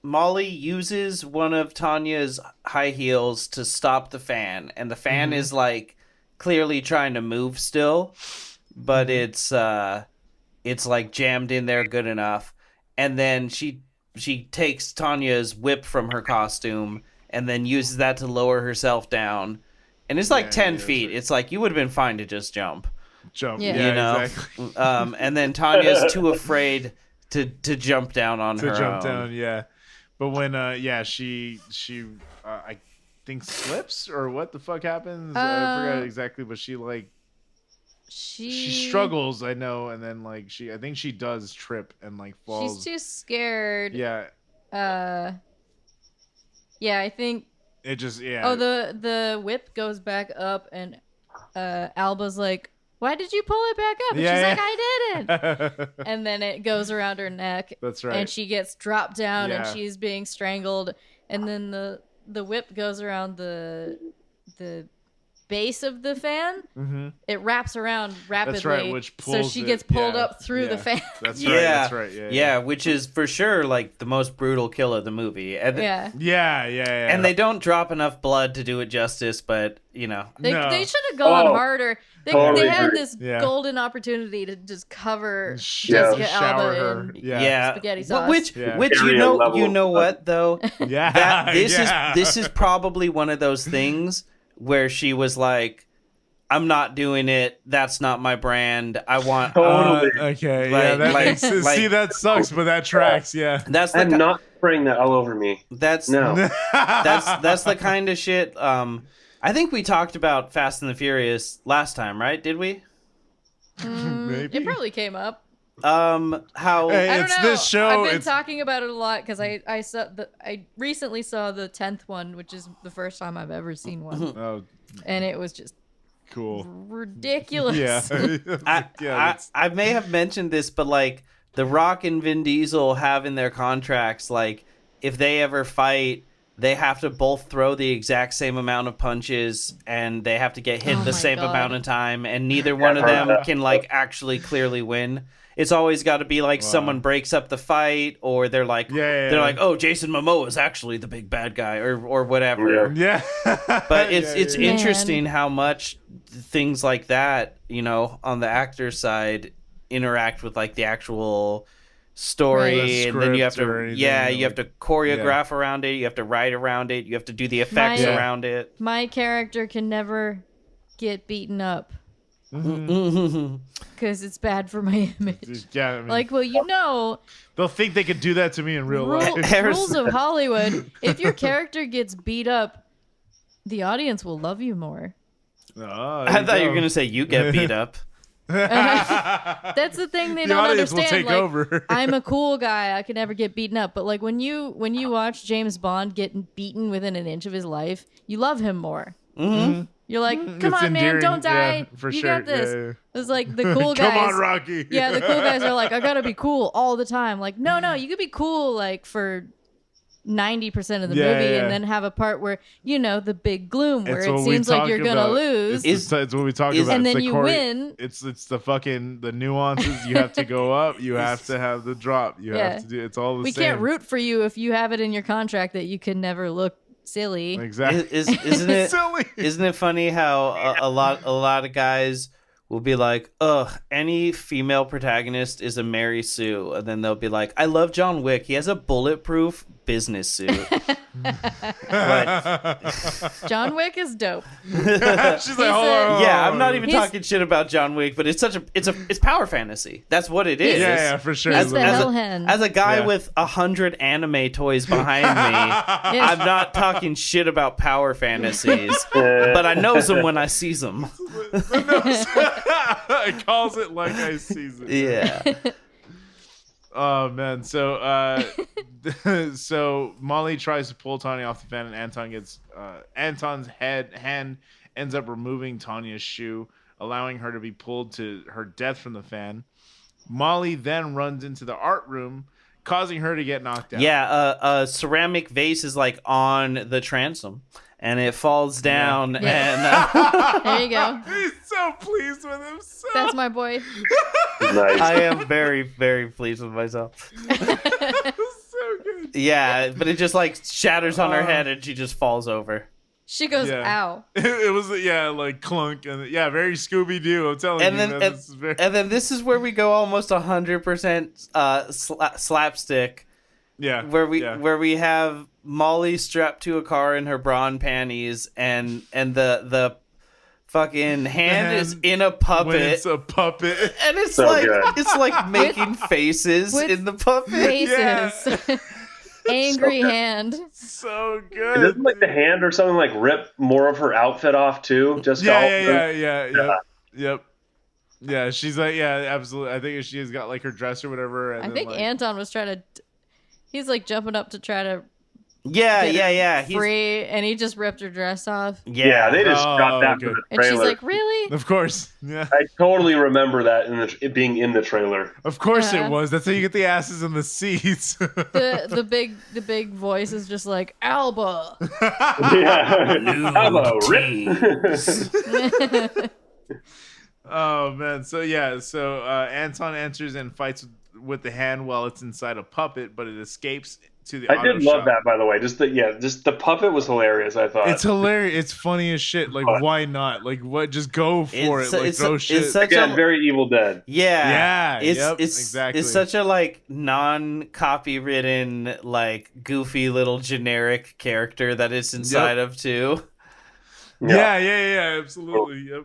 Molly uses one of Tanya's high heels to stop the fan, and the fan is like clearly trying to move still, but it's like jammed in there good enough. And then she takes Tanya's whip from her costume and then uses that to lower herself down. And it's like 10 feet. Right. It's like you would have been fine to just jump. Yeah, you know? Exactly. And then Tanya's too afraid to jump down on her own. Down, yeah. But when she I think slips or what the fuck happens? I forgot exactly, but she struggles, I know, and then like I think she does trip and like falls. She's too scared. Yeah. Yeah, I think it just Oh, the whip goes back up, and Alba's like, "Why did you pull it back up?" And she's like, "I didn't." And then it goes around her neck. That's right. And she gets dropped down, and she's being strangled. And then the whip goes around the base of the fan. Mm-hmm. It wraps around rapidly. That's right, which pulls so she gets pulled up through the fan. That's right. That's right. Yeah, which is for sure like the most brutal kill of the movie. And yeah. And they don't drop enough blood to do it justice, but you know, they should have gone harder. They had this golden opportunity to just cover Jessica Alba in spaghetti sauce. Which you know what though? This is probably one of those things where she was like, I'm not doing it. That's not my brand. I want okay. That makes sense. See, that sucks, but that tracks. Yeah, I'm not spraying that all over me. That's the kind of shit. I think we talked about Fast and the Furious last time, right? Did we? Maybe it probably came up. How I don't know. This show. I've been talking about it a lot because I recently saw the 10th one, which is the first time I've ever seen one. And it was just cool, ridiculous. I may have mentioned this, but like The Rock and Vin Diesel have in their contracts, like if they ever fight, they have to both throw the exact same amount of punches, and they have to get hit the same amount of time, and neither one of them can like actually clearly win. It's always got to be like someone breaks up the fight, or they're like, like, oh, Jason Momoa is actually the big bad guy, or whatever. Yeah. But it's interesting how much things like that, you know, on the actor's side, interact with like the actual story, and then you have to you have to choreograph around it, you have to write around it, you have to do the effects around it. My character can never get beaten up. Because it's bad for my image. Yeah, I mean, like, well, you know, they'll think they could do that to me in real life. Rules of Hollywood. If your character gets beat up, the audience will love you more. Oh, I thought you were gonna say you get beat up. That's the thing they The don't audience will understand. take Like, over. I'm a cool guy. I can never get beaten up. But like when you watch James Bond get beaten within an inch of his life, you love him more. Mm-hmm. You're like, come It's on, man, endearing. don't die. Yeah, for you sure. got this. Yeah, yeah. It's like the cool guys. Come on, Rocky. Yeah, the cool guys are like, I gotta be cool all the time. Like, no, you could be cool like for 90% of the movie, and then have a part where the big gloom where It's it what we seems like talk you're gonna about. lose. It's what we talk about. and It's then the you chore- win. It's the fucking the nuances. You have to go up. You have to have the drop. You have to do. It's all the We same. can't root for you if you have it in your contract that you can never look silly. Exactly. Isn't it silly? Isn't it funny how a lot of guys will be like, ugh, any female protagonist is a Mary Sue, and then they'll be like, I love John Wick. He has a bulletproof business suit. John Wick is dope. She's like, hold on. Yeah, I'm not even talking shit about John Wick, but it's power fantasy. That's what it is. Yeah, for sure. He's the as hell hen. As a guy with 100 anime toys behind me, I'm not talking shit about power fantasies, but I knows them when I sees them. I calls it like I sees it. Yeah. Oh man, so so Molly tries to pull Tanya off the fan, and Anton gets Anton's hand ends up removing Tanya's shoe, allowing her to be pulled to her death from the fan. Molly then runs into the art room, causing her to get knocked out. Yeah, a ceramic vase is like on the transom, and it falls down, and there you go. He's so pleased with himself. That's my boy. Nice. I am very, very pleased with myself. So good. Yeah, but it just like shatters on her head, and she just falls over. She goes, ow. It was like clunk, and very Scooby Doo. I'm telling you. And then this is where we go almost 100% slapstick. Yeah. Where we have Molly strapped to a car in her bra and panties, and the fucking hand is in a puppet. When it's a puppet. And it's So like good. it's like making faces in the puppet. Faces. Yeah. Angry hand. So And good. doesn't like the hand or something like rip more of her outfit off too? Just Yep. Yeah, she's like, absolutely. I think she's got like her dress or whatever. And I think Anton was trying to. He's like jumping up to try to. Yeah. Free, and he just ripped her dress off. Yeah, they just got that from the And trailer. she's like, "Really?" Of course. Yeah. I totally remember that it being in the trailer. Of course it was. That's how you get the asses in the seats. The big voice is just like Alba. Yeah. Hello, Rip. Oh man. So Anton enters and fights with the hand while it's inside a puppet, but it escapes to the I auto did love shop. that, by the way. Just the puppet was hilarious. I thought It's hilarious. It's funny as shit. Like, why not? Like, what? Just go for it. Like, throw shit. It's such again very Evil Dead. Yeah, it's exactly. It's such a like non-copywritten, like goofy little generic character that it's inside of too. Yeah, absolutely. Yep.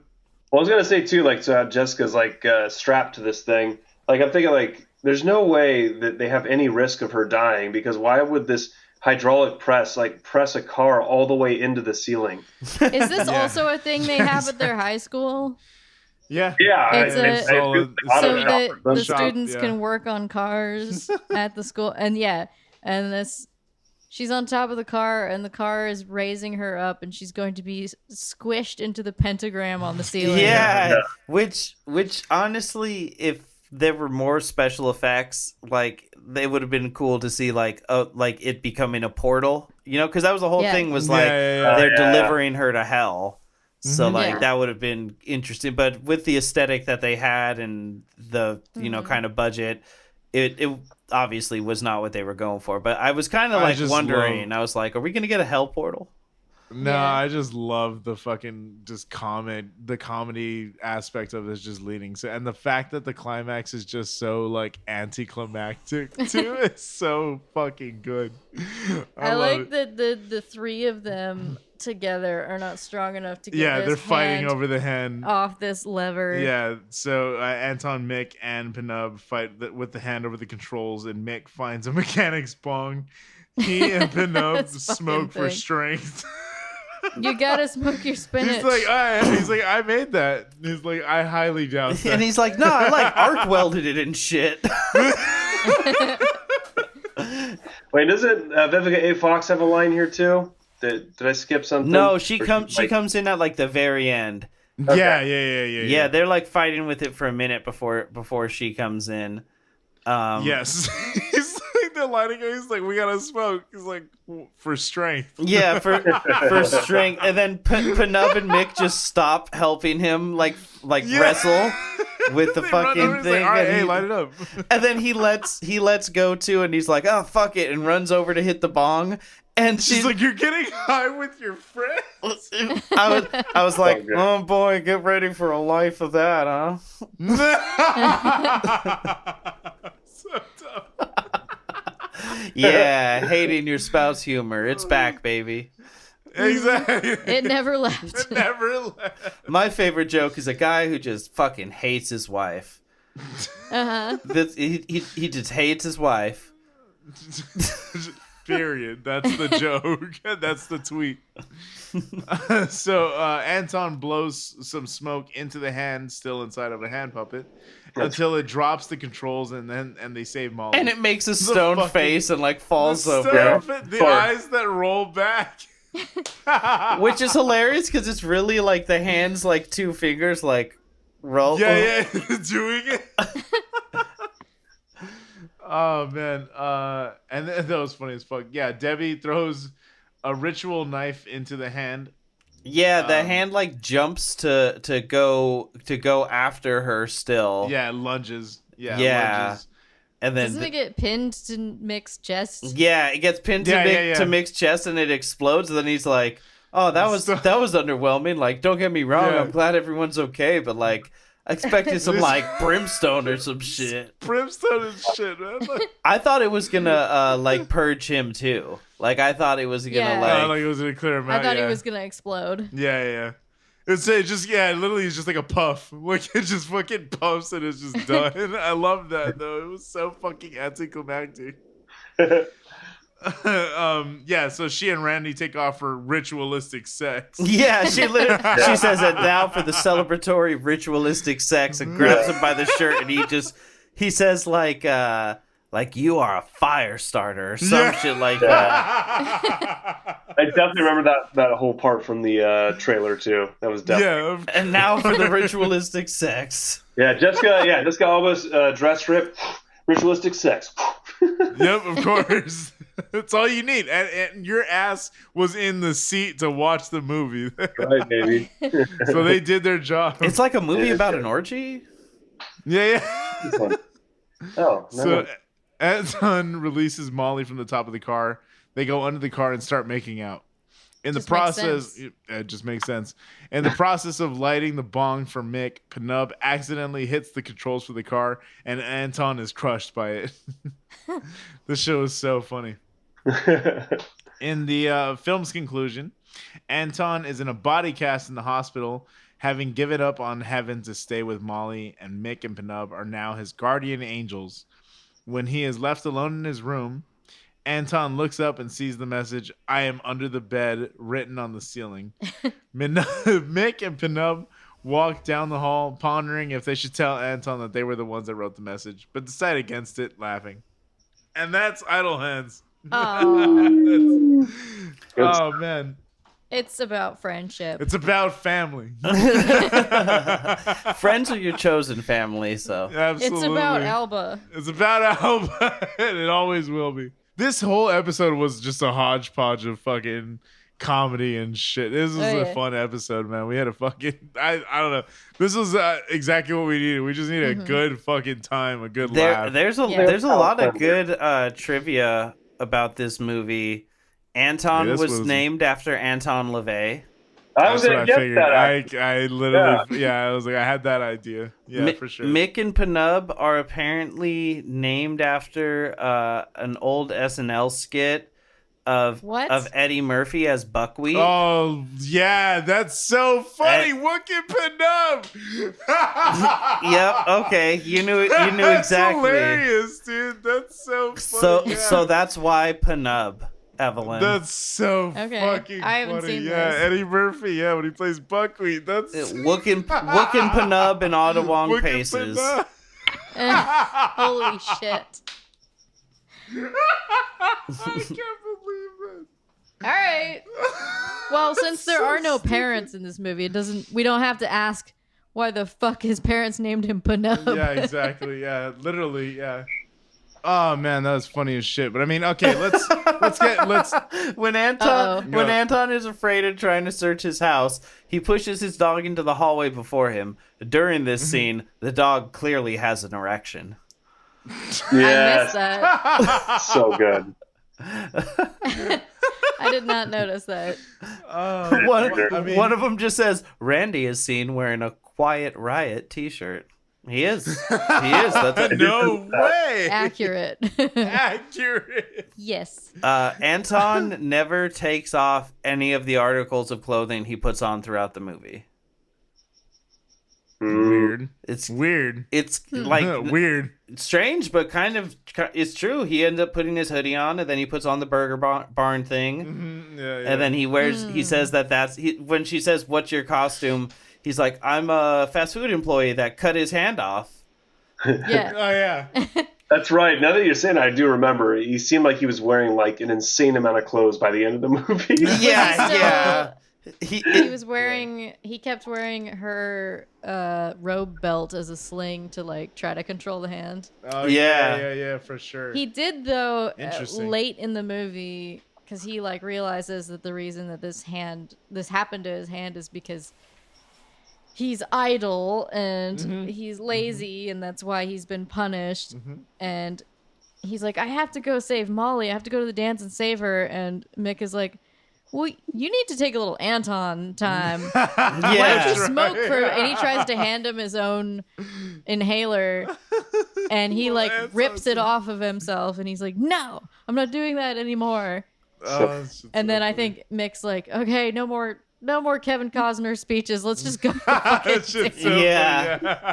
Well, I was gonna say too, like, so Jessica's like strapped to this thing. Like, I'm thinking like, there's no way that they have any risk of her dying, because why would this hydraulic press like press a car all the way into the ceiling? Is this also a thing they have at their high school? Yeah. It's so that the shop, students can work on cars at the school, and she's on top of the car, and the car is raising her up, and she's going to be squished into the pentagram on the ceiling. Yeah. Which honestly, if there were more special effects, like, they would have been cool to see, like it becoming a portal, because that was the whole thing, was like they're delivering her to hell. So that would have been interesting, but with the aesthetic that they had and the kind of budget, it obviously was not what they were going for. But I was kind of like wondering. I was like, are we gonna get a hell portal? No, I just love the fucking the comedy aspect of this just leading. So, and the fact that the climax is just so like anticlimactic too is so fucking good. I like that the three of them together are not strong enough to get they're fighting over the hand off this lever. Yeah, so Anton, Mick, and Penub fight with the hand over the controls, and Mick finds a mechanic's bong. He and Penub smoke for strength. You gotta smoke your spinach. He's like, I made that. He's like, I highly doubt that. And he's like, no, I like arc welded it and shit. Wait, doesn't Vivica A. Fox have a line here too? Did I skip something? No, she comes in at like the very end. Okay. Yeah, they're like fighting with it for a minute before she comes in. Yes. He's like, they're lighting it. He's like, we gotta smoke. He's like, for strength. Yeah, for strength. And then Penub and Mick just stop helping him wrestle with the fucking thing. Like, all right, and hey, light it up. And then he lets go too, and he's like, oh fuck it, and runs over to hit the bong. And she's like, you're getting high with your friends. I was like, oh boy, get ready for a life of that, huh? So dumb. Yeah, hating your spouse humor. It's back, baby. Exactly. It never left. It never left. My favorite joke is a guy who just fucking hates his wife. Uh-huh. He just hates his wife. Period. That's the joke. That's the tweet. So Anton blows some smoke into the hand still inside of a hand puppet until it drops the controls and they save Molly. And it makes a stone face and like falls over. The eyes that roll back. Which is hilarious because it's really like the hands like two fingers like roll. Yeah, doing it. Oh man, and that was funny as fuck. Yeah, Debbie throws a ritual knife into the hand. Yeah, the hand like jumps to go after her still. Yeah, lunges. Yeah. Lunges. And then doesn't it get pinned to Mick's chest? Yeah, it gets pinned to Mick's chest and it explodes. And then he's like, "Oh, that was underwhelming. Like, don't get me wrong, I'm glad everyone's okay, but like." I expected some like brimstone or some shit. Brimstone and shit, man. I thought it was gonna like purge him too. Like I thought it was gonna like it was gonna clear him out. I thought he was gonna explode. Yeah. It's just literally it's just like a puff. Like it just fucking puffs and it's just done. I love that though. It was so fucking anticlimactic. So she and Randy take off for ritualistic sex. Yeah, she says that now for the celebratory ritualistic sex and grabs him by the shirt and he says like you are a fire starter or some shit like that. I definitely remember that whole part from the trailer too. That was definitely. Yeah. And now for the ritualistic sex. Yeah, Jessica Alba's dress rip, ritualistic sex. Yep, of course. That's all you need. And your ass was in the seat to watch the movie. Right, baby. So they did their job. It's like a movie about an orgy? Yeah. Oh, no. So Anton releases Molly from the top of the car. They go under the car and start making out. In the process, it just makes sense. In the process of lighting the bong for Mick, Penub accidentally hits the controls for the car, and Anton is crushed by it. This show is so funny. In the film's conclusion, Anton is in a body cast in the hospital, having given up on heaven to stay with Molly, and Mick and Penub are now his guardian angels. When he is left alone in his room, Anton looks up and sees the message, "I am under the bed," written on the ceiling. Mick and Penub walk down the hall, pondering if they should tell Anton that they were the ones that wrote the message, but decide against it, laughing. And that's Idle Hands. Oh, man. It's about friendship. It's about family. Friends are your chosen family, so. Absolutely. It's about Alba. It's about Alba, and it always will be. This whole episode was just a hodgepodge of fucking comedy and shit. This was a fun episode, man. We had a fucking I don't know. This was exactly what we needed. We just need a good fucking time, a good laugh. There's a lot of good trivia about this movie. Anton was named after Anton LaVey. I was gonna get that. I literally, I was like, I had that idea. Yeah, for sure. Mick and Penub are apparently named after an old SNL skit of Eddie Murphy as Buckwheat. Oh yeah, that's so funny. Look at Penub. Yep. Okay, you knew exactly. That's hilarious, dude. That's so funny. So that's why Penub. Evelyn. That's so Okay, fucking I haven't funny. seen Yeah, this. Eddie Murphy. Yeah, when he plays buckwheat. That's Wookin' Panub and Ottawong Wookin' Paces. Panub. Holy shit. I can't believe it. All right. Well, since there are no parents in this movie, we don't have to ask why the fuck his parents named him Panub. Yeah, exactly. Yeah, literally. Yeah. Oh man, that was funny as shit. But I mean, okay, let's When Anton is afraid of trying to search his house, he pushes his dog into the hallway before him. During this scene, the dog clearly has an erection. I missed that. So good. I did not notice that. One of them just says, "Randy is seen wearing a Quiet Riot t-shirt." He is. That's no way. Accurate. Accurate. Yes. Anton never takes off any of the articles of clothing he puts on throughout the movie. Weird. It's weird. It's like weird. Strange, but kind of it's true. He ends up putting his hoodie on, and then he puts on the Burger Barn thing, and then he wears. He says when she says, "What's your costume?" He's like, "I'm a fast food employee that cut his hand off." Yeah. Oh yeah. That's right. Now that you're saying it, I do remember. He seemed like he was wearing like an insane amount of clothes by the end of the movie. Yeah. He kept wearing her robe belt as a sling to like try to control the hand. Oh yeah, for sure. He did though Interesting. late in the movie because he like realizes that the reason that this happened to his hand is because he's idle and he's lazy and that's why he's been punished. And he's like, I have to go save Molly. I have to go to the dance and save her. And Mick is like, well, you need to take a little Anton time. Why don't you smoke for? And he tries to hand him his own inhaler, and he like rips it off of himself, and he's like, "No, I'm not doing that anymore." And then I think Mick's like, "Okay, no more Kevin Costner speeches. Let's just go."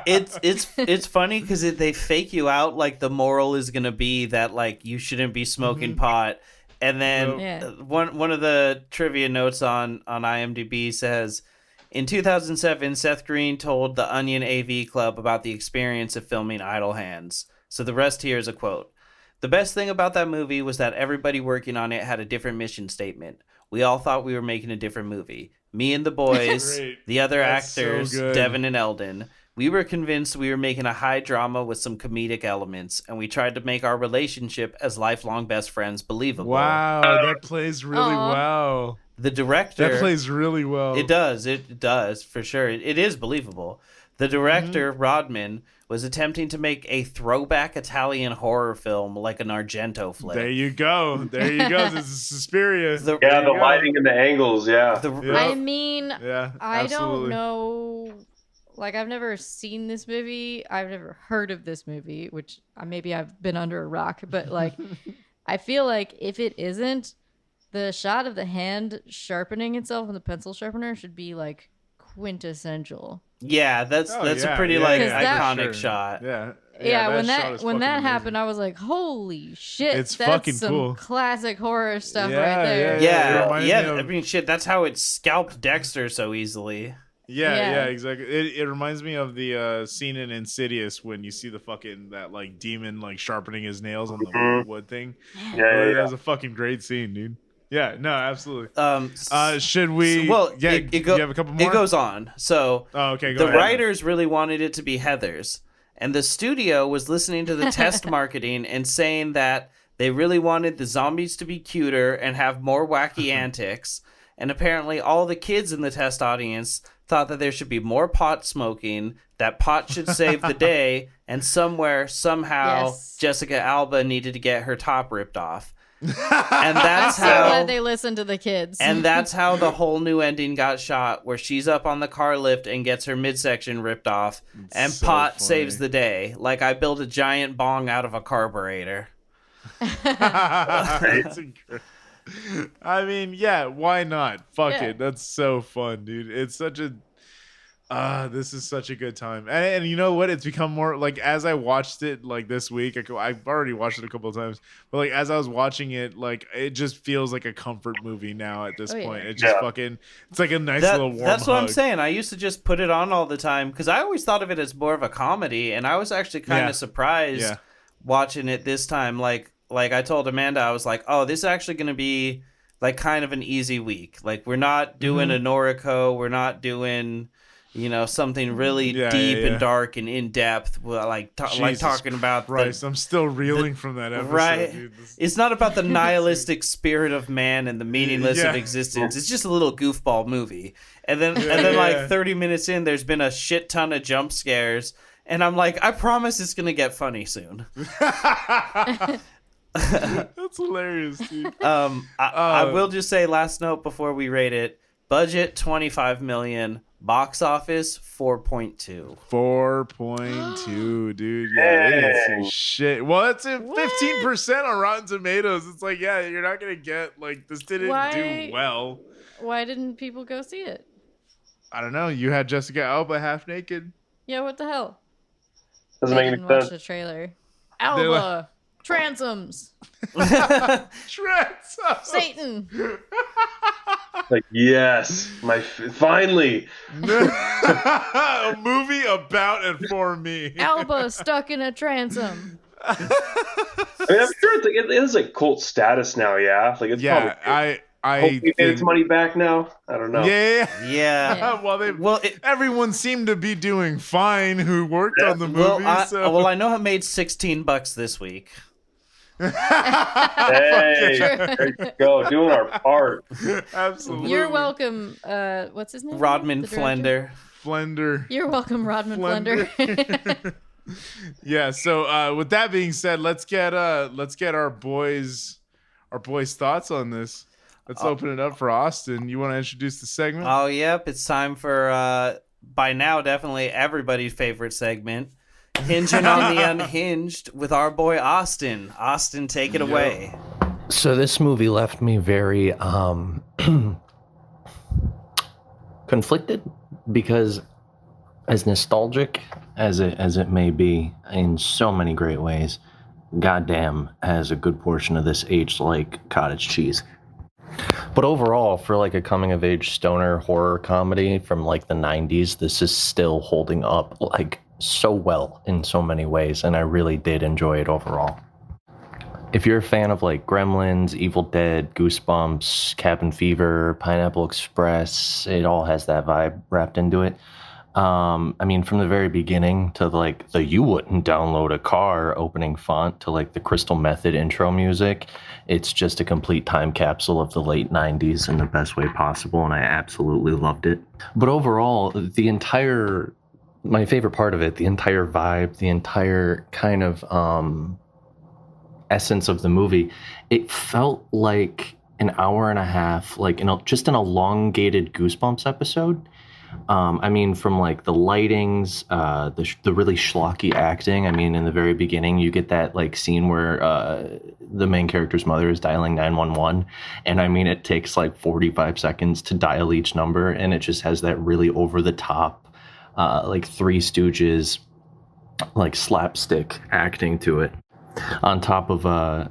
It's funny because they fake you out like the moral is gonna be that like you shouldn't be smoking pot. And then one of the trivia notes on IMDb says, in 2007, Seth Green told the Onion AV Club about the experience of filming Idle Hands. So the rest here is a quote. The best thing about that movie was that everybody working on it had a different mission statement. We all thought we were making a different movie. Me and the boys, the other actors, so Devin and Eldon. We were convinced we were making a high drama with some comedic elements, and we tried to make our relationship as lifelong best friends believable. Wow, that plays really well. The director... That plays really well. It does, for sure. It is believable. The director, Rodman, was attempting to make a throwback Italian horror film like an Argento flick. There you go. This is Suspiria. The lighting and the angles, I mean, I absolutely. don't know... Like, I've never seen this movie. I've never heard of this movie, which maybe I've been under a rock. But, like, I feel like if it isn't, the shot of the hand sharpening itself in the pencil sharpener should be, like, quintessential. Yeah, that's a pretty, iconic shot. Yeah, when that happened, I was like, holy shit. It's that's fucking some cool. classic horror stuff Yeah, right there. Yeah. I mean, shit, that's how it scalped Dexter so easily. Yeah, exactly. It reminds me of the scene in Insidious when you see the fucking that like demon like sharpening his nails on the wood thing. That was a fucking great scene, dude. Yeah, no, absolutely. Should we? You have a couple more. It goes on. So, okay. The writers really wanted it to be Heather's, and the studio was listening to the test marketing and saying that they really wanted the zombies to be cuter and have more wacky antics. And apparently, all the kids in the test audience thought that there should be more pot smoking, that pot should save the day, and somehow, Jessica Alba needed to get her top ripped off. And that's I'm so glad they listened to the kids. And that's how the whole new ending got shot, where she's up on the car lift and gets her midsection ripped off, and pot saves the day. Like I built a giant bong out of a carburetor. That's incredible. I mean, yeah, why not? Fuck it. That's so fun, dude. It's such a... This is such a good time, and you know what? It's become more like as I watched it like this week. I've already watched it a couple of times, but like as I was watching it, like it just feels like a comfort movie now at this point. Yeah. It just fucking, it's like a nice little warm. That's hug. what I'm saying. I used to just put it on all the time because I always thought of it as more of a comedy, and I was actually kind of surprised watching it this time. Like I told Amanda, I was like, oh, this is actually going to be like kind of an easy week. Like we're not doing a Noriko, we're not doing, you know, something really deep and dark and in depth, like talking about Christ, I'm still reeling from that episode. Right, dude. it's not about the nihilistic spirit of man and the meaningless of existence. It's just a little goofball movie, and then like 30 minutes in, there's been a shit ton of jump scares, and I'm like, I promise it's gonna get funny soon. That's hilarious, dude. I will just say, last note before we rate it: budget $25 million. Box office 4.2. 4.2, dude. Yeah, they didn't see shit. Well, it's at 15% on Rotten Tomatoes. It's like, yeah, you're not gonna get like this didn't do well. Why didn't people go see it? I don't know. You had Jessica Alba half naked. Yeah, what the hell? Doesn't make any sense. sense. Watch the trailer. Alba, transoms, Satan. Like, yes, finally. A movie about and for me. Alba stuck in a transom. I mean, I'm sure it is like cult status now. Yeah, like it's probably. Hope he made its money back now. I don't know. Yeah. Everyone seemed to be doing fine who worked on the movie. I know it made $16 this week. Hey, there you go, doing our part. Absolutely. You're welcome. What's his name? Rodman Flender. You're welcome, Rodman Flender. Yeah. So with that being said, let's get our boys' thoughts on this. Let's open it up for Austin. You want to introduce the segment? Oh, yep. It's time for, by now, definitely everybody's favorite segment, Hinging on the Unhinged with our boy Austin. Austin, take it away. So this movie left me very conflicted because as nostalgic as it may be in so many great ways, goddamn has a good portion of this aged like cottage cheese. But overall, for like a coming-of-age stoner horror comedy from like the 90s, this is still holding up like so well in so many ways, and I really did enjoy it overall. If you're a fan of like Gremlins, Evil Dead, Goosebumps, Cabin Fever, Pineapple Express, it all has that vibe wrapped into it. I mean, from the very beginning to like the you wouldn't download a car opening font to like the Crystal Method intro music, it's just a complete time capsule of the late 90s in the best way possible, and I absolutely loved it. But overall, my favorite part of it, the entire vibe, the entire kind of essence of the movie, it felt like an hour and a half, like just an elongated Goosebumps episode. I mean, from like the lightings, the really schlocky acting. I mean, in the very beginning, you get that like scene where the main character's mother is dialing 911, and I mean, it takes like 45 seconds to dial each number, and it just has that really over the top, like Three Stooges, like slapstick acting to it, on top of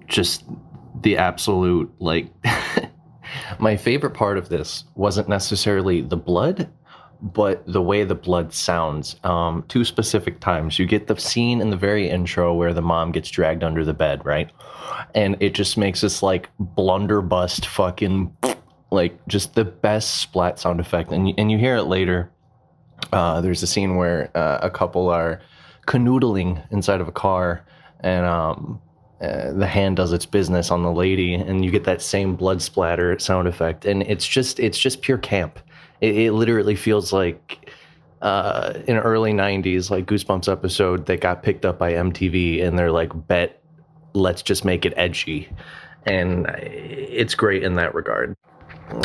just the absolute like. My favorite part of this wasn't necessarily the blood, but the way the blood sounds. Two specific times. You get the scene in the very intro where the mom gets dragged under the bed, right? And it just makes this like blunderbuss fucking like just the best splat sound effect. And you hear it later. There's a scene where a couple are canoodling inside of a car, and the hand does its business on the lady, and you get that same blood splatter sound effect, and it's just pure camp. It literally feels like an early 90s like Goosebumps episode that got picked up by MTV, and they're like, let's just make it edgy, and it's great in that regard.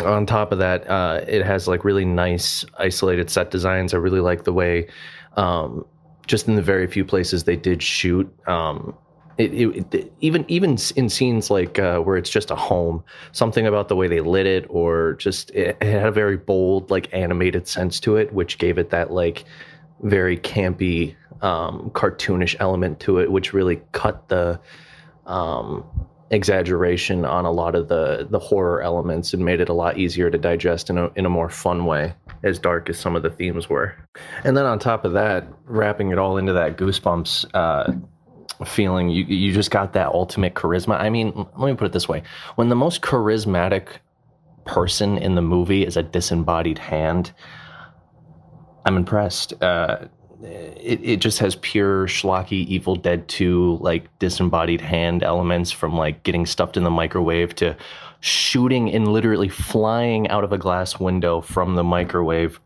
On top of that, it has like really nice isolated set designs. I really like the way just in the very few places they did shoot, Even in scenes like where it's just a home, something about the way they lit it, or just it had a very bold, like, animated sense to it, which gave it that, like, very campy, cartoonish element to it, which really cut the exaggeration on a lot of the horror elements and made it a lot easier to digest in a more fun way, as dark as some of the themes were. And then on top of that, wrapping it all into that Goosebumps feeling, you just got that ultimate charisma. I mean, let me put it this way. When the most charismatic person in the movie is a disembodied hand, I'm impressed. It just has pure schlocky Evil Dead 2, like, disembodied hand elements, from, like, getting stuffed in the microwave to shooting and literally flying out of a glass window from the microwave,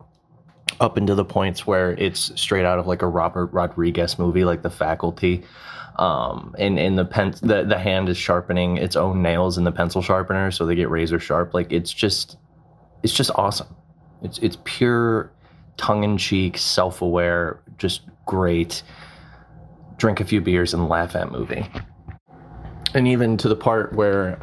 up into the points where it's straight out of, like, a Robert Rodriguez movie, like The Faculty. And the hand is sharpening its own nails in the pencil sharpener, so they get razor sharp. Like, it's just awesome. It's pure tongue-in-cheek, self-aware, just great, drink a few beers and laugh at movie. And even to the part where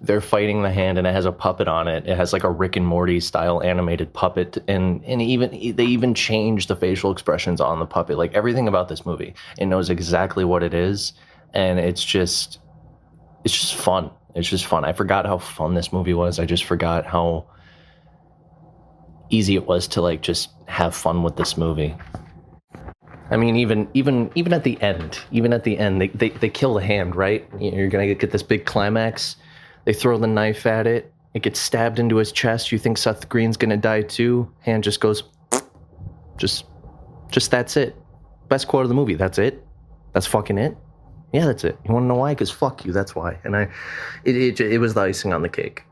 they're fighting the hand and it has a puppet on it. It has, like, a Rick and Morty style animated puppet, and they even change the facial expressions on the puppet. Like, everything about this movie, it knows exactly what it is, and it's just fun. It's just fun. I forgot how fun this movie was. I just forgot how easy it was to, like, just have fun with this movie. I mean, even at the end, they kill the hand, right? You're gonna get this big climax. They throw the knife at it. It gets stabbed into his chest. You think Seth Green's gonna die too? Hand just goes, just that's it. Best quote of the movie. That's it. That's fucking it. Yeah, that's it. You want to know why? Because fuck you. That's why. And it was the icing on the cake.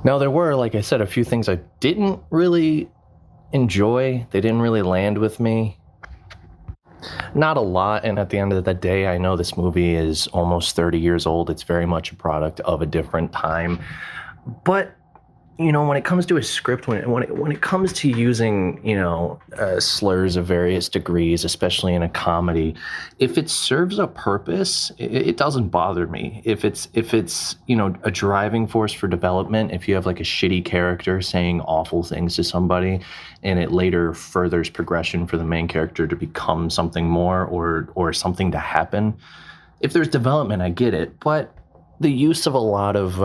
Now, there were, like I said, a few things I didn't really enjoy. They didn't really land with me. Not a lot, and at the end of the day, I know this movie is almost 30 years old. It's very much a product of a different time. But, you know, when it comes to a script, when it comes to using, you know, slurs of various degrees, especially in a comedy, if it serves a purpose, it doesn't bother me. If it's you know, a driving force for development, if you have, like, a shitty character saying awful things to somebody, and it later furthers progression for the main character to become something more, or something to happen, if there's development, I get it. But the use of a lot of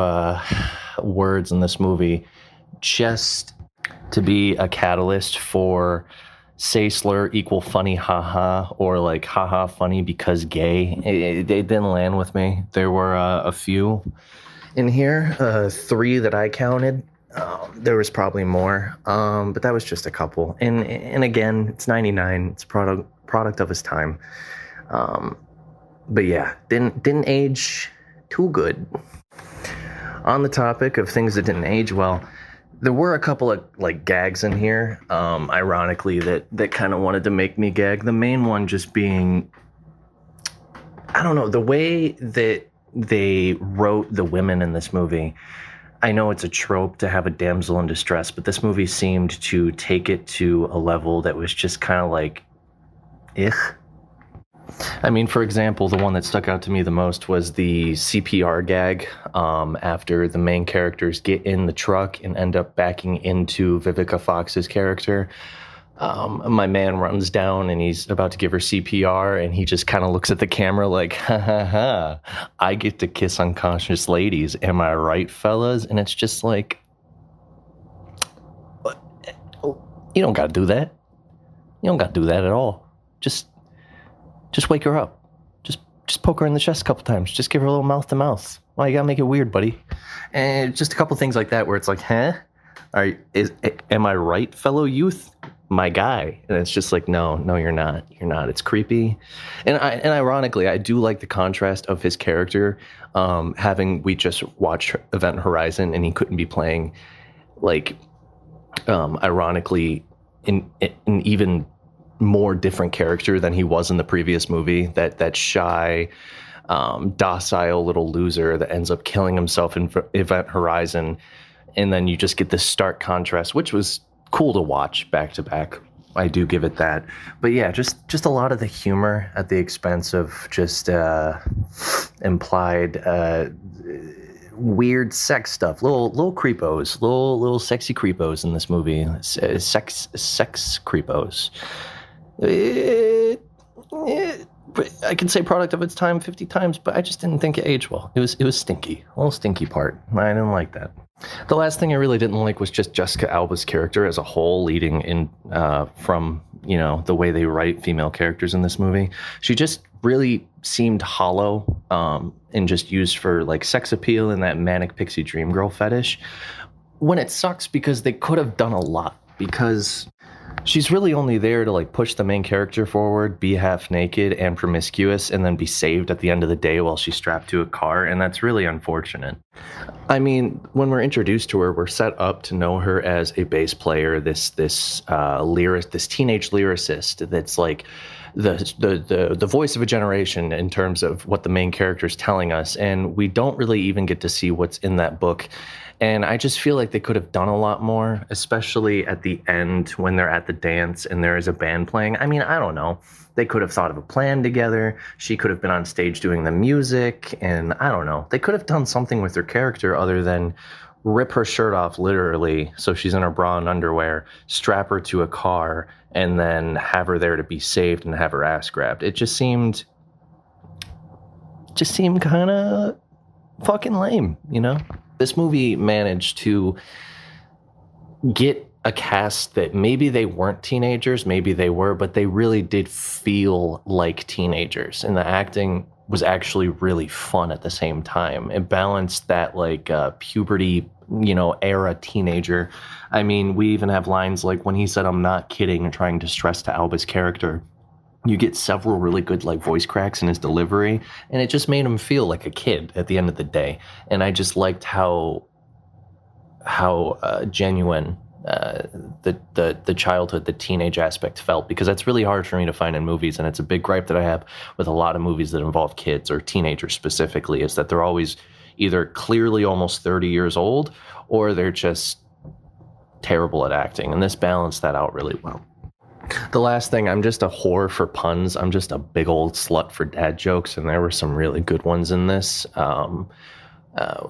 words in this movie just to be a catalyst for say slur equal funny haha, or like haha funny because gay, it didn't land with me. There were a few in here, 3 that I counted. There was probably more, but that was just a couple. And again, it's 99. It's product of his time. But yeah, didn't age too good. On the topic of things that didn't age well, there were a couple of, like, gags in here, ironically, that kind of wanted to make me gag. The main one just being, I don't know, the way that they wrote the women in this movie. I know it's a trope to have a damsel in distress, but this movie seemed to take it to a level that was just kind of like, I mean, for example, the one that stuck out to me the most was the CPR gag after the main characters get in the truck and end up backing into Vivica Fox's character. My man runs down and he's about to give her CPR, and he just kind of looks at the camera like, ha ha ha, I get to kiss unconscious ladies. Am I right, fellas? And it's just like, you don't got to do that. You don't got to do that at all. Just wake her up. Just poke her in the chest a couple times. Just give her a little mouth to mouth. Why, you gotta make it weird, buddy? And just a couple things like that where it's like, huh? Am I right, fellow youth? My guy. And it's just like, no, you're not. You're not. It's creepy. And ironically, I do like the contrast of his character, we just watched Event Horizon and he couldn't be playing, like, ironically, an even more different character than he was in the previous movie. That shy, docile little loser that ends up killing himself in Event Horizon. And then you just get this stark contrast, which was cool to watch back to back. I do give it that. But yeah, just a lot of the humor at the expense of just implied weird sex stuff. Little creepos, little sexy creepos in this movie. Sex creepos. I can say product of its time 50 times, but I just didn't think it aged well. It was stinky. A little stinky part. I didn't like that. The last thing I really didn't like was just Jessica Alba's character as a whole, leading in from, the way they write female characters in this movie. She just really seemed hollow and just used for like sex appeal and that manic pixie dream girl fetish. When it sucks because they could have done a lot, because she's really only there to like push the main character forward, be half naked and promiscuous, and then be saved at the end of the day while she's strapped to a car, and that's really unfortunate. I mean, when we're introduced to her, we're set up to know her as a bass player, this teenage lyricist that's like the voice of a generation in terms of what the main character is telling us, and we don't really even get to see what's in that book. And I just feel like they could have done a lot more, especially at the end when they're at the dance and there is a band playing. I mean, I don't know. They could have thought of a plan together. She could have been on stage doing the music, and I don't know. They could have done something with her character other than rip her shirt off literally so she's in her bra and underwear, strap her to a car, and then have her there to be saved and have her ass grabbed. It just seemed kind of fucking lame, This movie managed to get a cast that maybe they weren't teenagers, maybe they were, but they really did feel like teenagers. And the acting was actually really fun at the same time. It balanced that like puberty, era teenager. I mean, we even have lines like when he said, "I'm not kidding," and trying to stress to Alba's character. You get several really good like voice cracks in his delivery, and it just made him feel like a kid at the end of the day. And I just liked how genuine the childhood, the teenage aspect felt, because that's really hard for me to find in movies, and it's a big gripe that I have with a lot of movies that involve kids or teenagers specifically, is that they're always either clearly almost 30 years old or they're just terrible at acting, and this balanced that out really well. The last thing, I'm just a whore for puns. I'm just a big old slut for dad jokes, and there were some really good ones in this.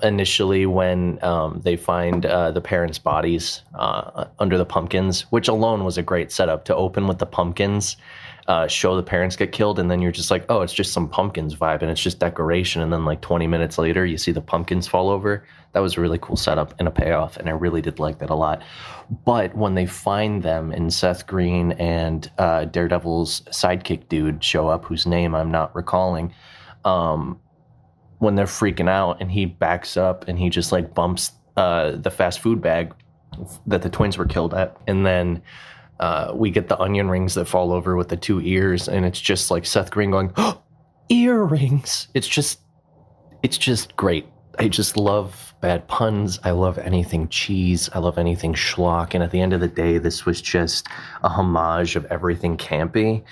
Initially, when they find the parents' bodies under the pumpkins, which alone was a great setup to open with the pumpkins, show the parents get killed, and then you're just like, oh, it's just some pumpkins vibe, and it's just decoration, and then like 20 minutes later, you see the pumpkins fall over. That was a really cool setup and a payoff, and I really did like that a lot. But when they find them and Seth Green and Daredevil's sidekick dude show up, whose name I'm not recalling, when they're freaking out and he backs up and he just like bumps the fast food bag that the twins were killed at, and then we get the onion rings that fall over with the two ears, and it's just like Seth Green going, oh, earrings. It's just great. I just love bad puns. I love anything cheese. I love anything schlock. And at the end of the day, this was just a homage of everything campy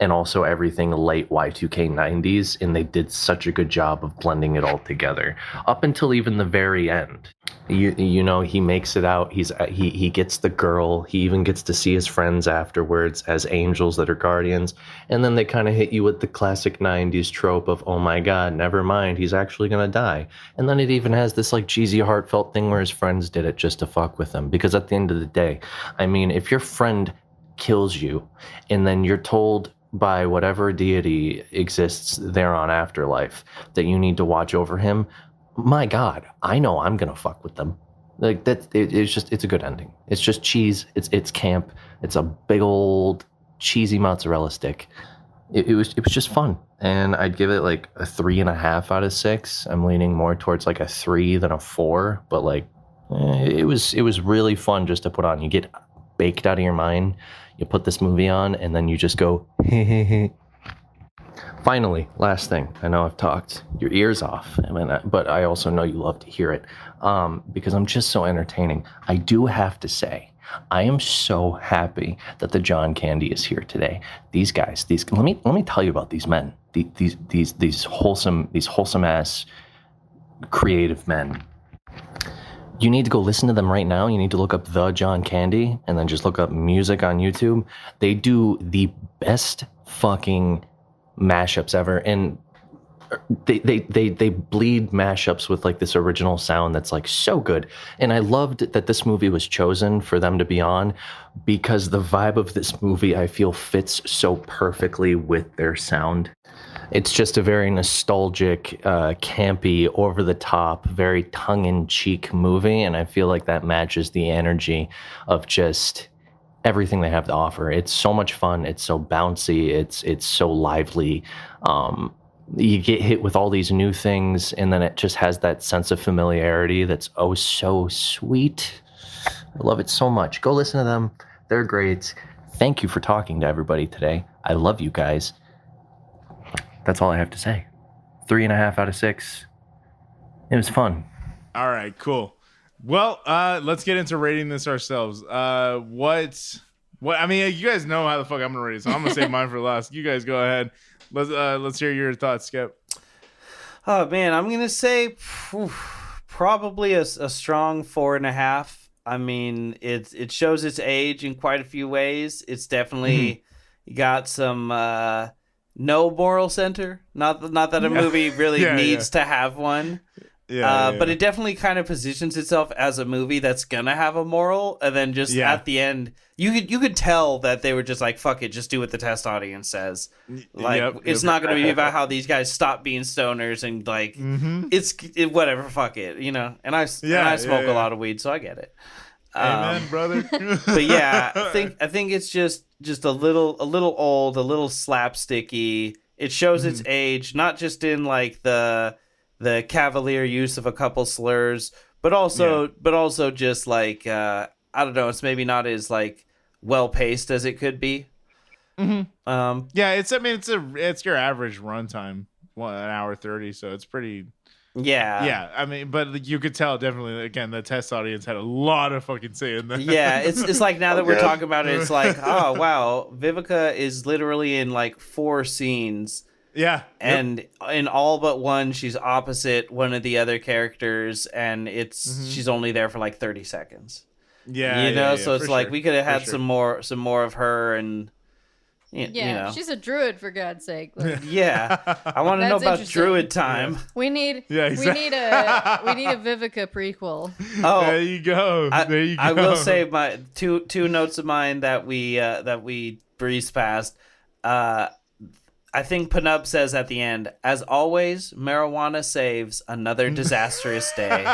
and also everything late Y2K 90s. And they did such a good job of blending it all together up until even the very end. He makes it out. He gets the girl. He even gets to see his friends afterwards as angels that are guardians. And then they kind of hit you with the classic 90s trope of, oh my God, never mind, he's actually going to die. And then it even has this like cheesy heartfelt thing where his friends did it just to fuck with him. Because at the end of the day, I mean, if your friend kills you and then you're told by whatever deity exists there on Afterlife that you need to watch over him, my God, I know I'm gonna fuck with them. Like that, it's a good ending. It's just cheese. It's camp. It's a big old cheesy mozzarella stick. It was just fun, and I'd give it like a 3.5 out of 6. I'm leaning more towards like a 3 than a 4, but like it was really fun just to put on. You get baked out of your mind. You put this movie on, and then you just go, hey, hey, hey. Finally, last thing. I know I've talked your ears off, but I also know you love to hear it because I'm just so entertaining. I do have to say, I am so happy that the John Candy is here today. These guys, let me tell you about these men. These wholesome ass creative men. You need to go listen to them right now. You need to look up The John Candy and then just look up music on YouTube. They do the best fucking mashups ever. And they bleed mashups with like this original sound that's like so good. And I loved that this movie was chosen for them to be on because the vibe of this movie I feel fits so perfectly with their sound. It's just a very nostalgic, campy, over-the-top, very tongue-in-cheek movie, and I feel like that matches the energy of just everything they have to offer. It's so much fun. It's so bouncy. It's so lively. You get hit with all these new things, and then it just has that sense of familiarity that's oh so sweet. I love it so much. Go listen to them. They're great. Thank you for talking to everybody today. I love you guys. That's all I have to say. 3.5 out of 6. It was fun. All right, cool. Well, let's get into rating this ourselves. What? I mean, you guys know how the fuck I'm gonna rate it, so I'm gonna save mine for last. You guys go ahead. Let's hear your thoughts, Skip. Oh man, I'm gonna say probably a strong 4.5. I mean, it shows its age in quite a few ways. It's definitely got some. No moral center. Not that a movie really needs to have one. But it definitely kind of positions itself as a movie that's gonna have a moral, and then just at the end, you could tell that they were just like, "Fuck it, just do what the test audience says." Like, it's not gonna be about how these guys stop being stoners and like, it's whatever, fuck it, you know. And I smoke a lot of weed, so I get it. Amen, brother. But yeah, I think it's just a little old, a little slapsticky. It shows its age, not just in like the cavalier use of a couple slurs, but also just like I don't know, it's maybe not as like well paced as it could be. It's your average runtime, 1 hour 30, so it's pretty. Yeah. I mean, but you could tell definitely. Again, the test audience had a lot of fucking say in that. Yeah, it's like now that we're talking about it, it's like, oh wow, Vivica is literally in like 4 scenes. Yeah, and in all but one, she's opposite one of the other characters, and she's only there for like 30 seconds. Yeah, you know, so it's like sure. we could have had some more of her and. You know. She's a druid, for God's sake. Like, I want to know about druid time. We need a Vivica prequel. Oh, there you go. I will say my two notes of mine that we breezed past. I think Panub says at the end, as always, marijuana saves another disastrous day.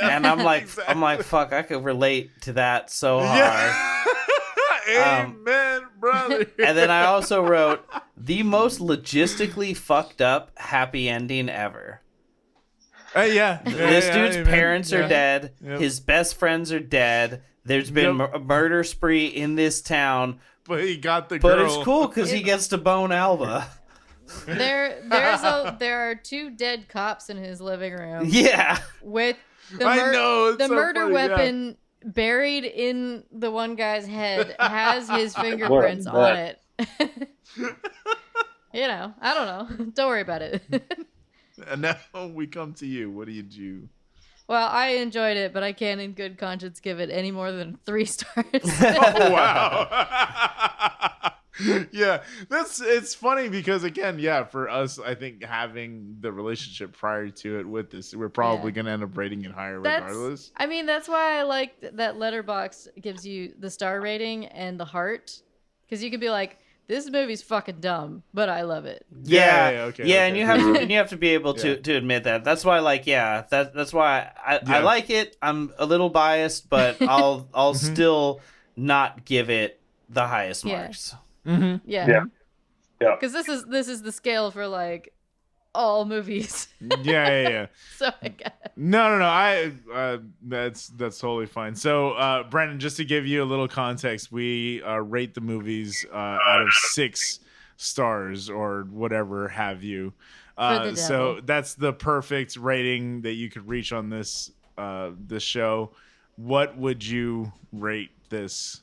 And I'm like, fuck, I could relate to that so hard. Amen, brother. And then I also wrote the most logistically fucked up happy ending ever. This dude's parents are dead. Yep. His best friends are dead. There's been a murder spree in this town. But he got the girl. But it's cool because he gets to bone Alba. There are 2 dead cops in his living room. Yeah. With the murder weapon buried in the one guy's head has his fingerprints on it. You know, I don't know. Don't worry about it. And now we come to you. What do you do? Well, I enjoyed it, but I can't in good conscience give it any more than 3 stars. Oh, wow. Yeah, it's funny because again, for us, I think having the relationship prior to it with this, we're probably gonna end up rating it higher regardless. I mean, that's why I like that Letterboxd gives you the star rating and the heart, because you could be like, this movie's fucking dumb, but I love it. Okay. And you have to be able to admit that. That's why, that's why I like it. I'm a little biased, but I'll still not give it the highest marks. Yeah. Because this is the scale for like all movies. Yeah. So I guess. No. That's totally fine. So, Brannon, just to give you a little context, we rate the movies out of 6 stars or whatever have you. So that's the perfect rating that you could reach on this show. What would you rate this?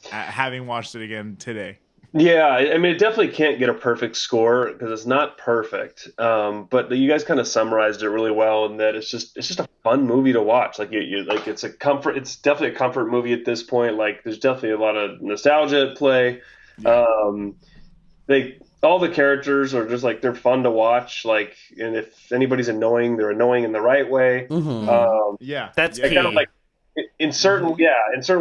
Having watched it again today. Yeah, I mean, it definitely can't get a perfect score because it's not perfect. But you guys kind of summarized it really well, in that it's just a fun movie to watch. Like you like it's a comfort. It's definitely a comfort movie at this point. Like there's definitely a lot of nostalgia at play. Yeah. They all the characters are just like they're fun to watch. Like, and if anybody's annoying, they're annoying in the right way. Yeah, That's yeah. key. Kind of like in certain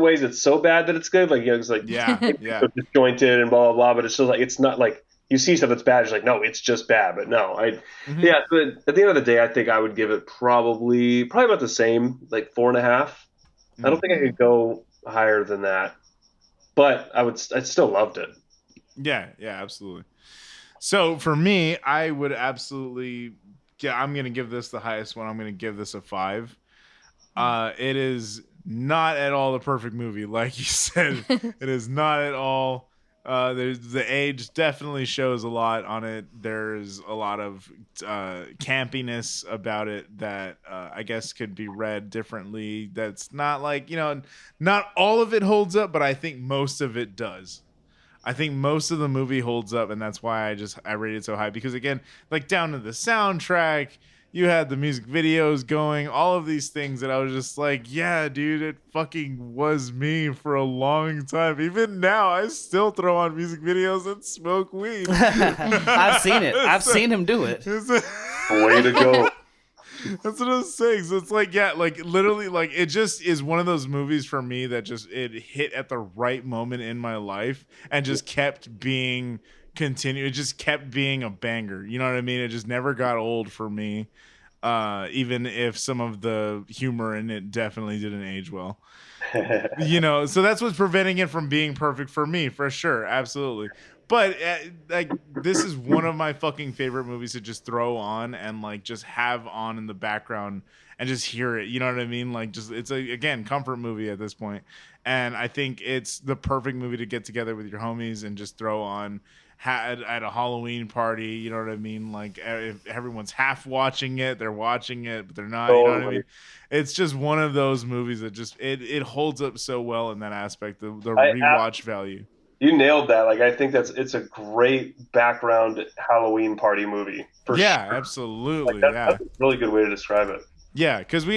ways it's so bad that it's good. Like it's like Yeah, so disjointed and blah blah blah. But it's still like it's not like you see stuff that's bad. It's like no, it's just bad. But no, yeah. But at the end of the day, I think I would give it probably about the same, like 4.5. I don't think I could go higher than that. But I still loved it. Yeah, absolutely. So for me, I would absolutely. Yeah, I'm gonna give this the highest one. I'm gonna give this a 5. It is not at all the perfect movie, like you said. It is not at all. There's the age definitely shows a lot on it. There's a lot of campiness about it that I guess could be read differently. That's not like, not all of it holds up, but I think most of it does. I think most of the movie holds up, and that's why I rate it so high. Because again, like down to the soundtrack, you had the music videos going, all of these things that I was just like, yeah, dude, it fucking was me for a long time. Even now, I still throw on music videos and smoke weed. I've seen it. I've seen him do it. Way to go. That's what I was saying. So it's like, yeah, like literally, like it just is one of those movies for me that just it hit at the right moment in my life and just kept being continued. It just kept being a banger. You know what I mean? It just never got old for me. Even if some of the humor in it definitely didn't age well. So that's what's preventing it from being perfect for me, for sure. Absolutely. But like this is one of my fucking favorite movies to just throw on and like just have on in the background and just hear it. You know what I mean? Like just it's again comfort movie at this point. And I think it's the perfect movie to get together with your homies and just throw on at a Halloween party. You know what I mean? Like if everyone's half watching it, they're watching it, but they're not. You know what I mean? It's just one of those movies that just it holds up so well in that aspect. The rewatch value. You nailed that. Like I think it's a great background Halloween party movie. For sure. Absolutely. Like that's a really good way to describe it. Yeah, because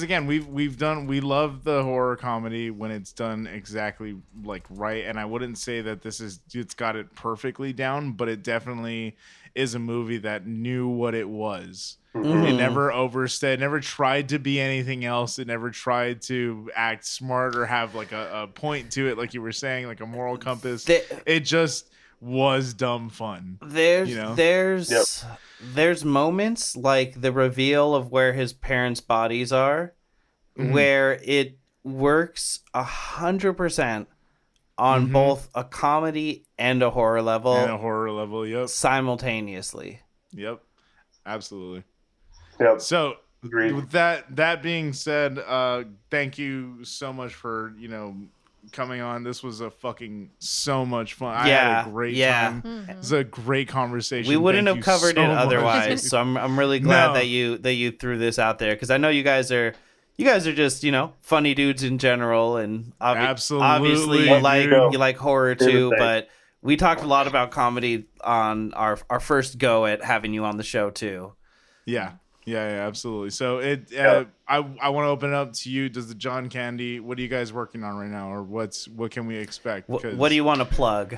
again we love the horror comedy when it's done exactly like right, and I wouldn't say that it's got it perfectly down, but it definitely is a movie that knew what it was. Mm-hmm. It never overstayed, never tried to be anything else. It never tried to act smart or have like a point to it, like you were saying, like a moral compass. It just was dumb fun. There's moments like the reveal of where his parents' bodies are, where it works 100% on both a comedy and a horror level. Yep. Simultaneously. Yep. Absolutely. Yep. So agreed. With that being said, thank you so much for coming on. This was so much fun. I had a great time. It was a great conversation. We wouldn't have covered it otherwise. So I'm really glad that you threw this out there, because I know you guys are just funny dudes in general, and obviously you like horror too. But we talked a lot about comedy on our first go at having you on the show too. Yeah, absolutely. So I want to open it up to you. Does the John Candy? What are you guys working on right now, or what can we expect? What do you want to plug?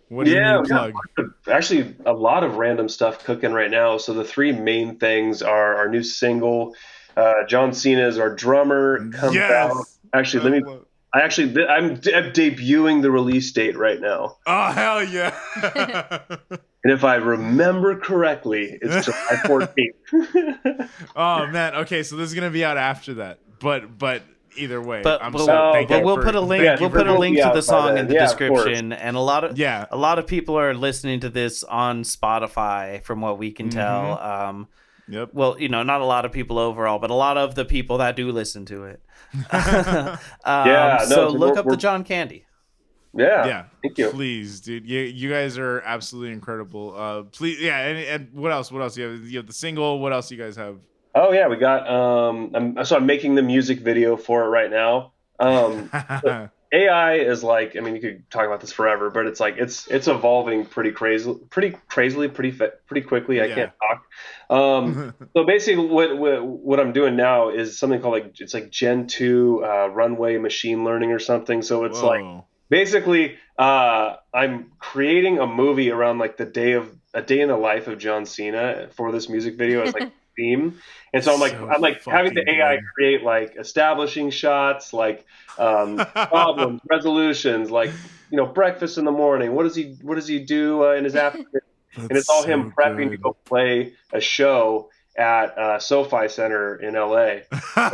What do you need to plug? Actually, a lot of random stuff cooking right now. So the 3 main things are our new single. John Cena is our drummer. Comes out. Actually, I'm debuting the release date right now. Oh hell yeah! And if I remember correctly, it's July 14th. Oh man, okay, so this is gonna be out after that, but either way, we'll put a link. We'll put a link to the song in the description, and a lot of people are listening to this on Spotify, from what we can tell. Yep. Well, not a lot of people overall, but a lot of the people that do listen to it. So look up the John Candy. Yeah. Thank you. Please, dude. You guys are absolutely incredible. Please, and what else? What else you have? You have the single. What else do you guys have? Oh yeah, we got. I'm making the music video for it right now. AI is like, I mean, you could talk about this forever, but it's like it's evolving pretty crazily, pretty quickly. I can't talk. So basically, what I'm doing now is something called like it's like Gen 2 runway machine learning or something. So it's like basically I'm creating a movie around like a day in the life of John Cena for this music video as like theme. And so I'm like having the AI create like establishing shots, like problems, resolutions, like breakfast in the morning. What does he do in his afternoon? And it's all him prepping to go play a show at SoFi Center in LA. And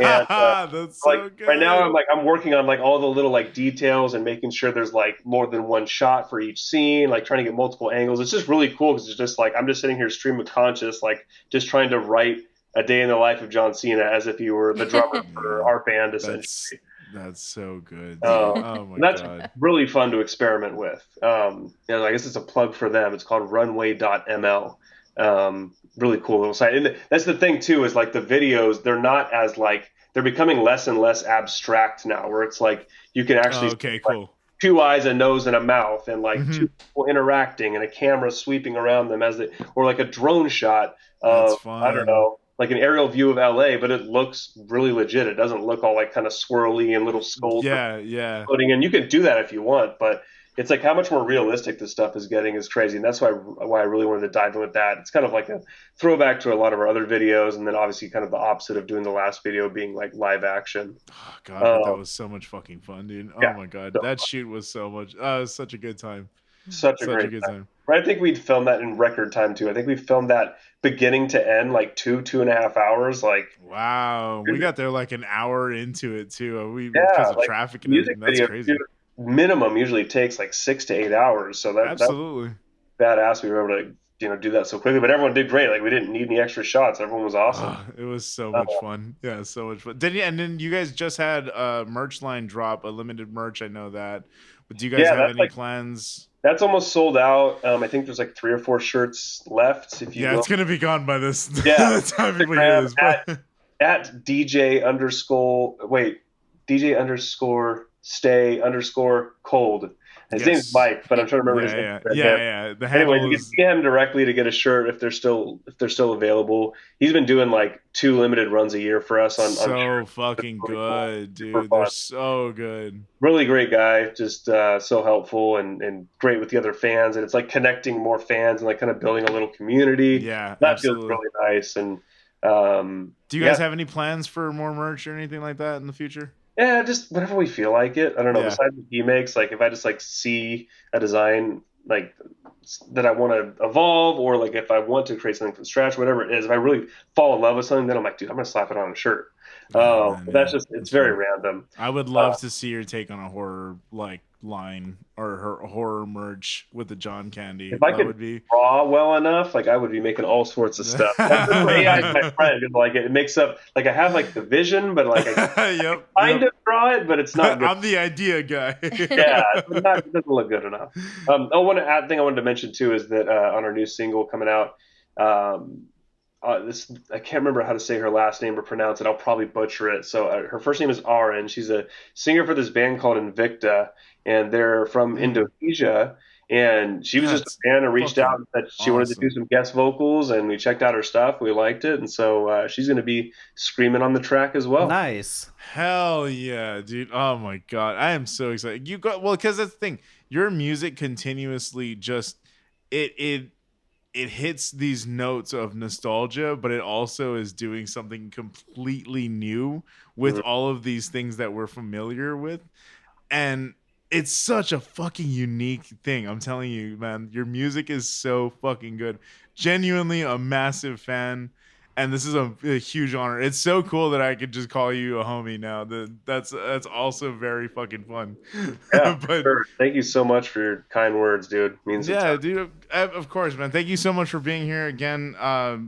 that's so like good. right now I'm working on like all the little like details and making sure there's like more than one shot for each scene, like trying to get multiple angles. It's just really cool because it's just like I'm just sitting here stream of conscious, like just trying to write a day in the life of John Cena as if he were the drummer for our band, essentially. That's so good. Oh my that's God. really fun to experiment with. I guess it's a plug for them. It's called runway.ml. Really cool little site. And that's the thing too, is like the videos, they're not as like, they're becoming less and less abstract now, where it's like you can actually see, cool. like, 2 eyes, a nose, and a mouth, and like 2 people interacting, and a camera sweeping around them or like a drone shot of, I don't know, like an aerial view of LA, but it looks really legit. It doesn't look all like kind of swirly and little skulls. Yeah. Floating. And you can do that if you want, but it's like how much more realistic this stuff is getting is crazy. And that's why I really wanted to dive in with that. It's kind of like a throwback to a lot of our other videos. And then obviously kind of the opposite of doing the last video being like live action. Oh God, but that was so much fucking fun, dude. Oh my God. So that shoot was so much. It was such a good time. Such a good time. I think we'd filmed that in record time too. I think we filmed that beginning to end, like 2.5 hours. Like, wow, we got there like an hour into it too. Because of traffic and everything. That's crazy. Minimum usually takes like 6 to 8 hours. So absolutely badass. We were able to do that so quickly, but everyone did great. Like we didn't need any extra shots. Everyone was awesome. It was so much fun. Yeah, so much fun. And then you guys just had a merch line drop, a limited merch. I know that. But do you guys have any plans? That's almost sold out. I think there's like 3 or 4 shirts left. It's gonna be gone by this. Time people hear this. At DJ underscore stay underscore cold. His name's Mike, but I'm trying to remember his name. Yeah. Anyway, you can see him directly to get a shirt if they're still available. He's been doing like 2 limited runs a year for us on shirts. Fucking good, dude. They're so good. Really great guy, just so helpful and great with the other fans, and it's like connecting more fans and like kind of building a little community. Yeah, that absolutely. feels really nice. And do you guys have any plans for more merch or anything like that in the future? Yeah, just whenever we feel like it. I don't know. Besides what he makes, like if I just like see a design like that I want to evolve, or like if I want to create something from scratch, whatever it is, if I really fall in love with something, then I'm like, dude, I'm gonna slap it on a shirt. It's very random. I would love to see your take on a horror like line or her horror merch with the John Candy. If I could draw well enough, like I would be making all sorts of stuff. AI is my friend. Like it makes up. Like I have like the vision, but like I kind of draw it, but it's not good. I'm the idea guy. It doesn't look good enough. One thing I wanted to mention too is that on our new single coming out. I can't remember how to say her last name or pronounce it. I'll probably butcher it. So her first name is Aaron. She's a singer for this band called Invicta, and they're from Indonesia. And she was just a fan and reached out and said she wanted to do some guest vocals, and we checked out her stuff. We liked it, and so she's going to be screaming on the track as well. Nice. Hell yeah, dude. Oh my God. I am so excited. Because that's the thing. Your music continuously just it hits these notes of nostalgia, but it also is doing something completely new with all of these things that we're familiar with. And it's such a fucking unique thing. I'm telling you, man, your music is so fucking good. Genuinely a massive fan. And this is a huge honor. It's so cool that I could just call you a homie now. That's also very fucking fun. Yeah, sure. Thank you so much for your kind words, dude. It means dude. Of course, man. Thank you so much for being here again.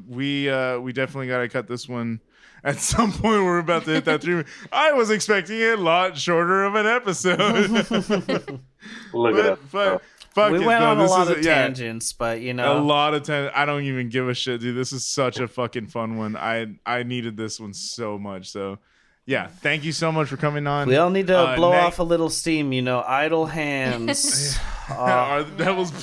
We definitely got to cut this one. At some point, we're about to hit that 3 minutes. I was expecting a lot shorter of an episode. Look at it. We went on a lot of tangents, but a lot of tangents. I don't even give a shit, dude. This is such a fucking fun one. I needed this one so much. So yeah, thank you so much for coming on. We all need to blow off a little steam, idle hands. Are the devil's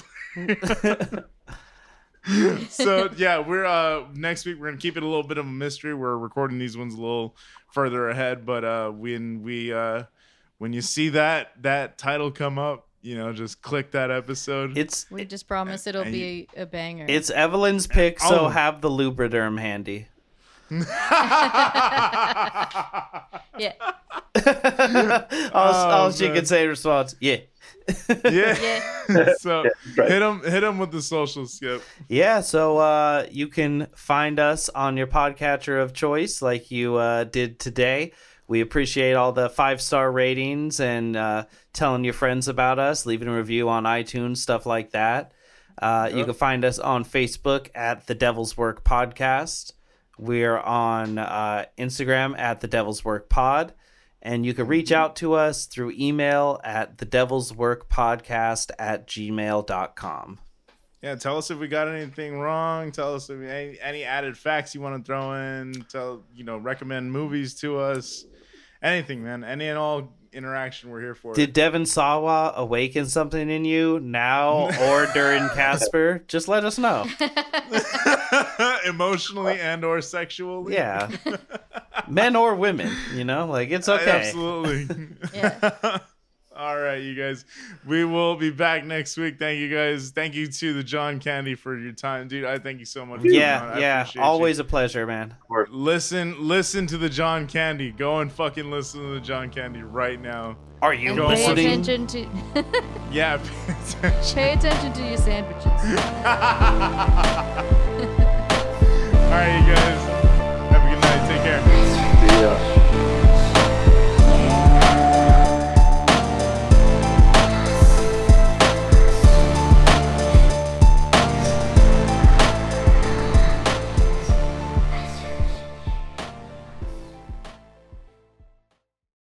So yeah, we're next week we're gonna keep it a little bit of a mystery. We're recording these ones a little further ahead, but when you see that title come up, just click that episode. We just promise it'll be a banger. It's Evelyn's pick, so have the Lubriderm handy. Yeah. all she can say in response, yeah. Yeah. So hit him with the social, Skip. Yeah, so you can find us on your podcatcher of choice like you did today. We appreciate all the 5-star ratings and telling your friends about us, leaving a review on iTunes, stuff like that. You can find us on Facebook at The Devil's Work Podcast. We're on Instagram at The Devil's Work Pod. And you can reach out to us through email at thedevilsworkpodcast@gmail.com. Yeah, tell us if we got anything wrong. Tell us if any added facts you want to throw in. Recommend movies to us. Anything, man. Any and all interaction, we're here for. Did Devin Sawa awaken something in you now or during Casper? Just let us know. Emotionally and or sexually. Yeah. Men or women, it's okay. Absolutely. Yeah. All right, you guys. We will be back next week. Thank you, guys. Thank you to the John Candy for your time, dude. I thank you so much. Yeah. Always a pleasure, man. Listen to the John Candy. Go and fucking listen to the John Candy right now. Are you and listening? Pay attention to. Yeah, pay attention. Pay attention to your sandwiches.